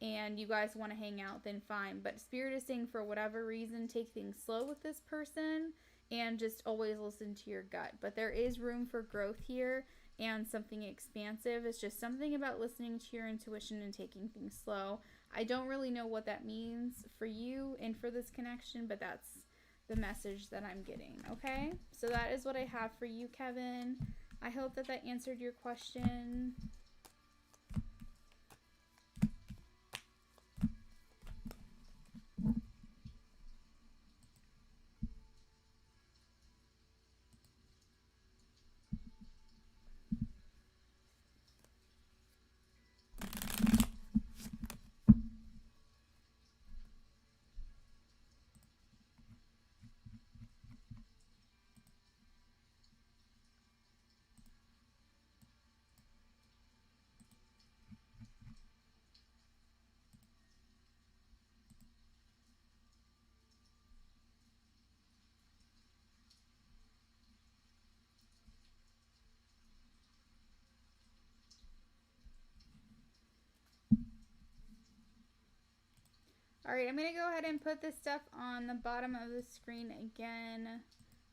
and you guys want to hang out, then fine. But Spirit is saying, for whatever reason, take things slow with this person and just always listen to your gut. But there is room for growth here and something expansive. It's just something about listening to your intuition and taking things slow. I don't really know what that means for you and for this connection, but that's the message that I'm getting, okay? So that is what I have for you, Kevin. I hope that that answered your question. Alright, I'm going to go ahead and put this stuff on the bottom of the screen again,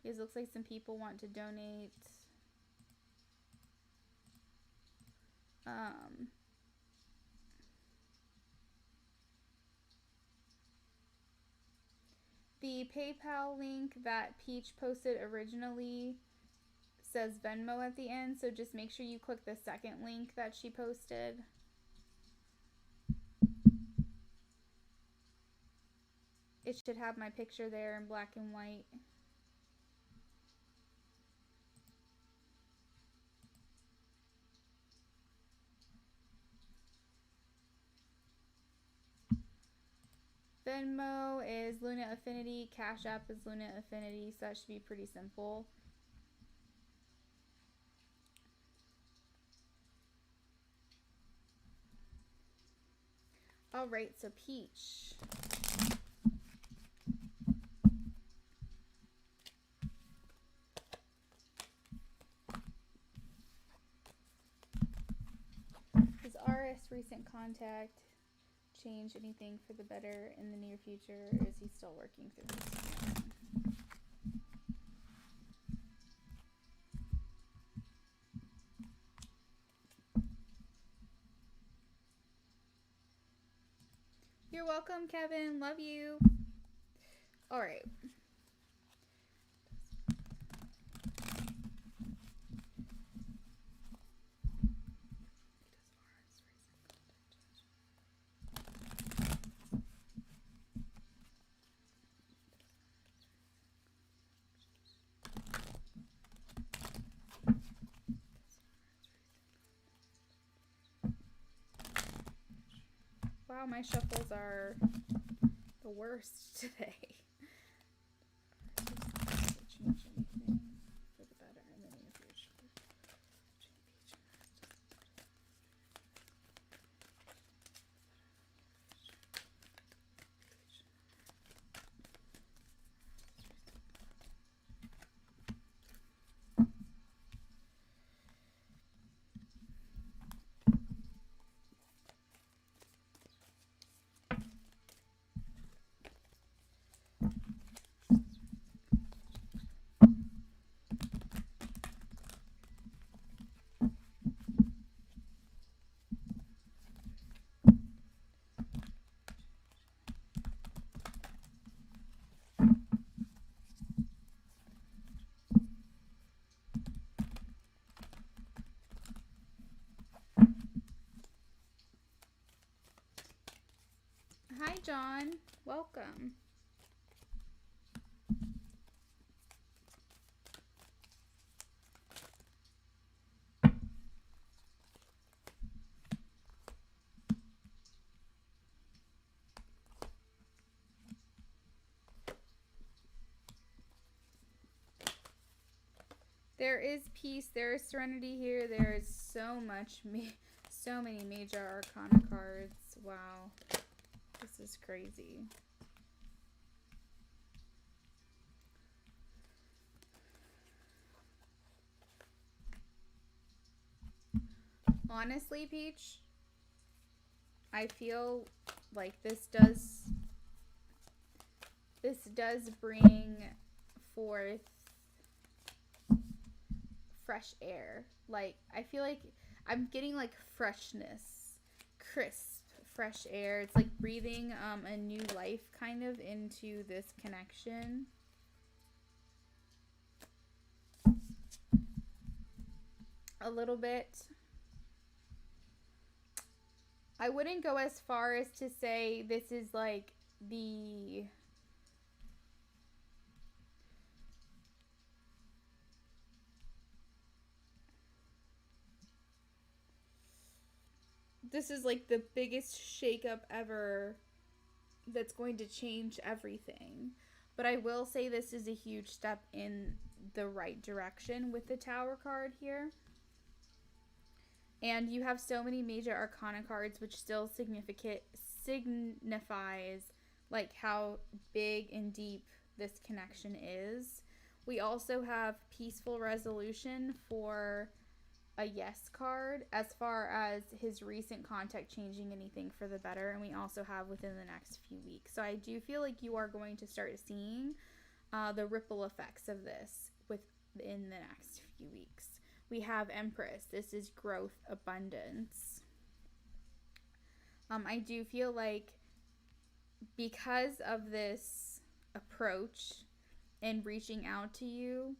because it looks like some people want to donate. The PayPal link that Peach posted originally says Venmo at the end, so just make sure you click the second link that she posted. It should have my picture there in black and white. Venmo is Luna Affinity, Cash App is Luna Affinity, so that should be pretty simple. Alright, so Peach. Does RS recent contact change anything for the better in the near future, or is he still working through this? You're welcome, Kevin. Love you. All right. Wow, my shuffles are the worst today. Change anything for the better in the near future. Hi, John. Welcome. There is peace. There is serenity here. There is so many major arcana cards. Wow. This is crazy. Honestly, Peach, I feel like this does bring forth fresh air. Like, I feel like I'm getting like freshness, crisp, fresh air. It's like breathing a new life kind of into this connection. A little bit. I wouldn't go as far as to say this is like the biggest shakeup ever that's going to change everything. But I will say this is a huge step in the right direction with the Tower card here. And you have so many major arcana cards, which still signifies like how big and deep this connection is. We also have peaceful resolution for a yes card as far as his recent contact changing anything for the better, and we also have within the next few weeks. So I do feel like you are going to start seeing the ripple effects of this within the next few weeks. We have Empress. This is growth, abundance. I do feel like because of this approach and reaching out to you,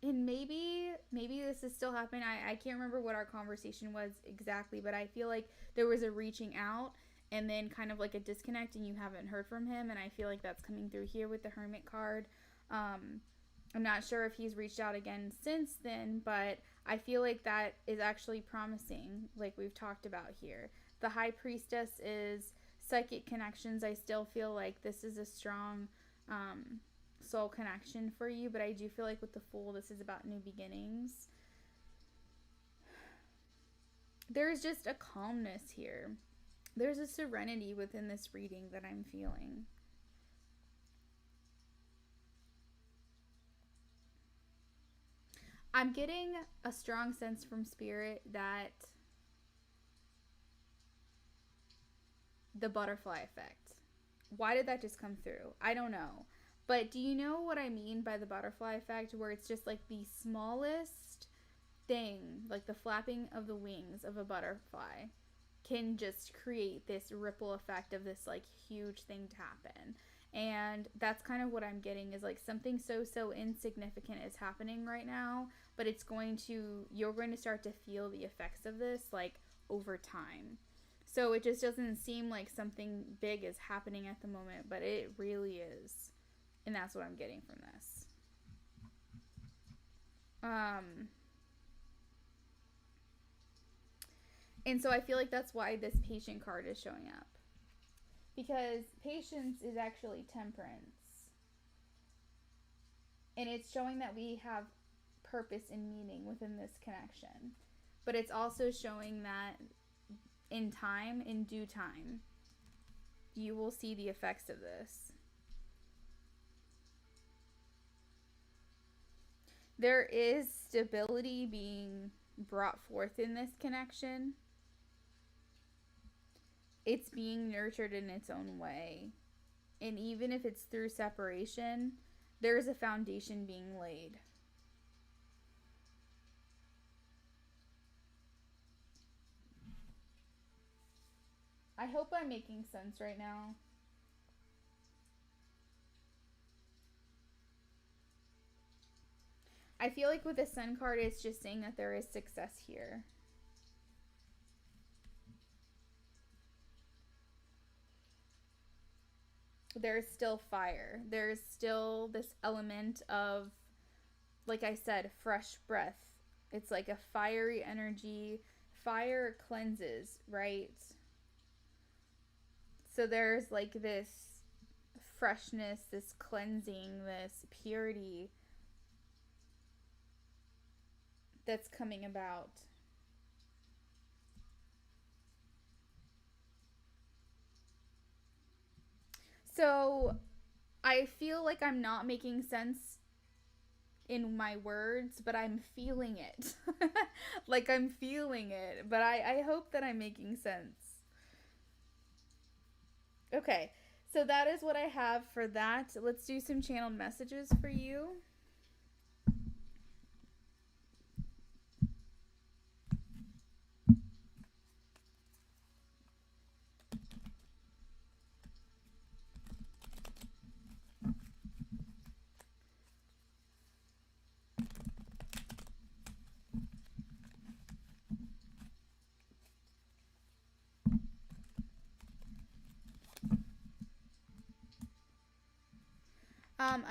and maybe this is still happening. I can't remember what our conversation was exactly, but I feel like there was a reaching out and then kind of like a disconnect and you haven't heard from him, and I feel like that's coming through here with the Hermit card. I'm not sure if he's reached out again since then, but I feel like that is actually promising, like we've talked about here. The High Priestess is psychic connections. I still feel like this is a strong soul connection for you, but I do feel like with the Fool, this is about new beginnings. There's just a calmness here. There's a serenity within this reading that I'm feeling. I'm getting a strong sense from Spirit that the butterfly effect. Why did that just come through? I don't know. But do you know what I mean by the butterfly effect, where it's just like the smallest thing, like the flapping of the wings of a butterfly, can just create this ripple effect of this like huge thing to happen. And that's kind of what I'm getting, is like something so insignificant is happening right now, but you're going to start to feel the effects of this like over time. So it just doesn't seem like something big is happening at the moment, but it really is. And that's what I'm getting from this. And so I feel like that's why this patient card is showing up. Because patience is actually temperance. And it's showing that we have purpose and meaning within this connection. But it's also showing that in due time, you will see the effects of this. There is stability being brought forth in this connection. It's being nurtured in its own way. And even if it's through separation, there's a foundation being laid. I hope I'm making sense right now. I feel like with the Sun card, it's just saying that there is success here. There's still fire. There's still this element of, like I said, fresh breath. It's like a fiery energy. Fire cleanses, right? So there's like this freshness, this cleansing, this purity that's coming about. So I feel like I'm not making sense in my words, but I'm feeling it. Like I'm feeling it, but I hope that I'm making sense. Okay, so that is what I have for that. Let's do some channeled messages for you.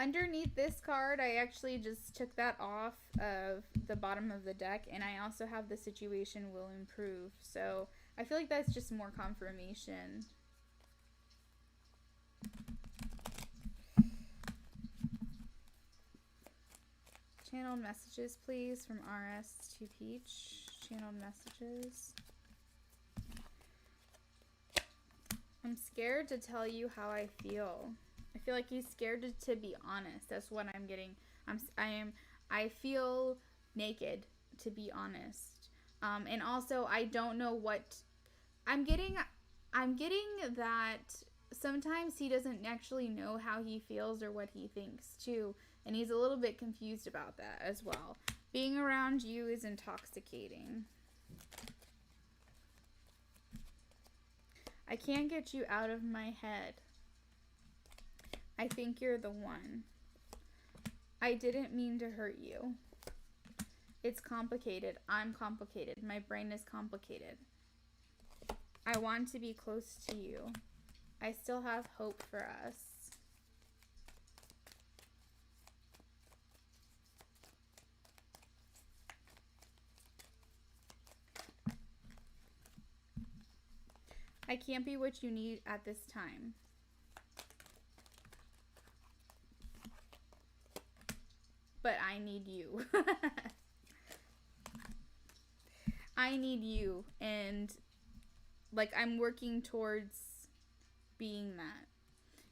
Underneath this card, I actually just took that off of the bottom of the deck, and I also have the situation will improve. So I feel like that's just more confirmation. Channeled messages, please, from RS to Peach. Channeled messages. I'm scared to tell you how I feel. I feel like he's scared to be honest. That's what I'm getting. I feel naked, to be honest. And also I don't know what I'm getting that sometimes he doesn't actually know how he feels or what he thinks too, and he's a little bit confused about that as well. Being around you is intoxicating. I can't get you out of my head. I think you're the one. I didn't mean to hurt you. It's complicated. I'm complicated. My brain is complicated. I want to be close to you. I still have hope for us. I can't be what you need at this time. But I need you. I need you, and like I'm working towards being that.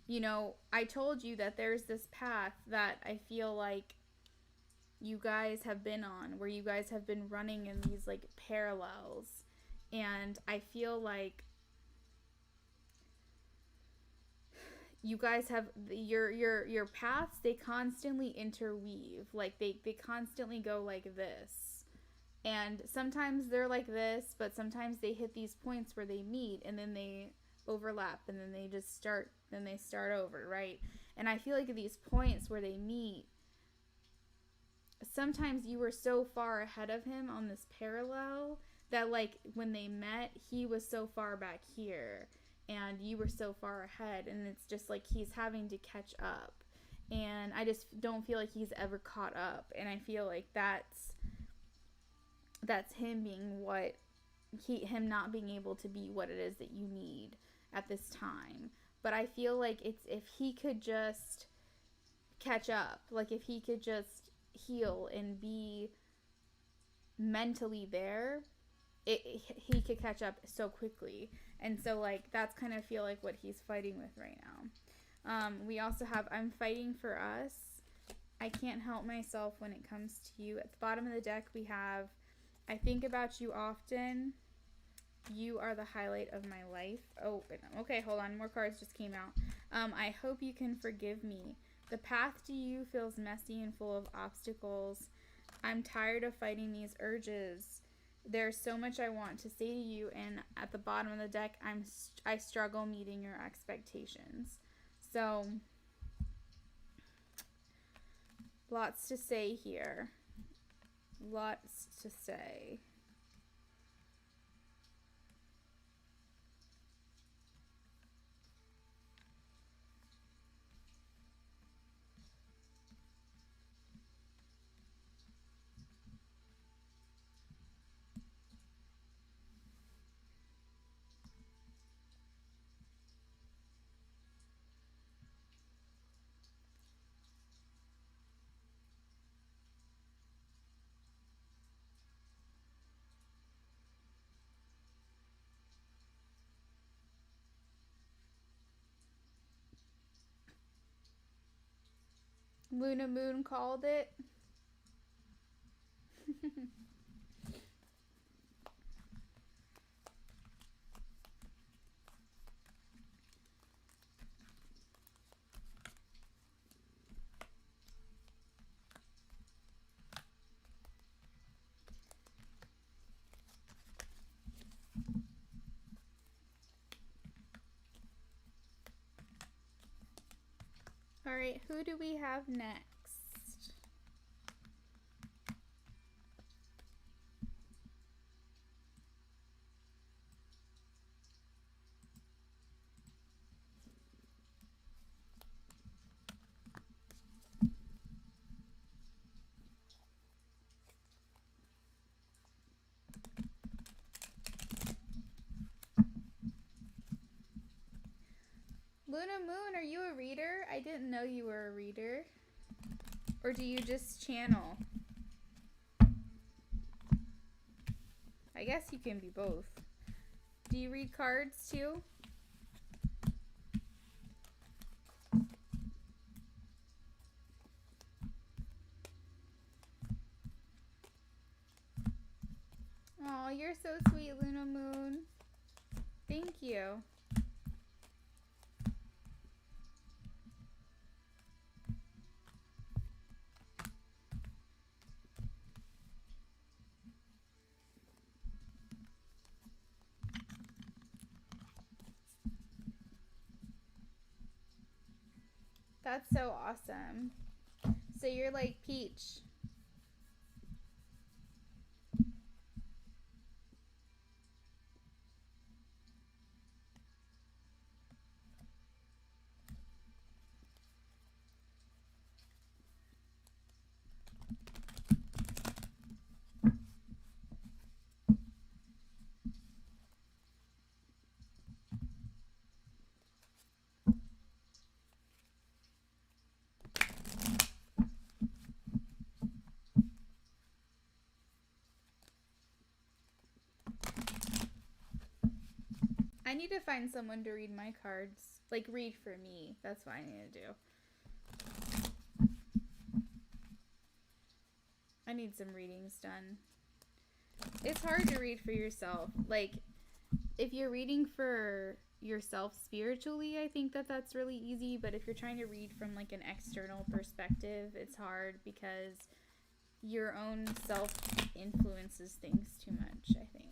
You know, I told you that there's this path that I feel like you guys have been on, where you guys have been running in these like parallels, and I feel like you guys have your paths, they constantly interweave, like they constantly go like this, and sometimes they're like this, but sometimes they hit these points where they meet and then they overlap and then they just start over, right? And I feel like these points where they meet, sometimes you were so far ahead of him on this parallel that like when they met, he was so far back here and you were so far ahead, and it's just like he's having to catch up, and I just don't feel like he's ever caught up, and I feel like that's him being him not being able to be what it is that you need at this time. But I feel like it's if he could just catch up, like if he could just heal and be mentally there, he could catch up so quickly. And so like that's kind of feel like what he's fighting with right now. We also have I'm fighting for us. I can't help myself when it comes to you. At the bottom of the deck we have I think about you often. You are the highlight of my life. Oh, okay, hold on. More cards just came out. I hope you can forgive me. The path to you feels messy and full of obstacles. I'm tired of fighting these urges. There's so much I want to say to you, and at the bottom of the deck, I struggle meeting your expectations. So, lots to say here. Lots to say. Luna Moon called it. All right, who do we have next? Luna Moon, are you a reader? I didn't know you were a reader. Or do you just channel? I guess you can be both. Do you read cards too? Oh, you're so sweet, Luna Moon. Thank you. That's so awesome. So you're like Peach. I need to find someone to read my cards. Like, read for me. That's what I need to do. I need some readings done. It's hard to read for yourself. Like, if you're reading for yourself spiritually, I think that that's really easy. But if you're trying to read from, like, an external perspective, it's hard because your own self influences things too much, I think.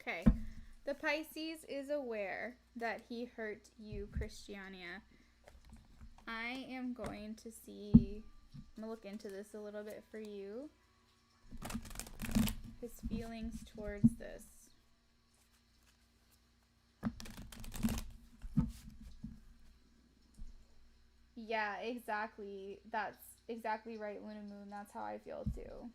Okay, the Pisces is aware that he hurt you, Christiania. I am going to see, I'm going to look into this a little bit for you. His feelings towards this. Yeah, exactly. That's exactly right, Luna Moon. That's how I feel too.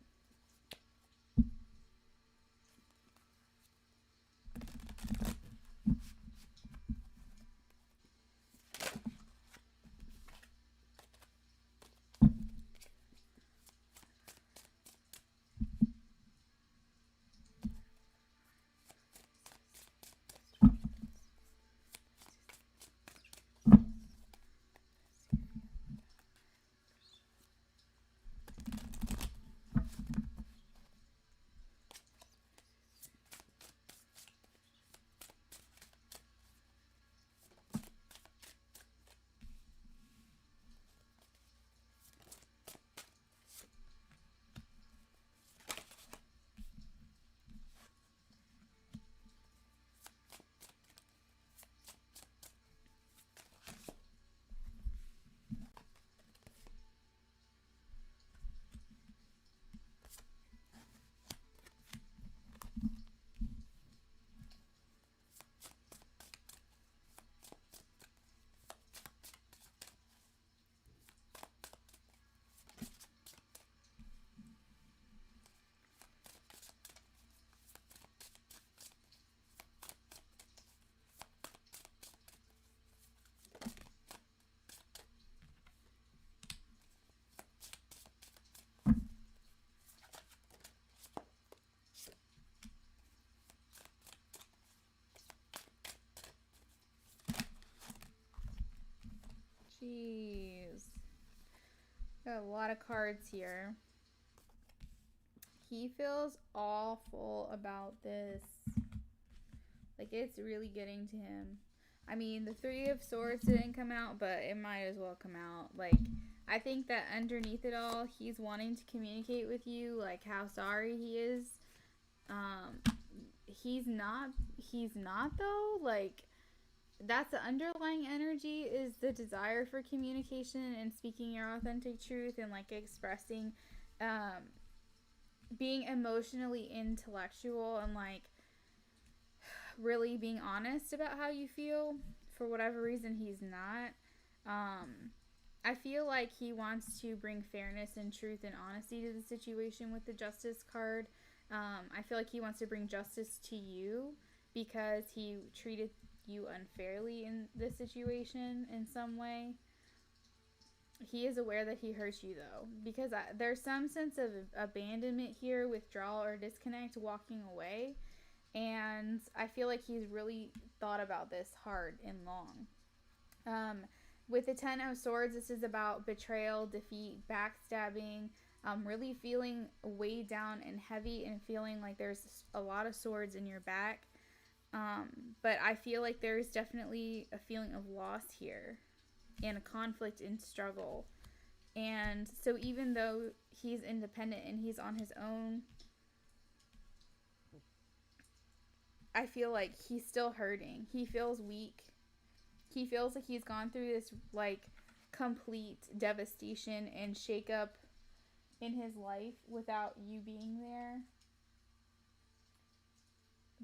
lot of cards here. He feels awful about this. Like, it's really getting to him. I mean, the Three of Swords didn't come out, but it might as well come out. Like, I think that underneath it all, he's wanting to communicate with you, like, how sorry he is. He's not though. Like, that's the underlying energy, is the desire for communication and speaking your authentic truth and, like, expressing, being emotionally intellectual and, like, really being honest about how you feel. For whatever reason, he's not. I feel like he wants to bring fairness and truth and honesty to the situation with the Justice card. I feel like he wants to bring justice to you because he treated you unfairly in this situation in some way. He is aware that he hurt you, though, because there's some sense of abandonment here, withdrawal or disconnect, walking away. And I feel like he's really thought about this hard and long. With the Ten of Swords, this is about betrayal, defeat, backstabbing, really feeling weighed down and heavy and feeling like there's a lot of swords in your back. But I feel like there's definitely a feeling of loss here and a conflict and struggle. And so even though he's independent and he's on his own, I feel like he's still hurting. He feels weak. He feels like he's gone through this, like, complete devastation and shakeup in his life without you being there.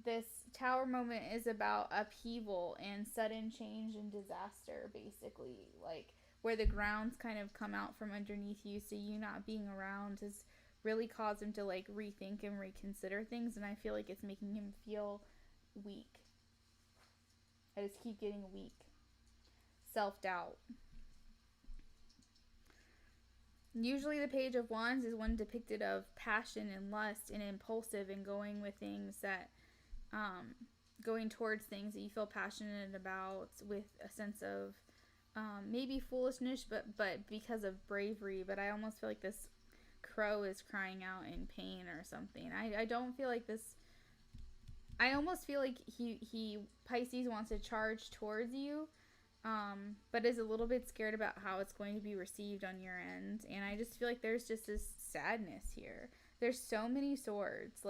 This Tower moment is about upheaval and sudden change and disaster, basically. Like, where the ground's kind of come out from underneath you, so you not being around has really caused him to, like, rethink and reconsider things, and I feel like it's making him feel weak. I just keep getting weak. Self-doubt. Usually the Page of Wands is one depicted of passion and lust and impulsive and going with things that, going towards things that you feel passionate about with a sense of, maybe foolishness, but because of bravery. But I almost feel like this crow is crying out in pain or something. I don't feel like this. I almost feel like he Pisces wants to charge towards you, but is a little bit scared about how it's going to be received on your end. And I just feel like there's just this sadness here. There's so many swords,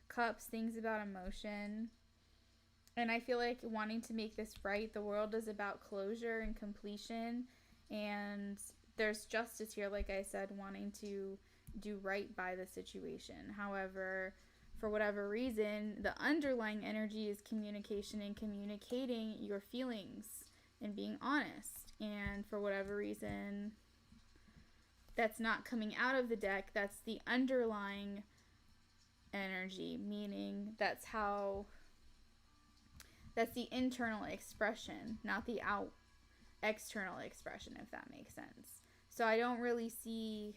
cups, things about emotion. And I feel like wanting to make this right. The world is about closure and completion. And there's justice here, like I said, wanting to do right by the situation. However, for whatever reason, the underlying energy is communication and communicating your feelings and being honest. And for whatever reason, that's not coming out of the deck. That's the underlying energy, meaning that's the internal expression, not the external expression, if that makes sense. So I don't really see,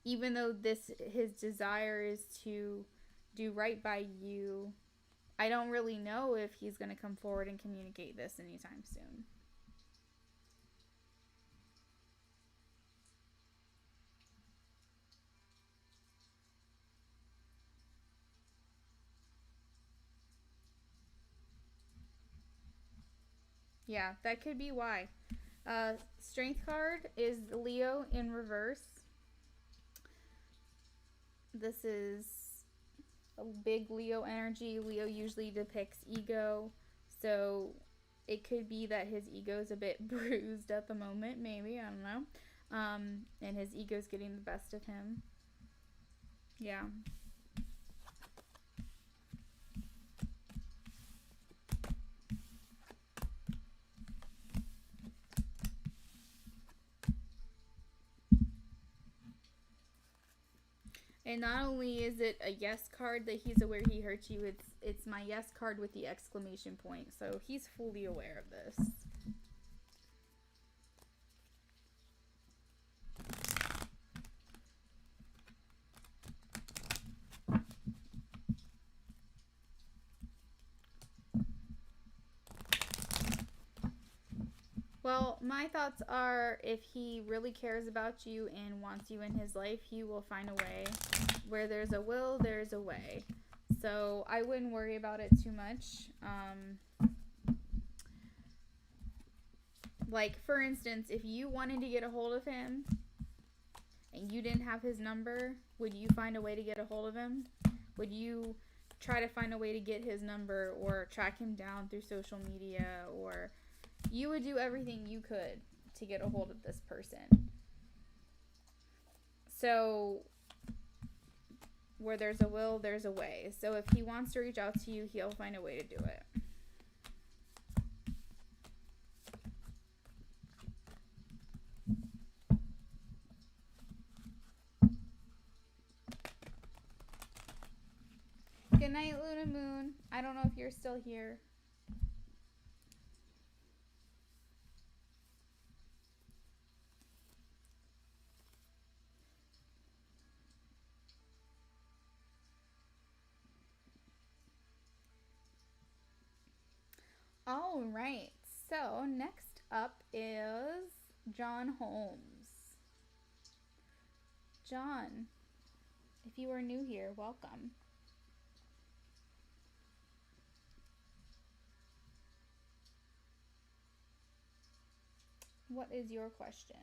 even though his desire is to do right by you, I don't really know if he's going to come forward and communicate this anytime soon. Yeah, that could be why. Strength card is Leo in reverse. This is a big Leo energy. Leo usually depicts ego, so it could be that his ego is a bit bruised at the moment, maybe, I don't know. And his ego's getting the best of him. Yeah. And not only is it a yes card that he's aware he hurt you, it's my yes card with the exclamation point. So he's fully aware of this. Well, my thoughts are, if he really cares about you and wants you in his life, he will find a way. Where there's a will, there's a way. So I wouldn't worry about it too much. Like, for instance, if you wanted to get a hold of him and you didn't have his number, would you find a way to get a hold of him? Would you try to find a way to get his number or track him down through social media? Or you would do everything you could to get a hold of this person. So where there's a will, there's a way. So if he wants to reach out to you, he'll find a way to do it. Good night, Luna Moon. I don't know if you're still here. All right. So next up is John Holmes. John, if you are new here, welcome. What is your question?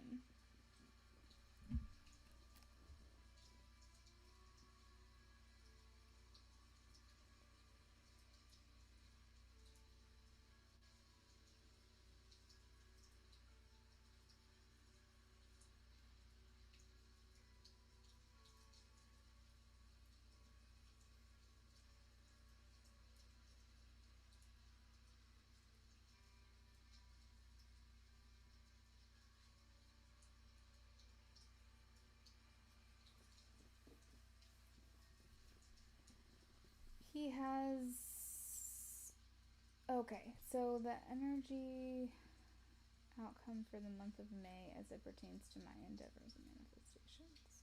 He has... Okay, so the energy outcome for the month of May as it pertains to my endeavors and manifestations.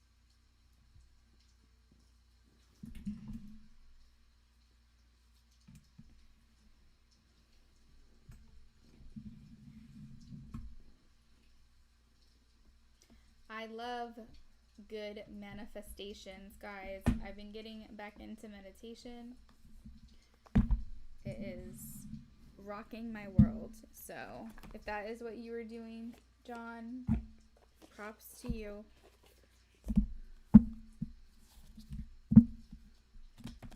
I love good manifestations, guys. I've been getting back into meditation. It is rocking my world. So if that is what you were doing, John, props to you.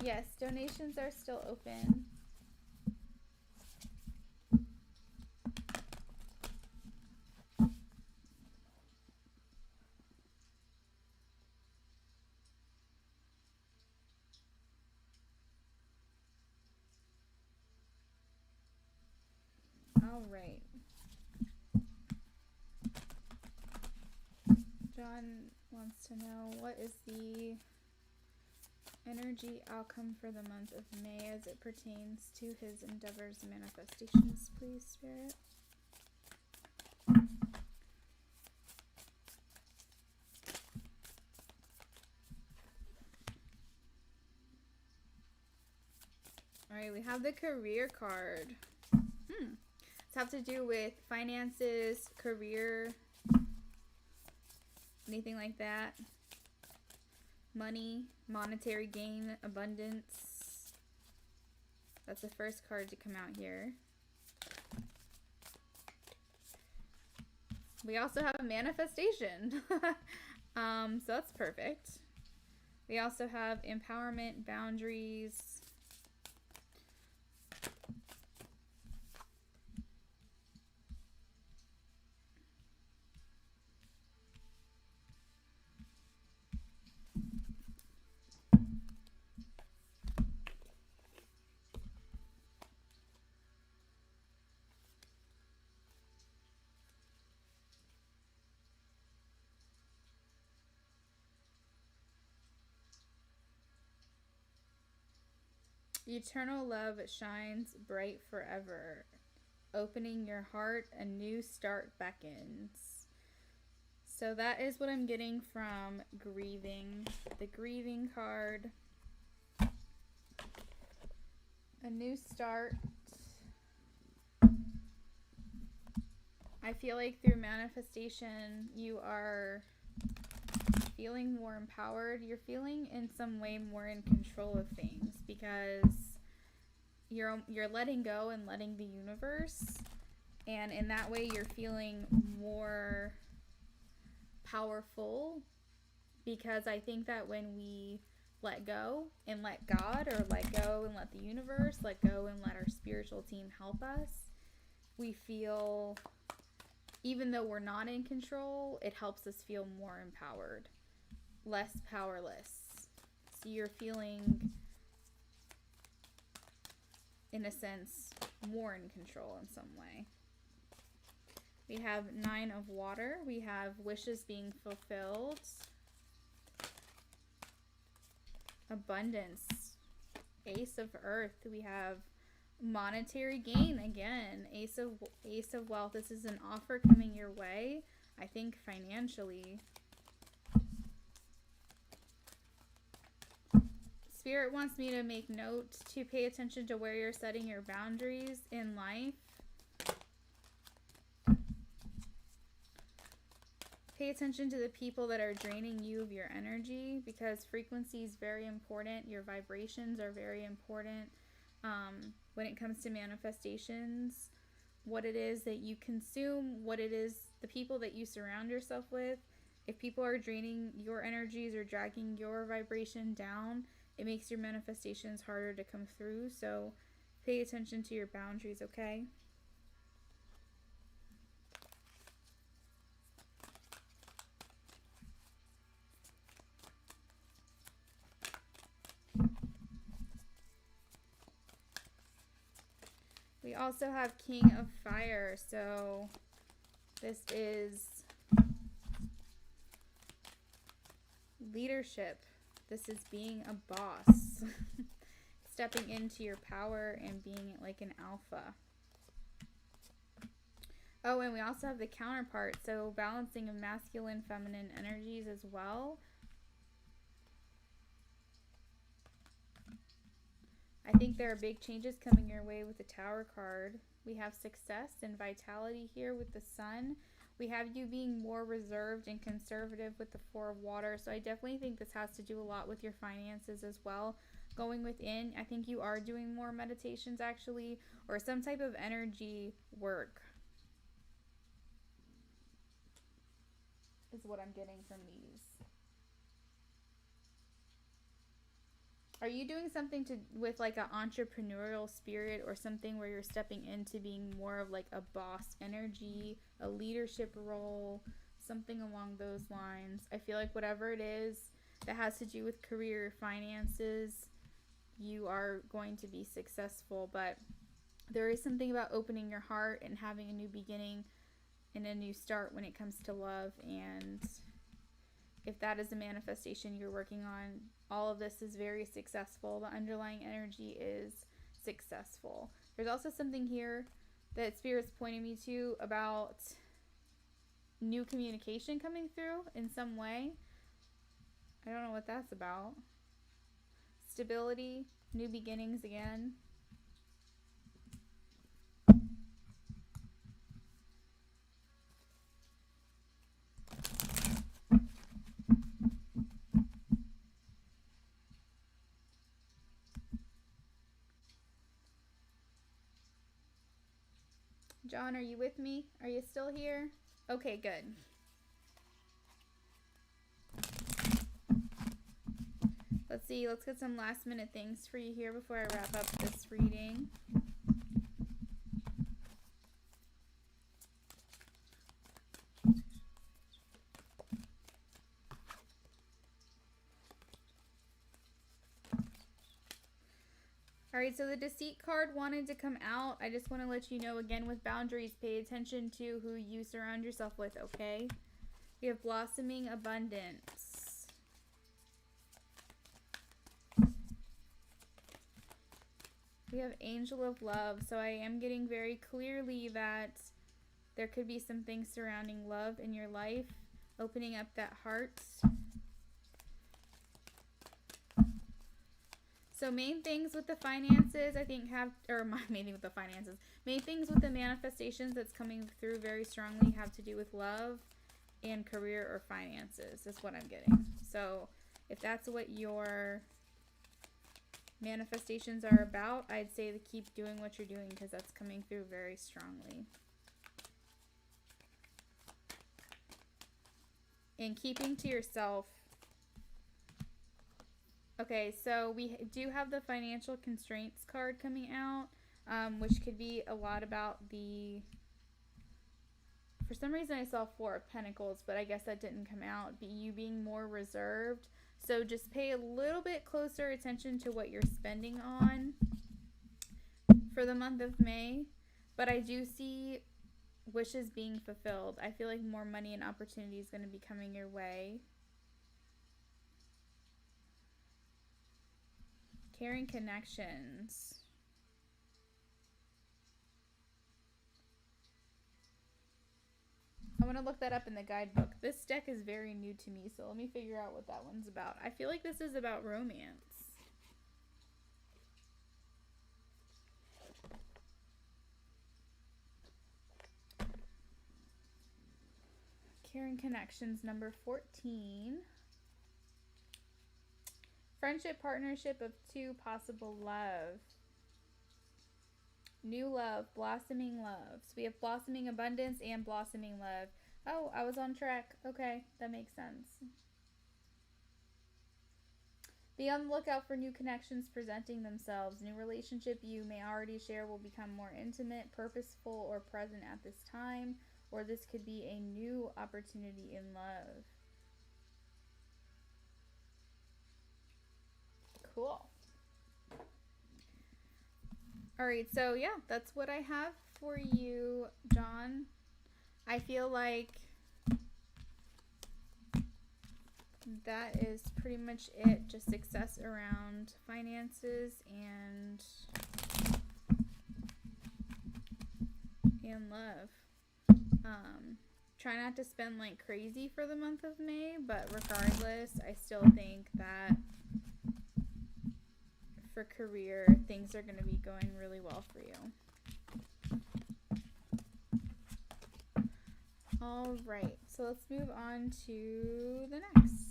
Yes, donations are still open. All right. John wants to know, what is the energy outcome for the month of May as it pertains to his endeavors and manifestations, please, Spirit? All right, we have the career card. It's have to do with finances, career, anything like that. Money, monetary gain, abundance. That's the first card to come out here. We also have a manifestation. So that's perfect. We also have empowerment, boundaries. Eternal love shines bright forever. Opening your heart, a new start beckons. So that is what I'm getting from grieving. The grieving card. A new start. I feel like through manifestation, you are feeling more empowered. You're feeling in some way more in control of things because you're letting go and letting the universe, and in that way you're feeling more powerful, because I think that when we let go and let God, or let go and let the universe, let go and let our spiritual team help us, we feel, even though we're not in control, it helps us feel more empowered, less powerless. So you're feeling, in a sense, more in control in some way. We have 9 of water. We have wishes being fulfilled. Abundance. Ace of earth. We have monetary gain again. Ace of wealth. This is an offer coming your way, I think financially. Spirit wants me to make note to pay attention to where you're setting your boundaries in life. Pay attention to the people that are draining you of your energy, because frequency is very important. Your vibrations are very important when it comes to manifestations. What it is that you consume, what it is, the people that you surround yourself with. If people are draining your energies or dragging your vibration down, it makes your manifestations harder to come through. So pay attention to your boundaries, okay? We also have King of Fire, so this is leadership. This is being a boss. Stepping into your power and being like an alpha. Oh, and we also have the counterpart, so balancing of masculine, feminine energies as well. I think there are big changes coming your way with the Tower card. We have success and vitality here with the Sun. We have you being more reserved and conservative with the 4 of water. So I definitely think this has to do a lot with your finances as well. Going within, I think you are doing more meditations actually, or some type of energy work is what I'm getting from these. Are you doing something with like an entrepreneurial spirit, or something where you're stepping into being more of like a boss energy, a leadership role, something along those lines? I feel like whatever it is that has to do with career, finances, you are going to be successful. But there is something about opening your heart and having a new beginning and a new start when it comes to love. And if that is a manifestation you're working on, all of this is very successful. The underlying energy is successful. There's also something here that Spirit's pointing me to about new communication coming through in some way. I don't know what that's about. Stability, new beginnings again. John, are you with me? Are you still here? Okay, good. Let's see. Let's get some last minute things for you here before I wrap up this reading. Alright, so the deceit card wanted to come out. I just want to let you know again, with boundaries, pay attention to who you surround yourself with, okay? We have blossoming abundance. We have angel of love. So I am getting very clearly that there could be some things surrounding love in your life, opening up that heart. So main things with the finances, I think main thing with the finances, main things with the manifestations that's coming through very strongly have to do with love and career or finances. That's what I'm getting. So if that's what your manifestations are about, I'd say to keep doing what you're doing because that's coming through very strongly. And keeping to yourself. Okay, so we do have the financial constraints card coming out, which could be a lot about for some reason I saw 4 of Pentacles, but I guess that didn't come out. You being more reserved. So just pay a little bit closer attention to what you're spending on for the month of May. But I do see wishes being fulfilled. I feel like more money and opportunity is going to be coming your way. Caring connections. I want to look that up in the guidebook. This deck is very new to me, so let me figure out what that one's about. I feel like this is about romance. Caring connections, number 14. Friendship, partnership of 2, possible love. New love, blossoming love. So we have blossoming abundance and blossoming love. Oh, I was on track. Okay, that makes sense. Be on the lookout for new connections presenting themselves. New relationship you may already share will become more intimate, purposeful, or present at this time. Or this could be a new opportunity in love. Cool. Alright, so yeah, that's what I have for you, John. I feel like that is pretty much it. Just success around finances and love. Try not to spend like crazy for the month of May, but regardless, I still think that for career, things are going to be going really well for you. All right, so let's move on to the next.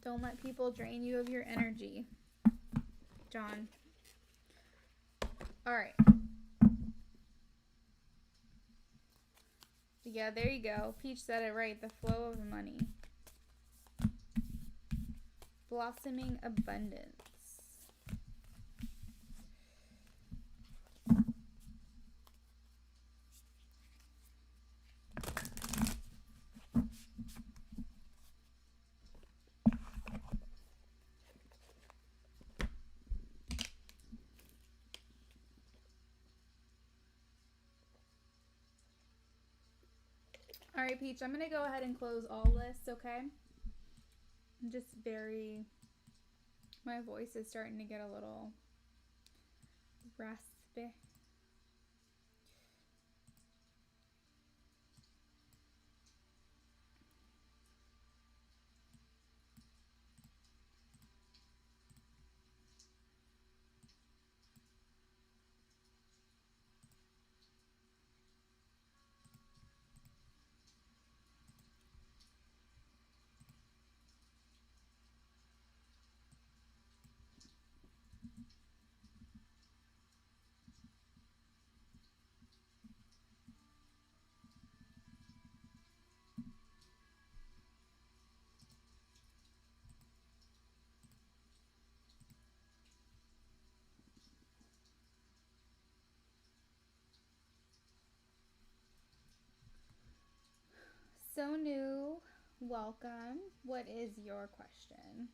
Don't let people drain you of your energy, John. All right. Yeah, there you go. Peach said it right. The flow of money. Blossoming abundance. All right, Peach, I'm going to go ahead and close all lists, okay? I'm just my voice is starting to get a little raspy. So new, welcome. What is your question?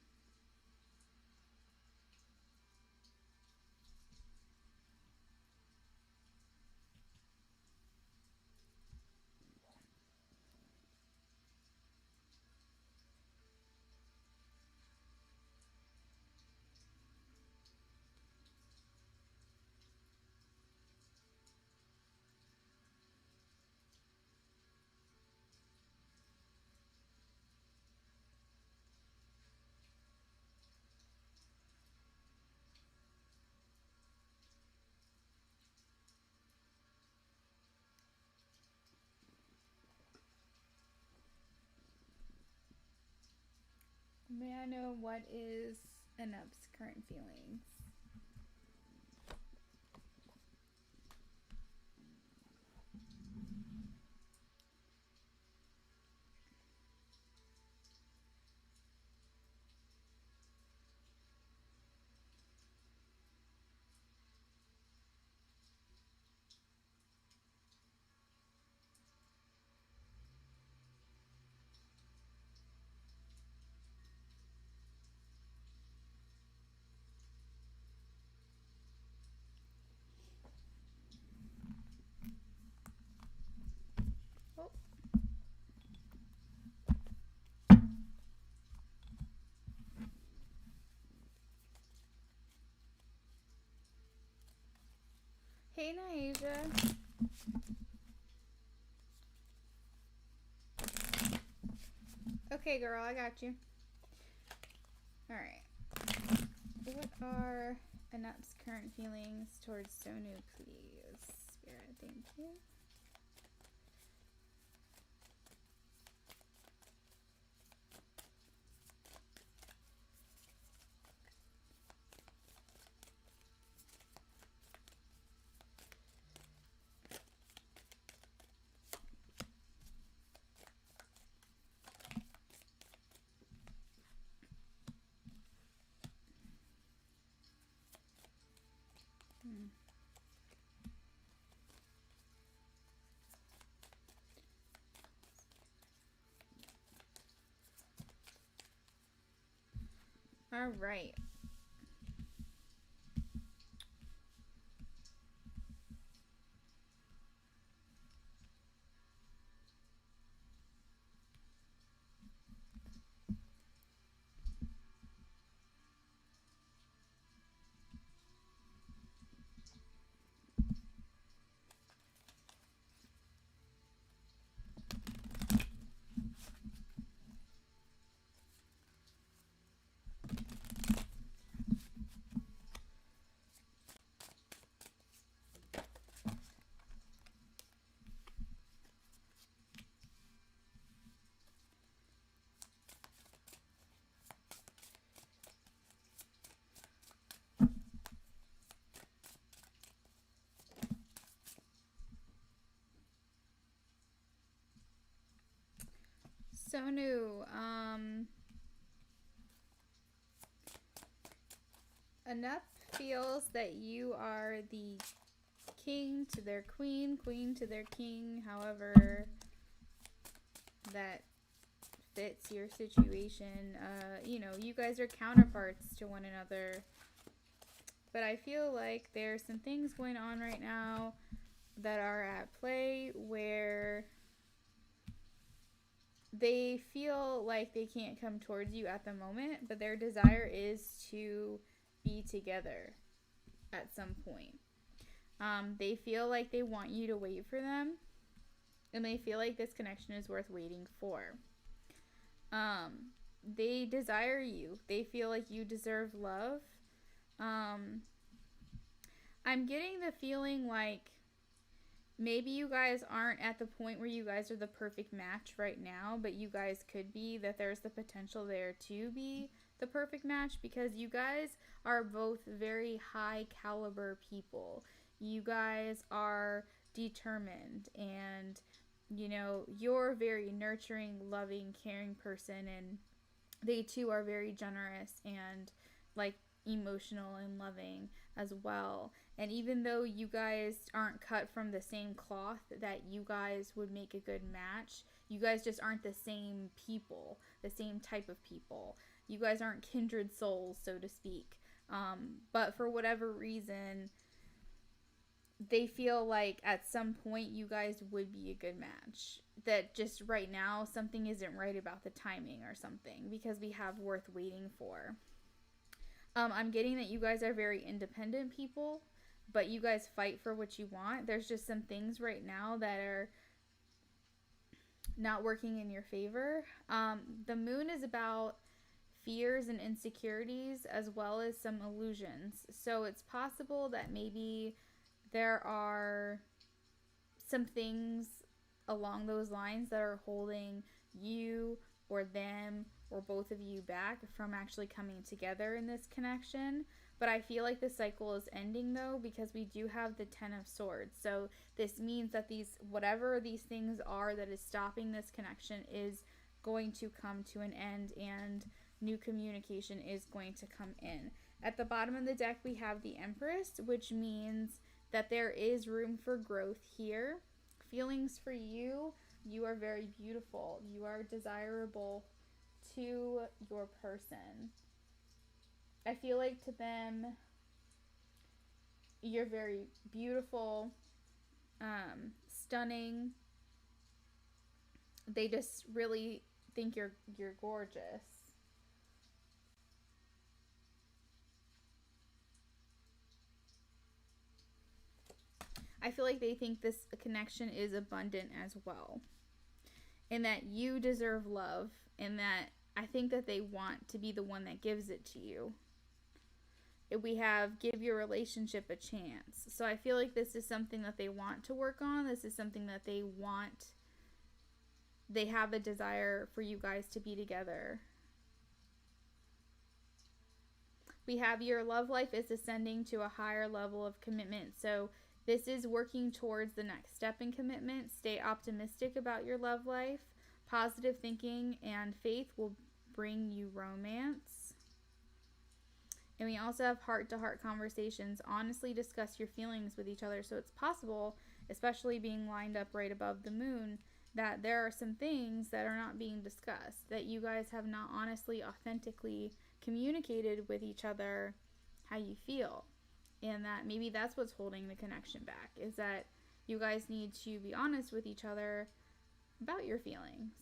May I know what is Anup's current feelings? Oh. Hey, Naija. Okay, girl, I got you. Alright. What are Anup's current feelings towards Sonu, please? Spirit, thank you. All right. Sonu, Anup feels that you are the king to their queen, queen to their king, however that fits your situation. You know, you guys are counterparts to one another. But I feel like there's some things going on right now that are at play where they feel like they can't come towards you at the moment, but their desire is to be together at some point. They feel like they want you to wait for them, and they feel like this connection is worth waiting for. They desire you. They feel like you deserve love. I'm getting the feeling like maybe you guys aren't at the point where you guys are the perfect match right now, but you guys could be, that there's the potential there to be the perfect match, because you guys are both very high caliber people. You guys are determined, and you know, you're a very nurturing, loving, caring person, and they too are very generous and like emotional and loving as well. And even though you guys aren't cut from the same cloth that you guys would make a good match, you guys just aren't the same people, the same type of people. You guys aren't kindred souls, so to speak. But for whatever reason, they feel like at some point you guys would be a good match. That just right now something isn't right about the timing or something, because we have worth waiting for. I'm getting that you guys are very independent people, but you guys fight for what you want. There's just some things right now that are not working in your favor. The moon is about fears and insecurities as well as some illusions. So it's possible that maybe there are some things along those lines that are holding you or them or both of you back from actually coming together in this connection. But I feel like the cycle is ending though, because we do have the 10 of Swords. So this means that whatever these things are that is stopping this connection is going to come to an end, and new communication is going to come in. At the bottom of the deck, we have the Empress, which means that there is room for growth here. Feelings for you, you are very beautiful. You are desirable to your person. I feel like to them, you're very beautiful, stunning. They just really think you're gorgeous. I feel like they think this connection is abundant as well, and that you deserve love, and that I think that they want to be the one that gives it to you. We have give your relationship a chance. So I feel like this is something that they want to work on. This is something that they have a desire for you guys to be together. We have your love life is ascending to a higher level of commitment. So this is working towards the next step in commitment. Stay optimistic about your love life. Positive thinking and faith will bring you romance. And we also have heart-to-heart conversations. Honestly discuss your feelings with each other. So it's possible, especially being lined up right above the moon, that there are some things that are not being discussed, that you guys have not honestly, authentically communicated with each other how you feel. And that maybe that's what's holding the connection back, is that you guys need to be honest with each other about your feelings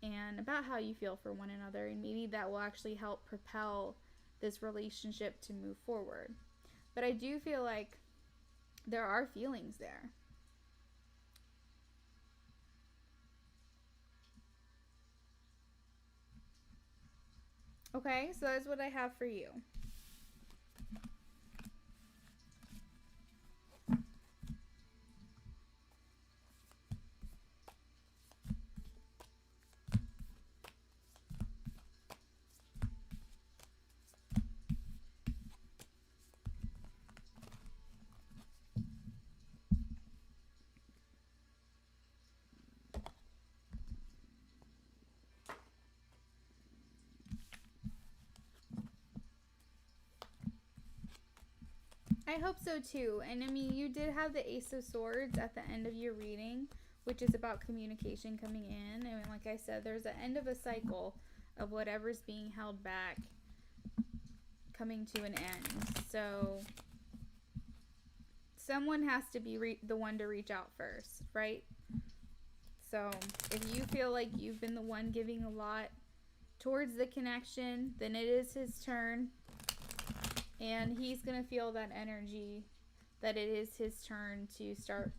and about how you feel for one another. And maybe that will actually help propel this relationship to move forward. But I do feel like there are feelings there. Okay, so that's what I have for you. I hope so too. And I mean, you did have the Ace of Swords at the end of your reading, which is about communication coming in. And like I said, there's an end of a cycle of whatever's being held back coming to an end. So someone has to be the one to reach out first, right? So if you feel like you've been the one giving a lot towards the connection, then it is his turn. And he's going to feel that energy, that it is his turn to start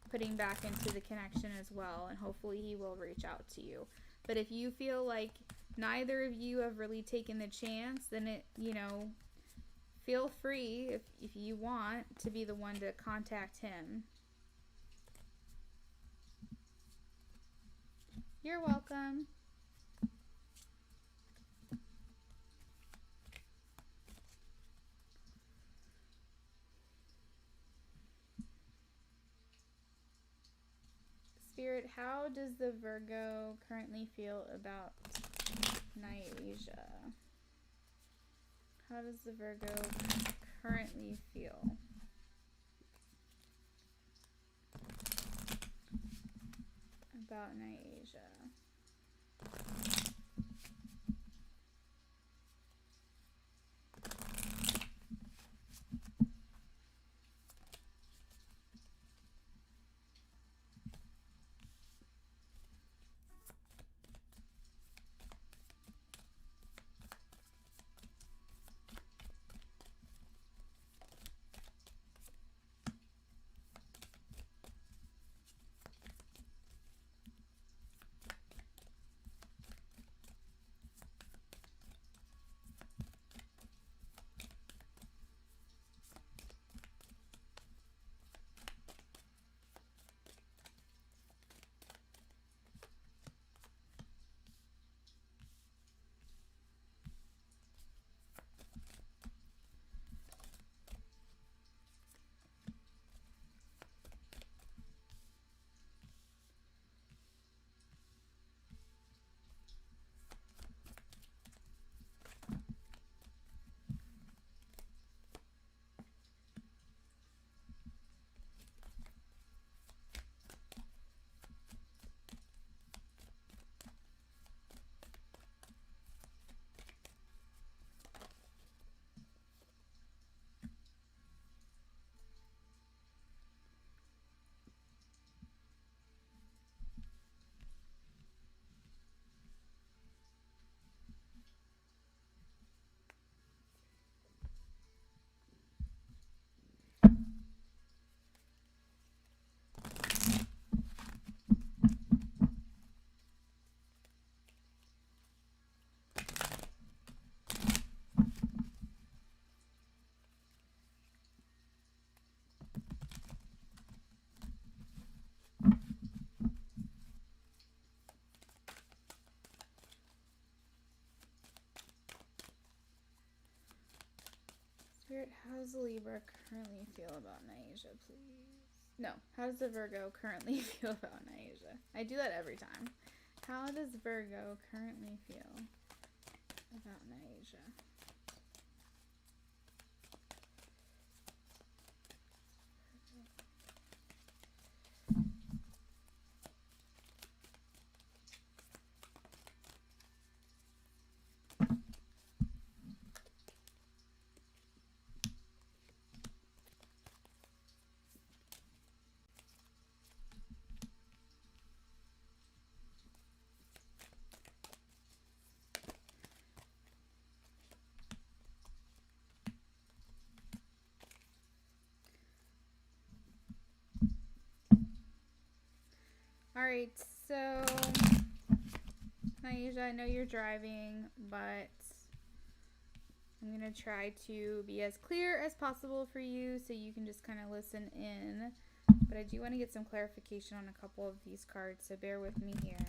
putting back into the connection as well. And hopefully he will reach out to you. But if you feel like neither of you have really taken the chance, then feel free, if you want, to be the one to contact him. You're welcome. Spirit, how does the Virgo currently feel about Nyasha? How does the Virgo currently feel about Nyasha? Spirit, how does the Libra currently feel about Nyasha, please? No, how does the Virgo currently feel about Nyasha? I do that every time. How does Virgo currently feel about Nyasha? Alright, so Nyasha, I know you're driving, but I'm going to try to be as clear as possible for you so you can just kind of listen in. But I do want to get some clarification on a couple of these cards, so bear with me here.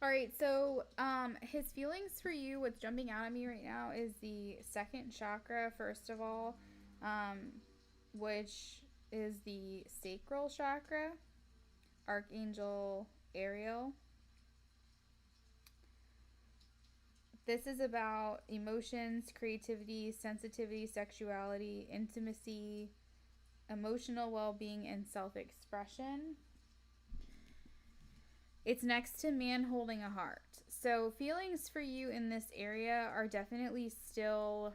Alright, so his feelings for you, what's jumping out at me right now is the second chakra, first of all, which is the sacral chakra, Archangel Ariel. This is about emotions, creativity, sensitivity, sexuality, intimacy, emotional well-being, and self-expression. It's next to man holding a heart. So feelings for you in this area are definitely still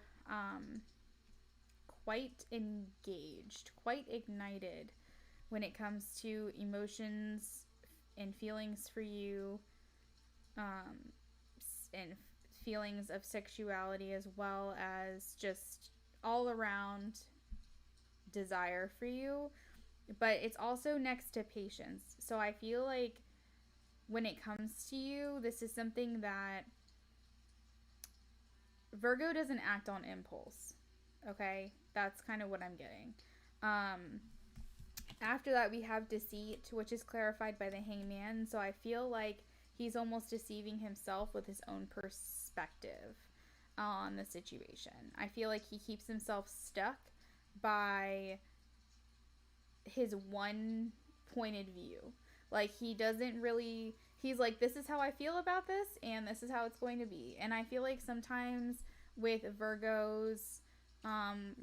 quite engaged, quite ignited when it comes to emotions and feelings for you, and feelings of sexuality, as well as just all around desire for you. But it's also next to patience. So I feel like when it comes to you, this is something that Virgo doesn't act on impulse. Okay? That's kind of what I'm getting. After that, we have deceit, which is clarified by the hangman. So I feel like he's almost deceiving himself with his own perspective on the situation. I feel like he keeps himself stuck by his one pointed view. Like, he doesn't really, he's like, this is how I feel about this, and this is how it's going to be. And I feel like sometimes with Virgos,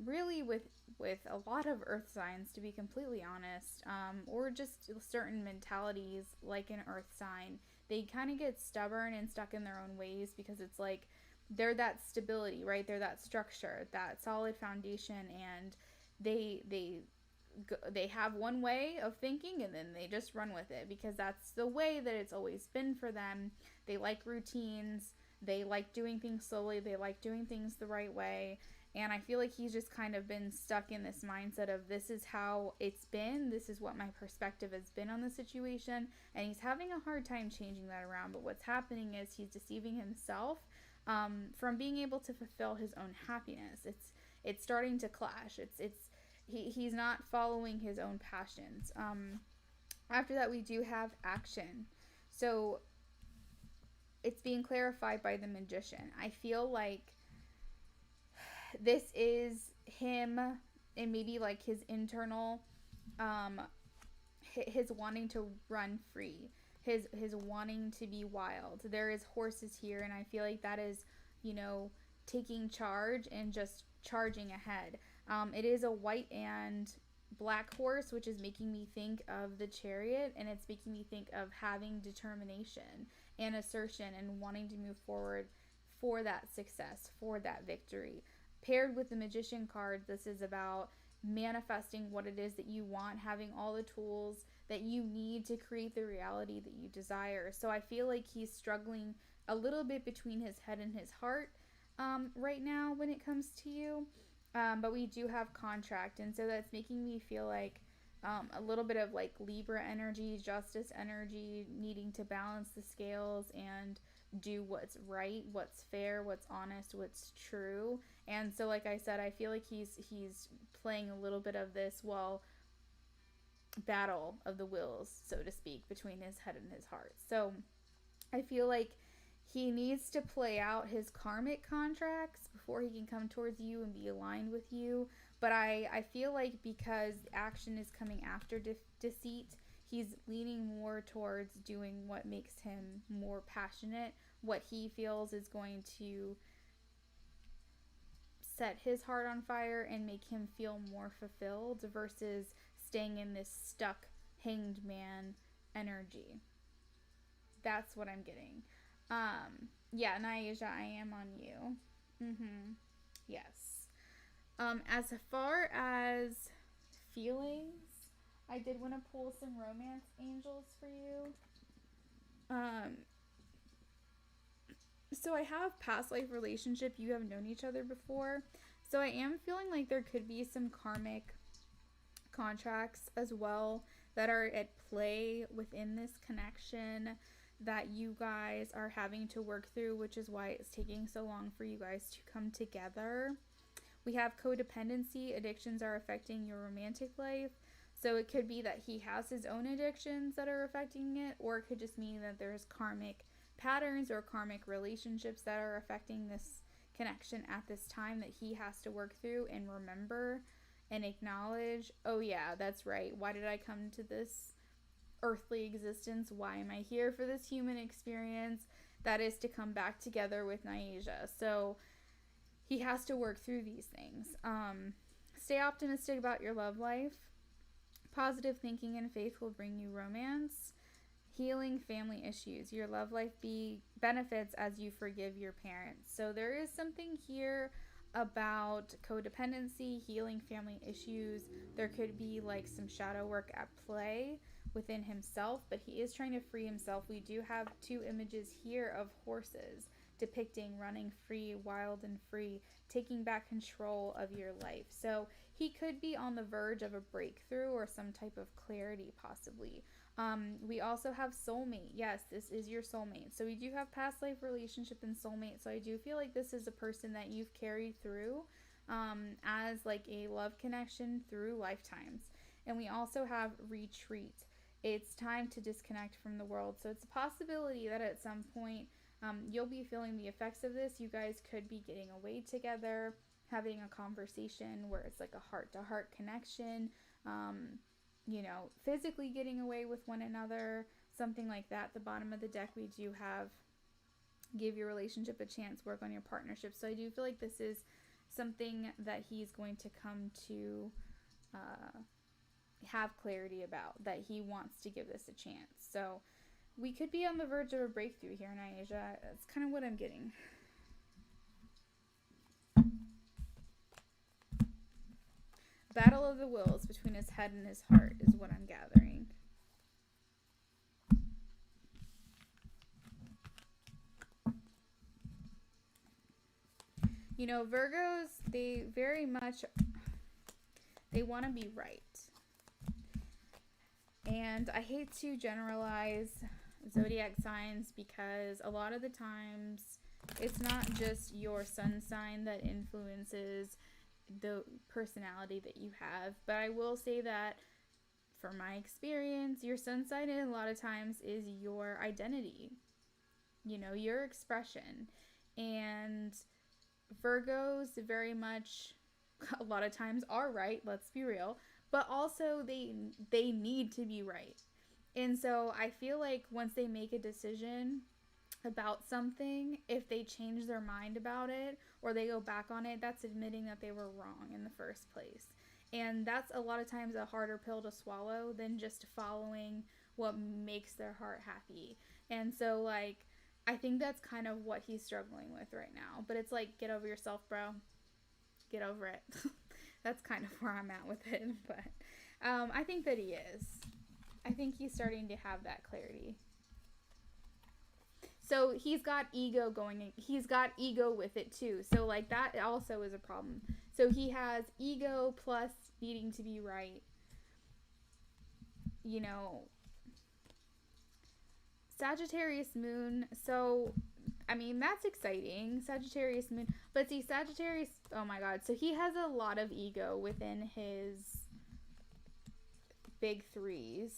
really with a lot of earth signs, to be completely honest, or just certain mentalities like an earth sign, they kind of get stubborn and stuck in their own ways, because it's like they're that stability, right? They're that structure, that solid foundation, and they have one way of thinking, and then they just run with it because that's the way that it's always been for them. They like routines, they like doing things slowly, they like doing things the right way. And I feel like he's just kind of been stuck in this mindset of, this is how it's been, this is what my perspective has been on the situation, and he's having a hard time changing that around. But what's happening is he's deceiving himself from being able to fulfill his own happiness. It's starting to clash. He's not following his own passions. After that, we do have action. So it's being clarified by the magician. I feel like this is him, and maybe like his internal, his wanting to run free, his wanting to be wild. There is horses here, and I feel like that is, taking charge and just charging ahead. It is a white and black horse, which is making me think of the Chariot, and it's making me think of having determination and assertion and wanting to move forward for that success, for that victory. Paired with the Magician card, this is about manifesting what it is that you want, having all the tools that you need to create the reality that you desire. So I feel like he's struggling a little bit between his head and his heart right now when it comes to you. But we do have contract, and so that's making me feel like a little bit of like Libra energy, justice energy, needing to balance the scales and do what's right, what's fair, what's honest, what's true. And so, like I said, I feel like he's playing a little bit of this, well, battle of the wills, so to speak, between his head and his heart. So I feel like he needs to play out his karmic contracts before he can come towards you and be aligned with you. But I feel like because action is coming after deceit, he's leaning more towards doing what makes him more passionate, what he feels is going to set his heart on fire and make him feel more fulfilled versus staying in this stuck hanged man energy. That's what I'm getting. Yeah, Naija, I am on you. Yes. As far as feelings, I did want to pull some romance angels for you. So I have past life relationship. You have known each other before. So I am feeling like there could be some karmic contracts as well that are at play within this connection that you guys are having to work through, which is why it's taking so long for you guys to come together. We have codependency. Addictions are affecting your romantic life. So it could be that he has his own addictions that are affecting it, or it could just mean that there's karmic patterns or karmic relationships that are affecting this connection at this time that he has to work through and remember and acknowledge. Oh yeah, that's right. Why did I come to this earthly existence? Why am I here for this human experience? That is to come back together with Naija. So he has to work through these things. Stay optimistic about your love life. Positive thinking and faith will bring you romance. Healing family issues. Your love life benefits as you forgive your parents. So there is something here about codependency, healing family issues. There could be like some shadow work at play within himself, but he is trying to free himself. We do have two images here of horses depicting running free, wild and free, taking back control of your life. So he could be on the verge of a breakthrough or some type of clarity possibly. We also have soulmate. Yes, this is your soulmate. So we do have past life relationship and soulmate. So I do feel like this is a person that you've carried through as like a love connection through lifetimes. And we also have retreat. It's time to disconnect from the world. So it's a possibility that at some point you'll be feeling the effects of this. You guys could be getting away together, having a conversation where it's like a heart-to-heart connection, physically getting away with one another, something like that. At the bottom of the deck, we do have give your relationship a chance, work on your partnership. So I do feel like this is something that he's going to come to have clarity about, that he wants to give this a chance. So we could be on the verge of a breakthrough here in Asia. That's kind of what I'm getting. Battle of the wills between his head and his heart is what I'm gathering. Virgos, they very much, they want to be right. And I hate to generalize zodiac signs because a lot of the times it's not just your sun sign that influences the personality that you have. But I will say that from my experience, your sun sign a lot of times is your identity, your expression. And Virgos very much a lot of times are right, let's be real, but also they need to be right. And so I feel like once they make a decision about something, if they change their mind about it or they go back on it, that's admitting that they were wrong in the first place. And that's a lot of times a harder pill to swallow than just following what makes their heart happy. And so, like, I think that's kind of what he's struggling with right now. But it's like, get over yourself, bro. Get over it. That's kind of where I'm at with it. But I think that he is. I think he's starting to have that clarity. So he's got ego going. He's got ego with it too. So like that also is a problem. So he has ego plus needing to be right. You know, Sagittarius moon. So I mean, that's exciting. Sagittarius moon. But see, Sagittarius, oh my god. So he has a lot of ego within his big threes.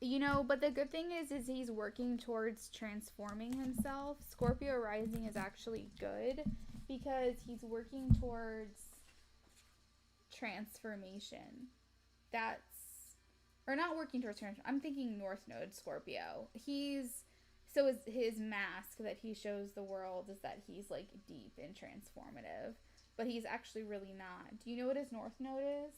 You know, but the good thing is he's working towards transforming himself. Scorpio rising is actually good because he's working towards transformation. That's, or not working towards transformation. I'm thinking North Node Scorpio. So his mask that he shows the world is that he's like deep and transformative, but he's actually really not. Do you know what his North Node is?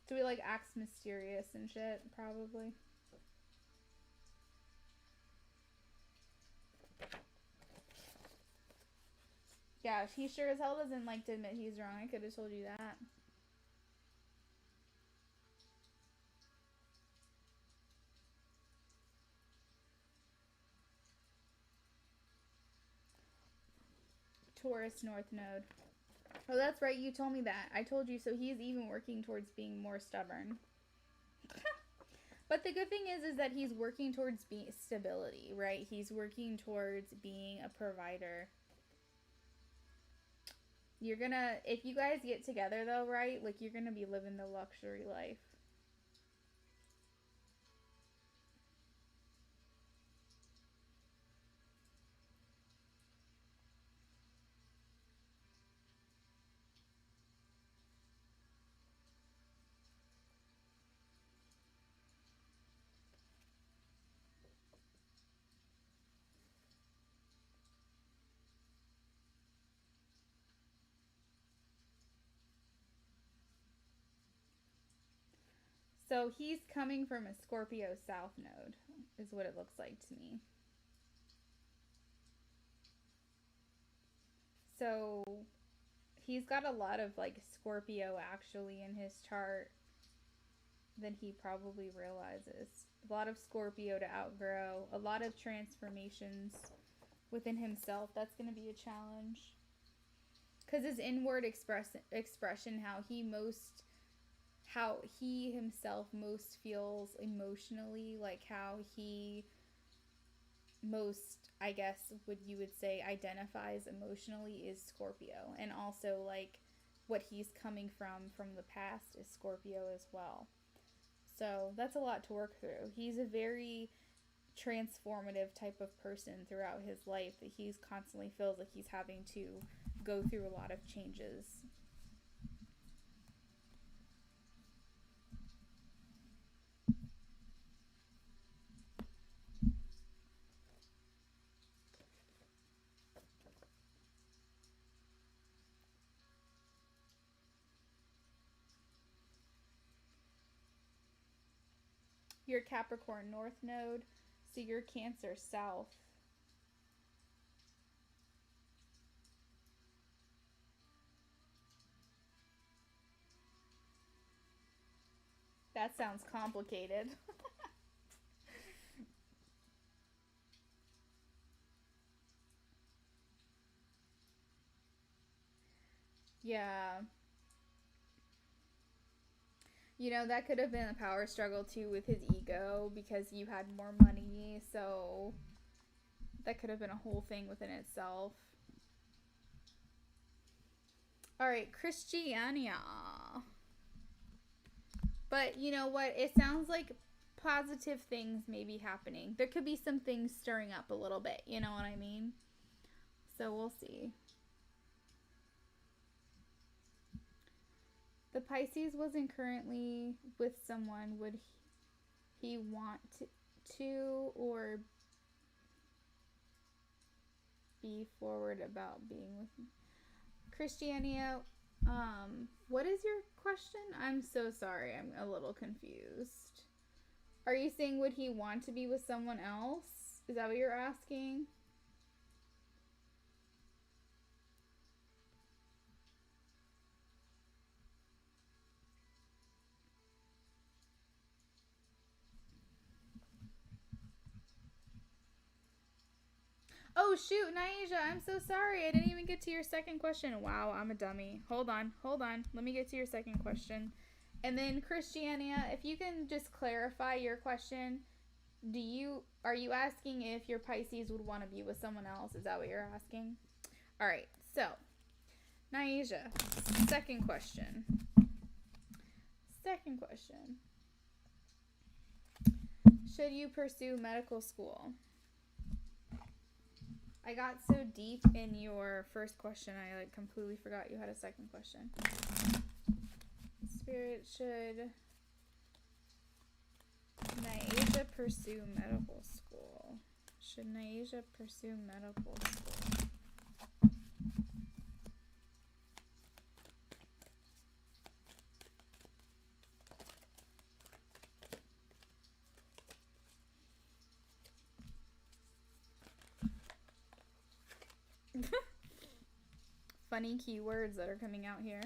So he like acts mysterious and shit, probably. Yeah, he sure as hell doesn't like to admit he's wrong. I could have told you that. Taurus North Node. Oh, that's right. You told me that. I told you. So he's even working towards being more stubborn. But the good thing is that he's working towards stability, right? He's working towards being a provider. You're gonna, if you guys get together though, right? Like you're gonna be living the luxury life. So he's coming from a Scorpio South Node, is what it looks like to me. So he's got a lot of like Scorpio actually in his chart than he probably realizes. A lot of Scorpio to outgrow, a lot of transformations within himself. That's going to be a challenge. Because his inward expression, how he himself most feels emotionally, like how he most, I guess, you would say identifies emotionally is Scorpio. And also like what he's coming from the past is Scorpio as well. So that's a lot to work through. He's a very transformative type of person throughout his life that he's constantly feels like he's having to go through a lot of changes. Your Capricorn North Node, so your Cancer South. That sounds complicated. Yeah. You know, that could have been a power struggle too with his ego because you had more money, so that could have been a whole thing within itself. Alright, Christiania. But you know what? It sounds like positive things may be happening. There could be some things stirring up a little bit, you know what I mean? So we'll see. The Pisces wasn't currently with someone. he want to or be forward about being with me? Christiania, what is your question? I'm so sorry. I'm a little confused. Are you saying would he want to be with someone else? Is that what you're asking? Oh, shoot, Naija, I'm so sorry. I didn't even get to your second question. Wow, I'm a dummy. Hold on. Let me get to your second question. And then, Christiania, if you can just clarify your question, are you asking if your Pisces would want to be with someone else? Is that what you're asking? All right, so, Naija, second question. Should you pursue medical school? I got so deep in your first question, I completely forgot you had a second question. Spirit, should Naija pursue medical school? Should Naija pursue medical school? Funny keywords that are coming out here.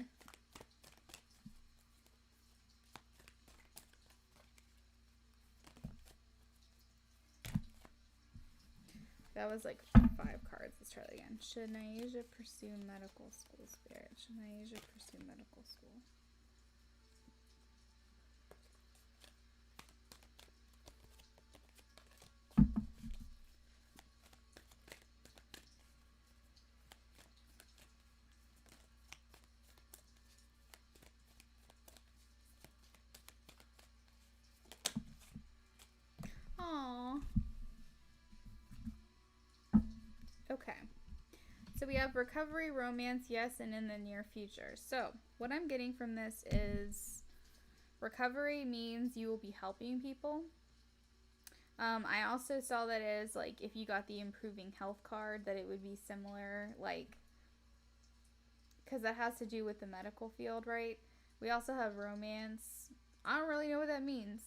That was like 5 cards. Let's try that again. Should Naija pursue medical school, Spirit? Should Naija pursue medical school? Aww. Okay. So we have recovery, romance, yes, and in the near future. So what I'm getting from this is recovery means you will be helping people. I also saw that as like if you got the improving health card, that it would be similar, like, because that has to do with the medical field, right? We also have romance. I don't really know what that means.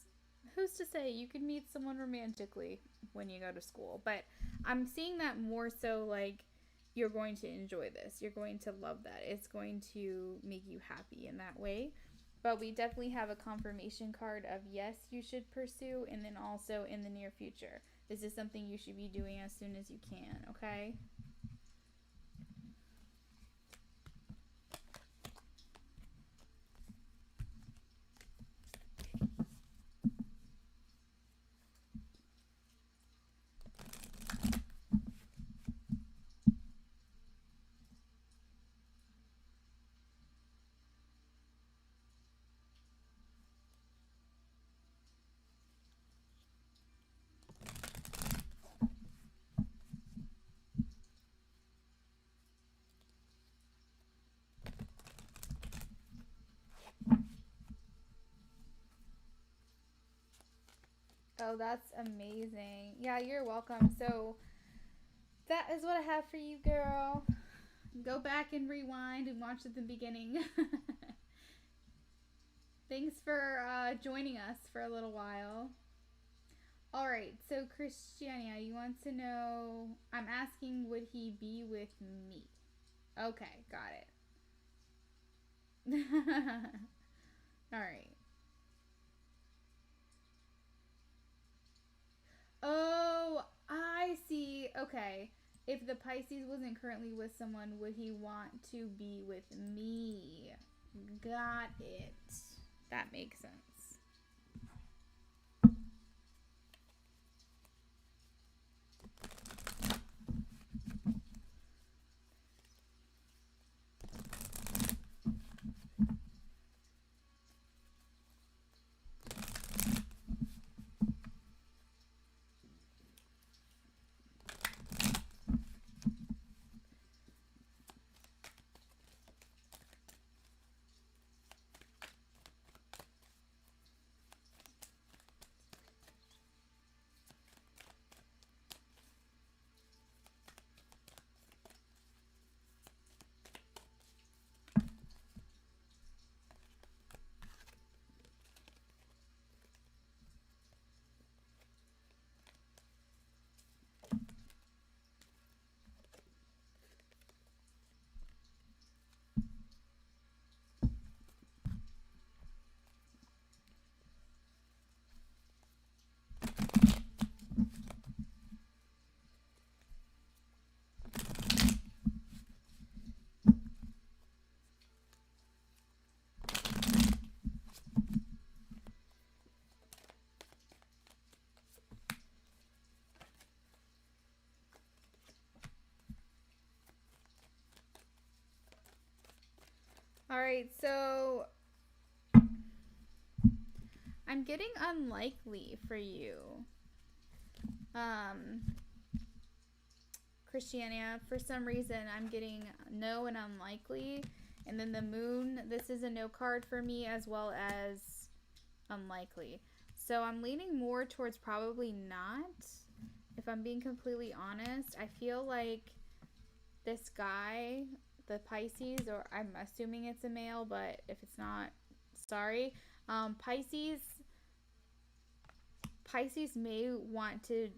Who's to say? You could meet someone romantically when you go to school, but I'm seeing that more so like you're going to enjoy this. You're going to love that. It's going to make you happy in that way. But we definitely have a confirmation card of yes, you should pursue, and then also in the near future. This is something you should be doing as soon as you can, okay? Oh, that's amazing. Yeah, you're welcome. So that is what I have for you, girl. Go back and rewind and watch at the beginning. Thanks for joining us for a little while. All right, so Christiania, you want to know, I'm asking, would he be with me? Okay, got it. All right. Oh, I see. Okay. If the Pisces wasn't currently with someone, would he want to be with me? Got it. That makes sense. All right, so I'm getting unlikely for you. Christiania, for some reason, I'm getting no and unlikely. And then the moon, this is a no card for me, as well as unlikely. So I'm leaning more towards probably not. If I'm being completely honest, I feel like this guy, the Pisces, or I'm assuming it's a male, but if it's not, sorry. Pisces may want to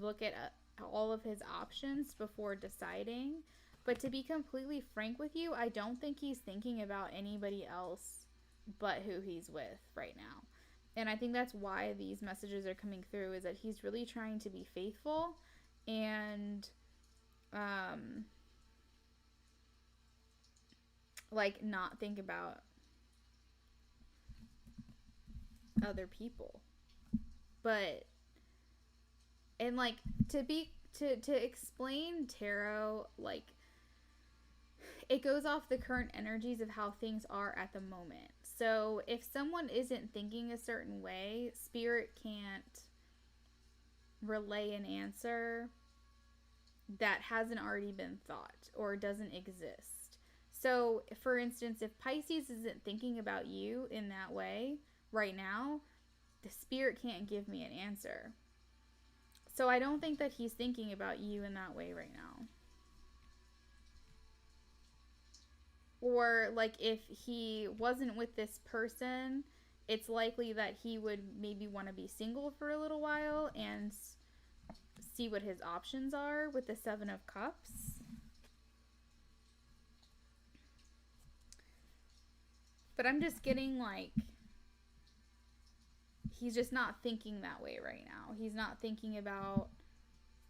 look at all of his options before deciding. But to be completely frank with you, I don't think he's thinking about anybody else but who he's with right now. And I think that's why these messages are coming through, is that he's really trying to be faithful and like not think about other people. But and like to explain tarot, like it goes off the current energies of how things are at the moment. So if someone isn't thinking a certain way, spirit can't relay an answer that hasn't already been thought or doesn't exist. So for instance, if Pisces isn't thinking about you in that way right now, the spirit can't give me an answer. So I don't think that he's thinking about you in that way right now. Or like if he wasn't with this person, it's likely that he would maybe want to be single for a little while and see what his options are with the Seven of Cups. But I'm just getting like he's just not thinking that way right now. He's not thinking about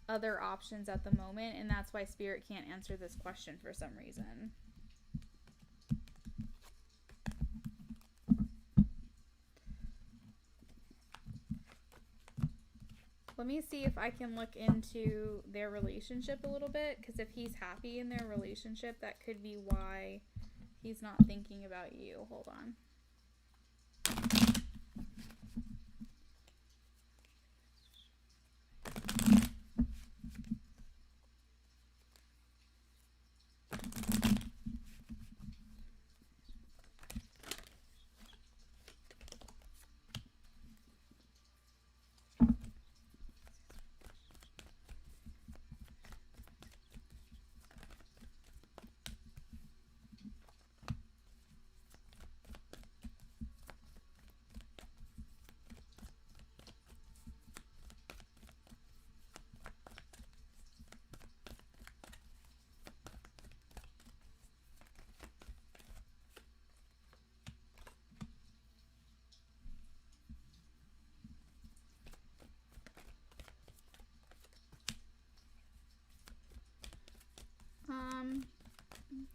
other options at the moment, and that's why spirit can't answer this question for some reason. Let me see if I can look into their relationship a little bit, because if he's happy in their relationship, that could be why he's not thinking about you. Hold on.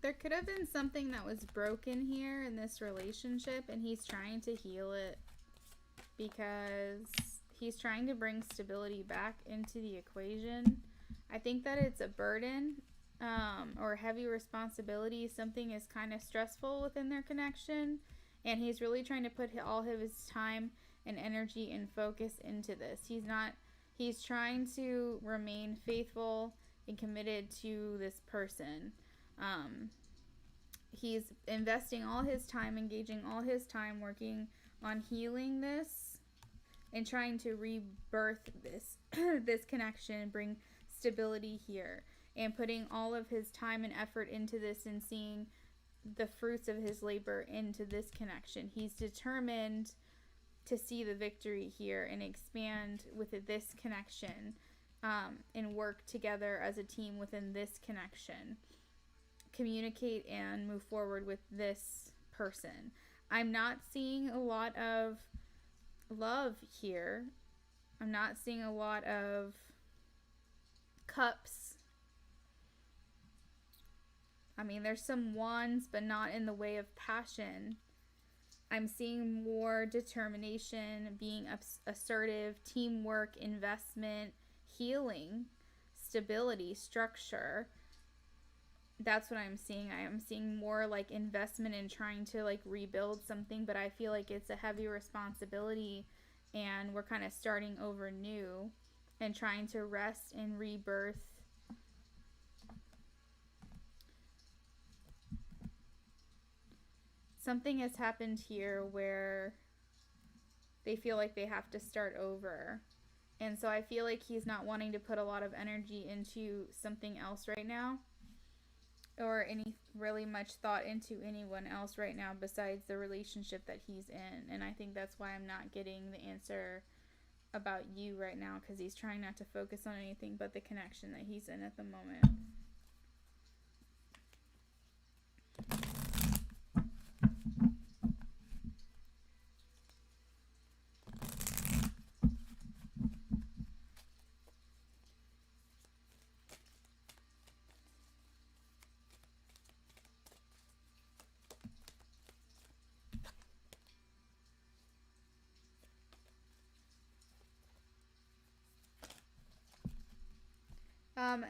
There could have been something that was broken here in this relationship, and he's trying to heal it because he's trying to bring stability back into the equation. I think that it's a burden or heavy responsibility. Something is kind of stressful within their connection, and he's really trying to put all of his time and energy and focus into this. He's trying to remain faithful and committed to this person. He's investing all his time, engaging all his time, working on healing this and trying to rebirth this this connection, bring stability here, and putting all of his time and effort into this and seeing the fruits of his labor into this connection. He's determined to see the victory here and expand with this connection, and work together as a team within this connection. Communicate and move forward with this person. I'm not seeing a lot of love here. I'm not seeing a lot of cups. I mean, there's some wands, but not in the way of passion. I'm seeing more determination, being assertive, teamwork, investment, healing, stability, structure. That's what I'm seeing. I am seeing more like investment in trying to like rebuild something, but I feel like it's a heavy responsibility and we're kind of starting over new and trying to rest and rebirth. Something has happened here where they feel like they have to start over. And so I feel like he's not wanting to put a lot of energy into something else right now, or any really much thought into anyone else right now besides the relationship that he's in. And I think that's why I'm not getting the answer about you right now, because he's trying not to focus on anything but the connection that he's in at the moment.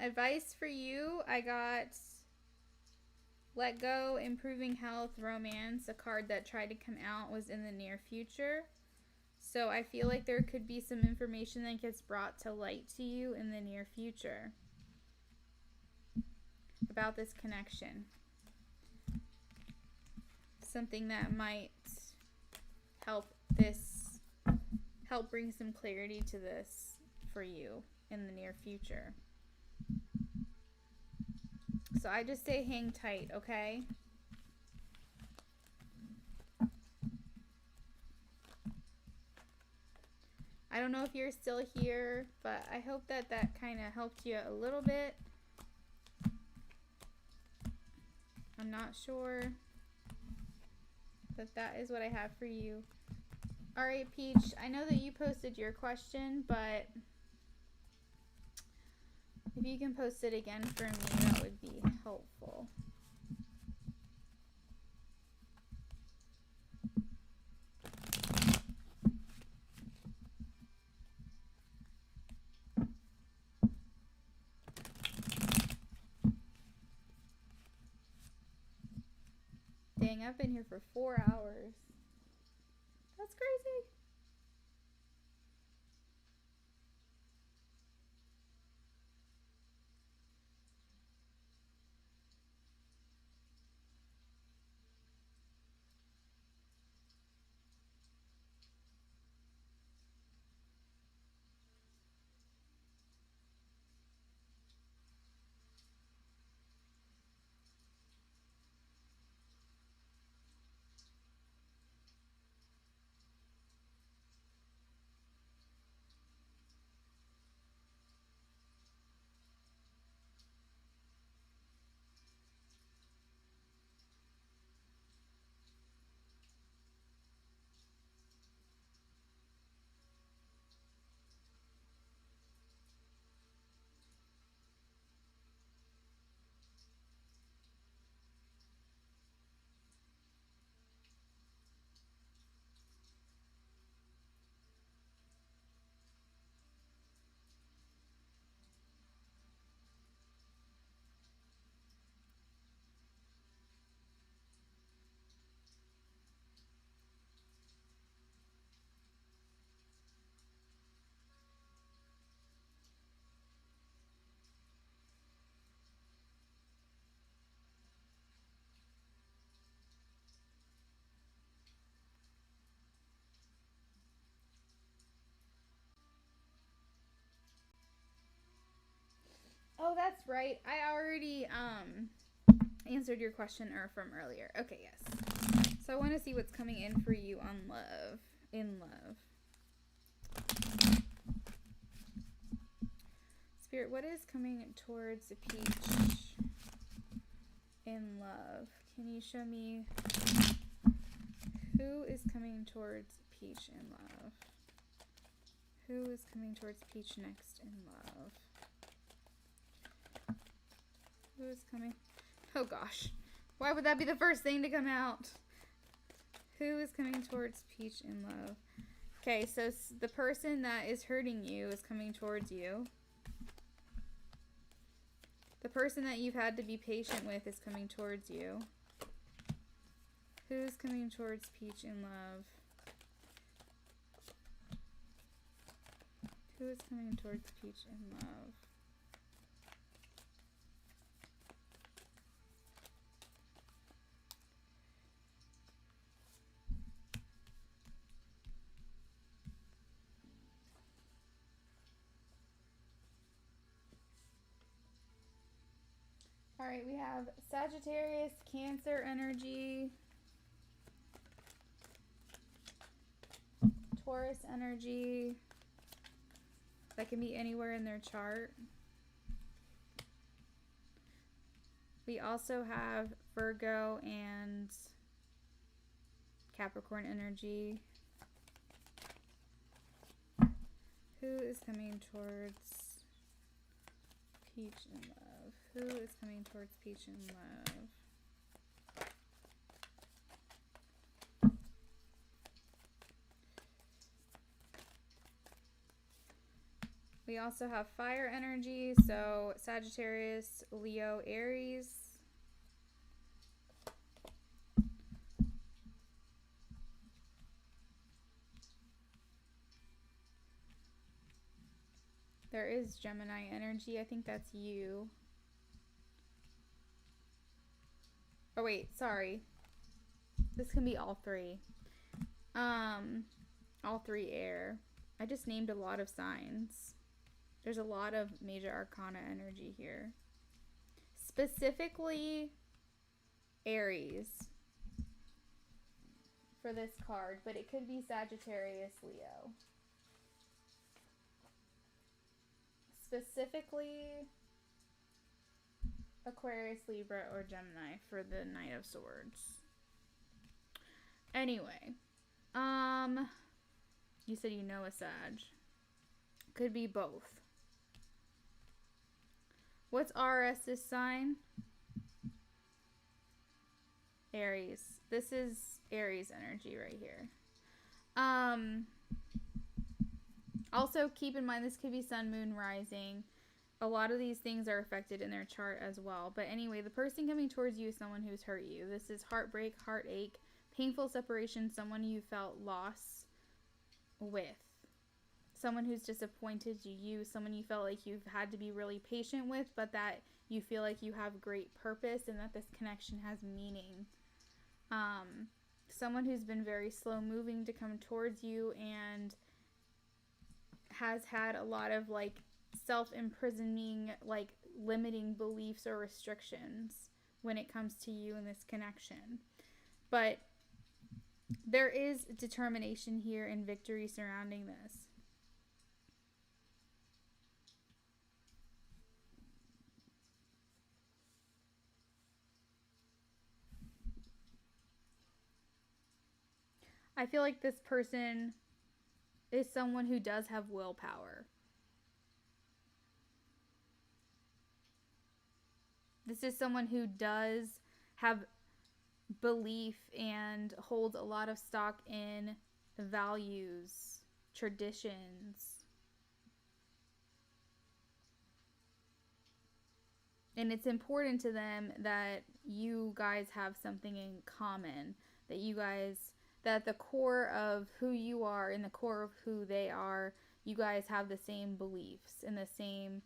Advice for you, I got let go, improving health, romance. A card that tried to come out was in the near future. So I feel like there could be some information that gets brought to light to you in the near future about this connection. Something that might help bring some clarity to this for you in the near future. So I just say hang tight, okay? I don't know if you're still here, but I hope that kind of helped you a little bit. I'm not sure, but that is what I have for you. All right, Peach, I know that you posted your question, but if you can post it again for me, that would be helpful. Dang, I've been here for 4 hours. That's crazy. Oh, that's right. I already answered your question from earlier. Okay, yes. So I want to see what's coming in for you on love. In love. Spirit, what is coming towards a Peach in love? Can you show me who is coming towards Peach in love? Who is coming towards Peach next in love? Who is coming? Oh gosh. Why would that be the first thing to come out? Who is coming towards Peach in love? Okay, so the person that is hurting you is coming towards you. The person that you've had to be patient with is coming towards you. Who's coming towards Peach in love? Who is coming towards Peach in love? All right, we have Sagittarius, Cancer energy, Taurus energy. That can be anywhere in their chart. We also have Virgo and Capricorn energy. Who is coming towards Peach in love? Who is coming towards Peach in love? We also have fire energy, so Sagittarius, Leo, Aries. There is Gemini energy. I think that's you. Oh wait, sorry. This can be all three. All three air. I just named a lot of signs. There's a lot of major arcana energy here. Specifically Aries for this card, but it could be Sagittarius, Leo. Specifically Aquarius, Libra, or Gemini for the Knight of Swords. Anyway, you said you know a Sag. Could be both. What's RS's sign? Aries. This is Aries energy right here. Also keep in mind this could be Sun, Moon, Rising. A lot of these things are affected in their chart as well. But anyway, the person coming towards you is someone who's hurt you. This is heartbreak, heartache, painful separation, someone you felt loss with. Someone who's disappointed you, someone you felt like you've had to be really patient with, but that you feel like you have great purpose and that this connection has meaning. Someone who's been very slow moving to come towards you and has had a lot of like self-imprisoning, like limiting beliefs or restrictions when it comes to you in this connection. But there is determination here and victory surrounding this. I feel like this person is someone who does have willpower. This is someone who does have belief and holds a lot of stock in values, traditions. And it's important to them that you guys have something in common, that you guys, that the core of who you are and the core of who they are, you guys have the same beliefs and the same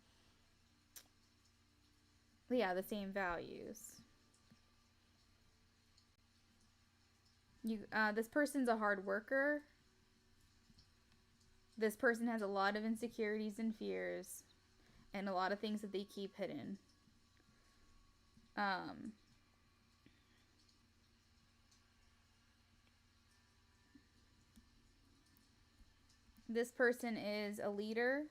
values. This person's a hard worker. This person has a lot of insecurities and fears and a lot of things that they keep hidden. This person is a leader,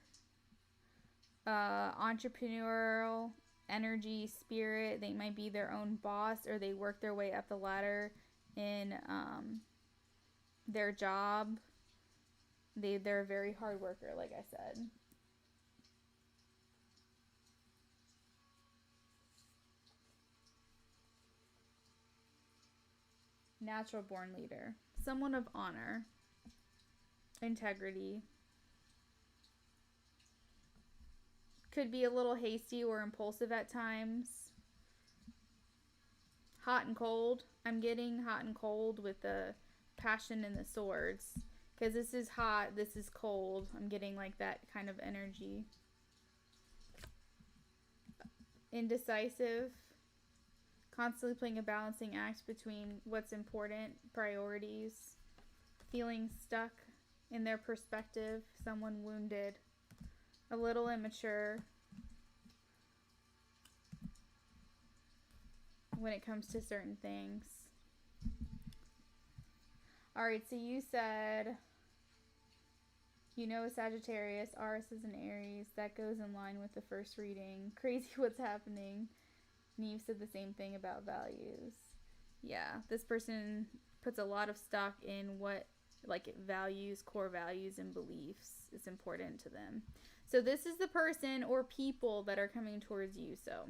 entrepreneurial energy, spirit. They might be their own boss, or they work their way up the ladder in their job. They're a very hard worker, like I said. Natural born leader. Someone of honor, integrity, could be a little hasty or impulsive at times. Hot and cold. I'm getting hot and cold with the passion and the swords. Because this is hot, this is cold. I'm getting like that kind of energy. Indecisive. Constantly playing a balancing act between what's important, priorities. Feeling stuck in their perspective. Someone wounded. A little immature when it comes to certain things. Alright, so you said, you know, a Sagittarius, Aries is an Aries. That goes in line with the first reading. Crazy what's happening. And you said the same thing about values. Yeah, this person puts a lot of stock in what, like, values, core values, and beliefs is important to them. So this is the person or people that are coming towards you. So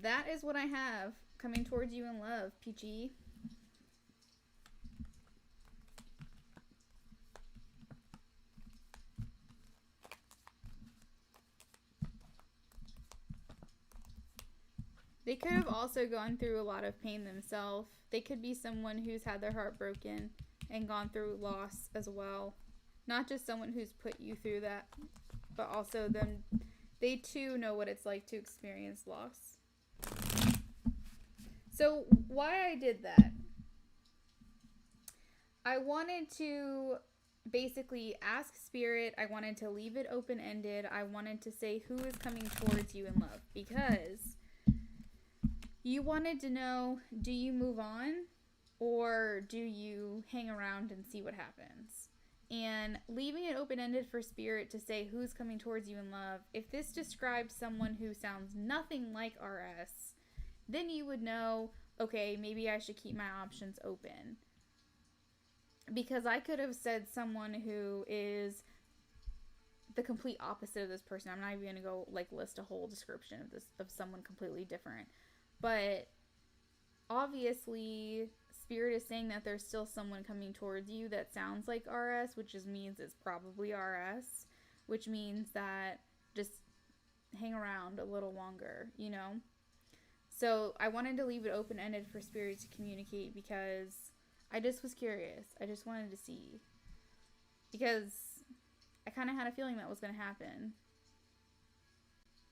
that is what I have coming towards you in love, Peachy. They could have also gone through a lot of pain themselves. They could be someone who's had their heart broken and gone through loss as well. Not just someone who's put you through that, but also them. They too know what it's like to experience loss. So why I did that, I wanted to basically ask Spirit. I wanted to leave it open-ended. I wanted to say who is coming towards you in love, because you wanted to know, do you move on or do you hang around and see what happens? And leaving it open-ended for Spirit to say who's coming towards you in love, if this describes someone who sounds nothing like RS, then you would know, okay, maybe I should keep my options open. Because I could have said someone who is the complete opposite of this person. I'm not even going to go like list a whole description of this, of someone completely different. But obviously, Spirit is saying that there's still someone coming towards you that sounds like RS, which just means it's probably RS, which means that just hang around a little longer, you know? So I wanted to leave it open-ended for Spirit to communicate because I just was curious. I just wanted to see. Because I kind of had a feeling that was going to happen.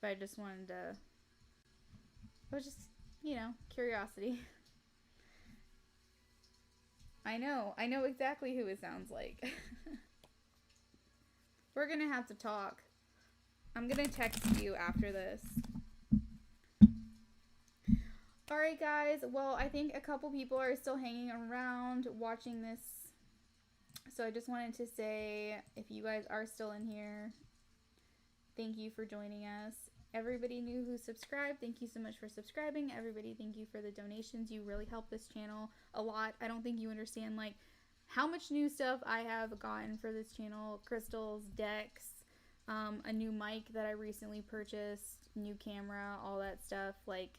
But I just wanted to... It was just, you know, curiosity. I know exactly who it sounds like. We're gonna have to talk. I'm gonna text you after this. Alright guys, well I think a couple people are still hanging around watching this. So I just wanted to say, if you guys are still in here, thank you for joining us. Everybody new who subscribed, thank you so much for subscribing. Everybody, thank you for the donations. You really help this channel a lot. I don't think you understand like how much new stuff I have gotten for this channel. Crystals, decks, a new mic that I recently purchased, new camera, all that stuff. Like,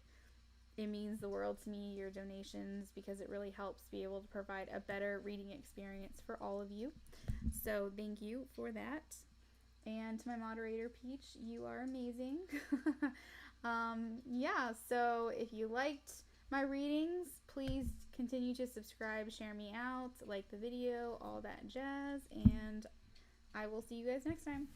it means the world to me, your donations, because it really helps be able to provide a better reading experience for all of you. So thank you for that. And to my moderator, Peach, you are amazing. Yeah, so if you liked my readings, please continue to subscribe, share me out, like the video, all that jazz, and I will see you guys next time.